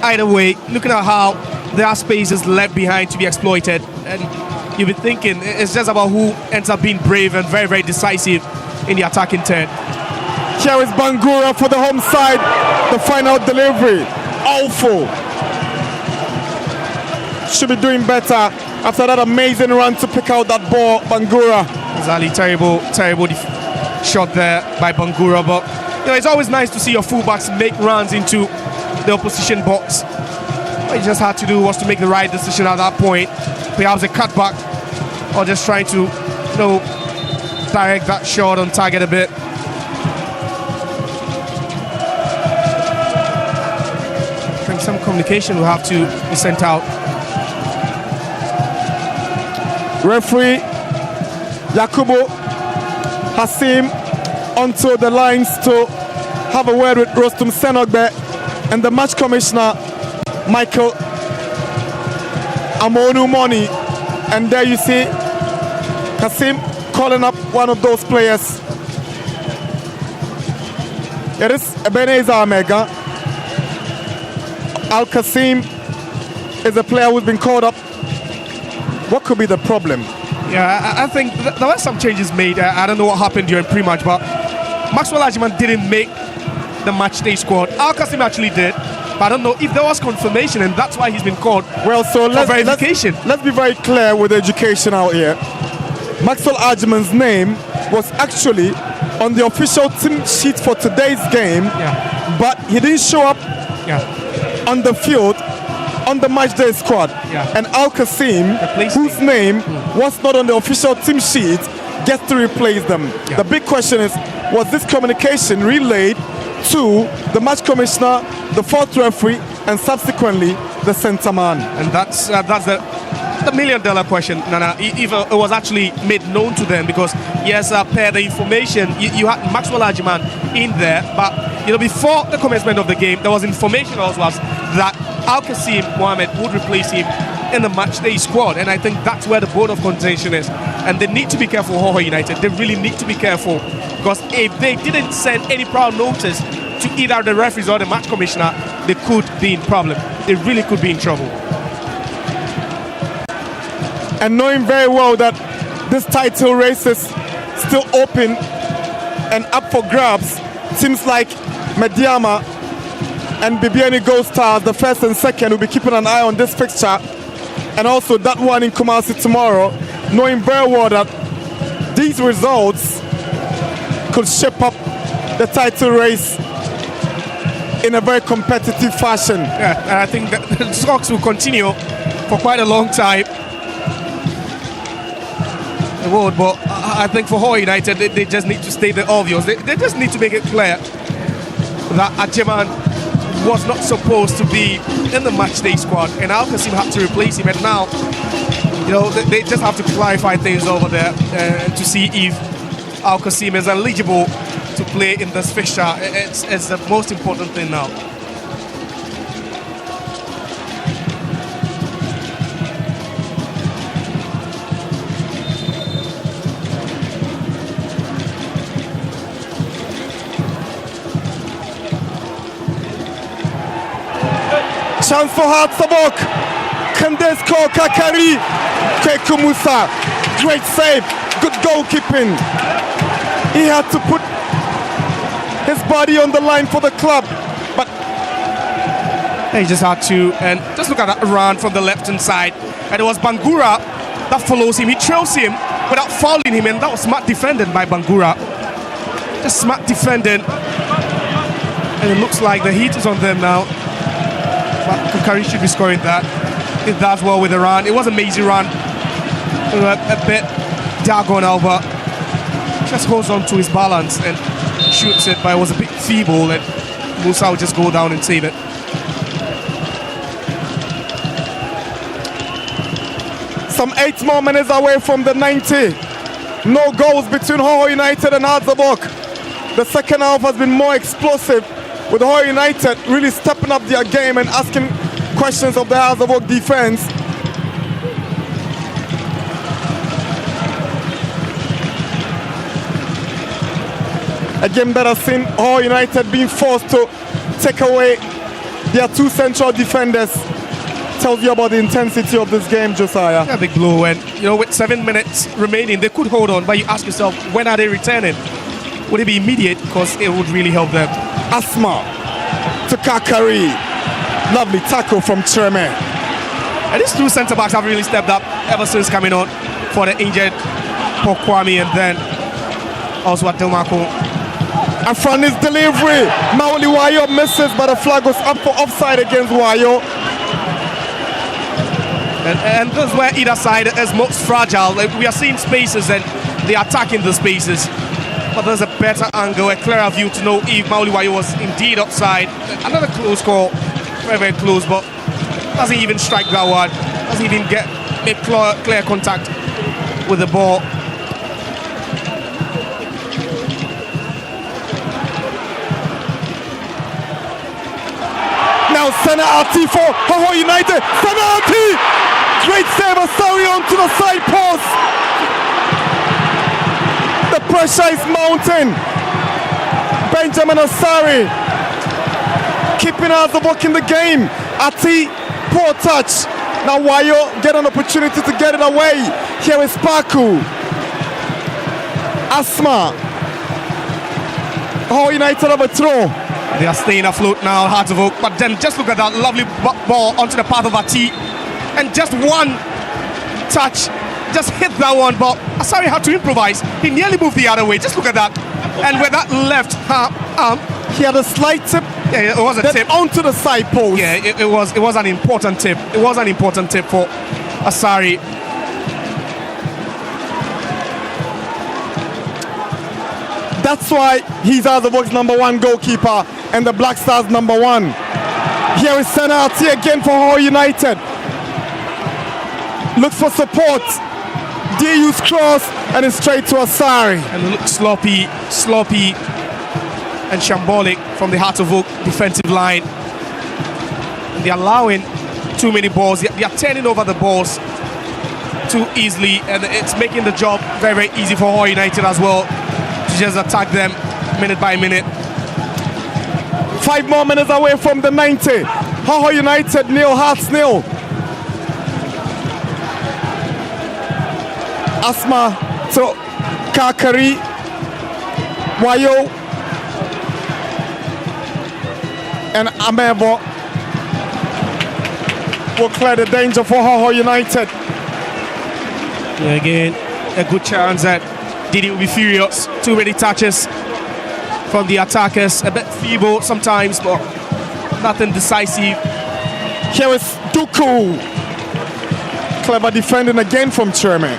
either way. Looking at how there are spaces left behind to be exploited, and you'll be thinking it's just about who ends up being brave and very, very decisive in the attacking turn. Here is Bangura for the home side. The final delivery. Awful. Should be doing better after that amazing run to pick out that ball, Bangura. Exactly, terrible shot there by Bangura, but you know, it's always nice to see your fullbacks make runs into the opposition box. What he just had to do was to make the right decision at that point. Perhaps a cutback, or just trying to, you know, direct that shot on target a bit. I think some communication will have to be sent out. Referee Yakubu Hasim onto the lines to have a word with Rostum Senogbe and the match commissioner Michael Amonu Moni. And there you see Hasim calling up one of those players. It is Ebenezer Omega. Al Qasim is a player who's been called up. What could be the problem? Yeah, I think there were some changes made. I don't know what happened during pre-match, but Maxwell Ajiman didn't make the match day squad. Al Qasim actually did, but I don't know if there was confirmation, and that's why he's been called. Well, so let's be very clear with education out here. Maxwell Ajiman's name was actually on the official team sheet for today's game, but he didn't show up on the field on the match day squad. And Al Qasim, whose name was not on the official team sheet, gets to replace them. The big question is, was this communication relayed to the match commissioner, the fourth referee, and subsequently the centre man? And that's the million-dollar question, Nana. If it was actually made known to them, because yes, per the information, you had Maxwell Ajiman in there, but before the commencement of the game, there was information also that Al Qasim Mohammed would replace him in the match day squad, and I think that's where the bone of contention is. And they need to be careful, Hohoe United. They really need to be careful, because if they didn't send any prior notice to either the referees or the match commissioner, they could be in problem. They really could be in trouble. And knowing very well that this title race is still open and up for grabs, teams like Mediama and Bibiani Gold Stars, the first and second, will be keeping an eye on this fixture, and also that one in Kumasi tomorrow, knowing very well that these results could shape up the title race in a very competitive fashion. Yeah, and I think that the talks will continue for quite a long time. It would, but I think for Hohoe United, they just need to state the obvious. They just need to make it clear that Ajiman was not supposed to be in the match day squad, and Al Qasim had to replace him. And now, they just have to clarify things over there to see if Al Qasim is eligible to play in this fixture. It's the most important thing now. Chance for Hartsabok. Can they score? Kakari. Keku Musa. Great save. Good goalkeeping. He had to put his body on the line for the club, but he just had to. And just look at that run from the left-hand side. And it was Bangura that follows him. He trails him without fouling him, and that was smart defending by Bangura. Just smart defending. And it looks like the heat is on them now. But Kakari should be scoring that. He does well with the run. It was an amazing run. A bit diagonal, but just holds on to his balance and shoots it, but it was a bit feeble, and Musa will just go down and save it. Some 8 more minutes away from the 90. No goals between Hohoe United and Hartsabok. The second half has been more explosive, with Hohoe United really stepping up their game and asking questions of the Hartsabok defense. A game that has seen Hohoe United being forced to take away their 2 central defenders. Tells you about the intensity of this game, Josiah. Yeah, big blow, and with 7 minutes remaining, they could hold on, but you ask yourself, when are they returning? Would it be immediate? Because it would really help them. Asma to Kakari. Lovely tackle from Treme. And these 2 centre-backs have really stepped up ever since coming on for the injured Pokwami, and then also at Delmarco. And from his delivery, Maoli Wayo misses, but the flag was up for offside against Wayo. And this is where either side is most fragile. We are seeing spaces and they are attacking the spaces. But there's a better angle, a clearer view to know if Maoli Wayo was indeed offside. Another close call, very, very close, but doesn't even strike that one. Doesn't even make clear contact with the ball. Now Senna-Ati for Hohoe United. Senna-Ati! Great save of Sarion to the side post. The pressure is mounting. Benjamin Asari keeping Hazlewock in the game. Ati, poor touch. Now Wayo get an opportunity to get it away. Here is Paku. Asma. Hohoe United have a throw. They are staying afloat now, Hazlewock. But then just look at that lovely ball onto the path of Ati. And just one touch, just hit that one. But Asari had to improvise. He nearly moved the other way. Just look at that. And with that left arm, he had a slight tip. Yeah, it was a tip onto the side post. Yeah, it was an important tip. It was an important tip for Asari. That's why he's Hazlewock's #1 goalkeeper and the Black Stars #1. Here is Senati again for Hohoe United. Looks for support. DU's cross and it's straight to Asari. And it looks sloppy and shambolic from the Hazlewock defensive line. And they're allowing too many balls. They are turning over the balls too easily, and it's making the job very, very easy for Hohoe United as well to just attack them minute by minute. 5 more minutes away from the 90. Hohoe United 0, Hearts 0. Asma to Kakari. Wayo and Amebo will clear the danger for Hohoe United. Yeah, again, a good chance that Didi will be furious. Too many touches from the attackers. A bit feeble sometimes, but nothing decisive. Here is Duku. Clever defending again from Cherme.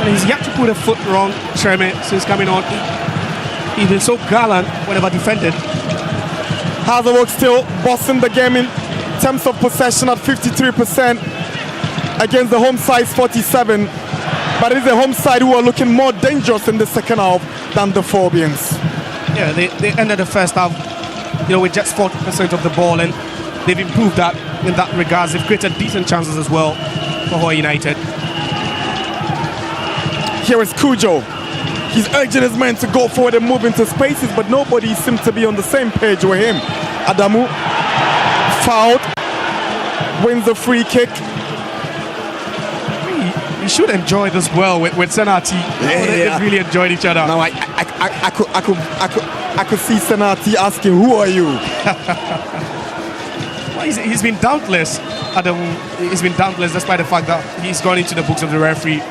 He's yet to put a foot wrong, Cherme, since coming on. He's been so gallant whenever defended. Hazlewock still bossing the game in terms of possession at 53% against the home side's 47. But it's the home side who are looking more dangerous in the second half than the Phobians. Yeah, they ended the first half, with just 40% of the ball, and they've improved that in that regards. They've created decent chances as well for Hohoe United. Here is Kujo. He's urging his men to go forward and move into spaces, but nobody seems to be on the same page with him. Adamu fouled, wins the free kick. We should enjoy this well with Senati. They really enjoyed each other. Now I could see Senati asking, "Who are you?" Well, he's been doubtless. Adamu, he's been doubtless despite the fact that he's gone into the books of the referee.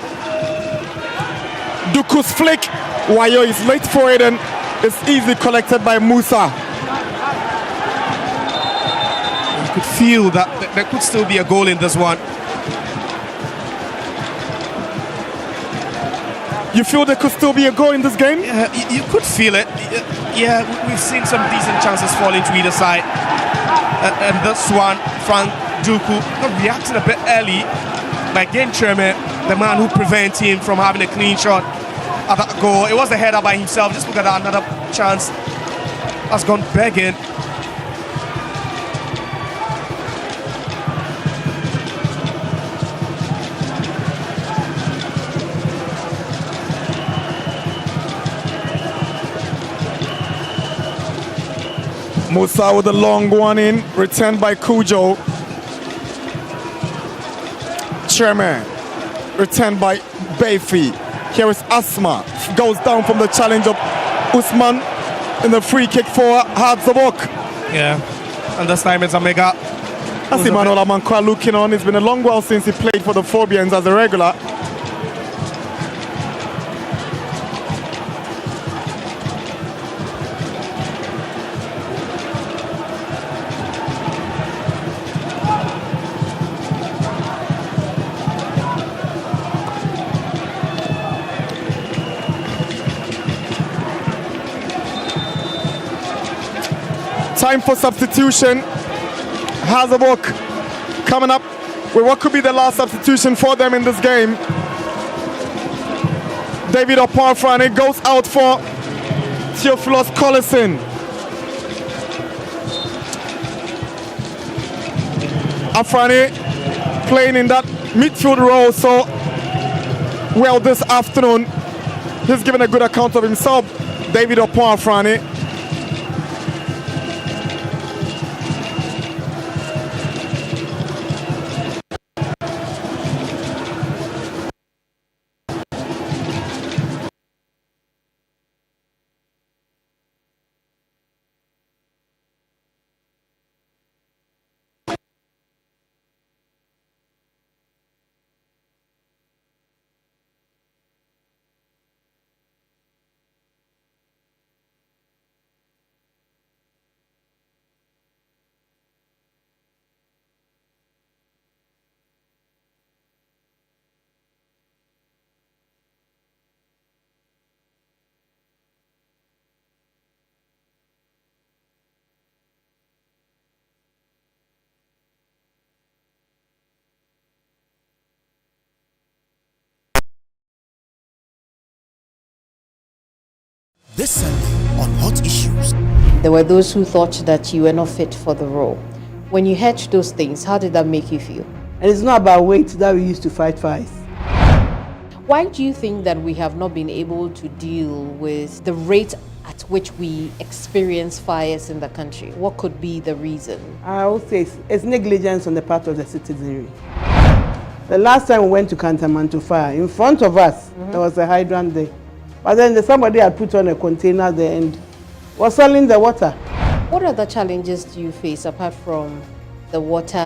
Duku's flick. Wayo is late for it and it's easily collected by Musa. You could feel that there could still be a goal in this one. You feel there could still be a goal in this game? Yeah, you could feel it. Yeah, we've seen some decent chances fall into either side. And this one, Frank Duku reacted a bit early. But again, Cherme, the man who prevents him from having a clean shot at that goal. It was the header by himself. Just look at that, another chance has gone begging. Musa with a long one in, returned by Kujo. Cherme, returned by Bayfi. Here is Asma, goes down from the challenge of Usman in the free kick for Hazlewock. Yeah, and this time it's a mega. That's Emmanuel Amankwa looking on. It's been a long while since he played for the Phobians as a regular. Time for substitution. Hazlewock coming up with what could be the last substitution for them in this game. David Oparfrane goes out for Theophilus Collison. Afrane playing in that midfield role so well this afternoon. He's given a good account of himself. David Oponfrani. This Sunday on Hot Issues. There were those who thought that you were not fit for the role. When you heard those things, how did that make you feel? And it's not about weight that we used to fight fights. Why do you think that we have not been able to deal with the rate at which we experience fires in the country? What could be the reason? I would say it's negligence on the part of the citizenry. The last time we went to Kantamanto fire, in front of us, there was a hydrant there. But then somebody had put on a container there and was selling the water. What other challenges do you face apart from the water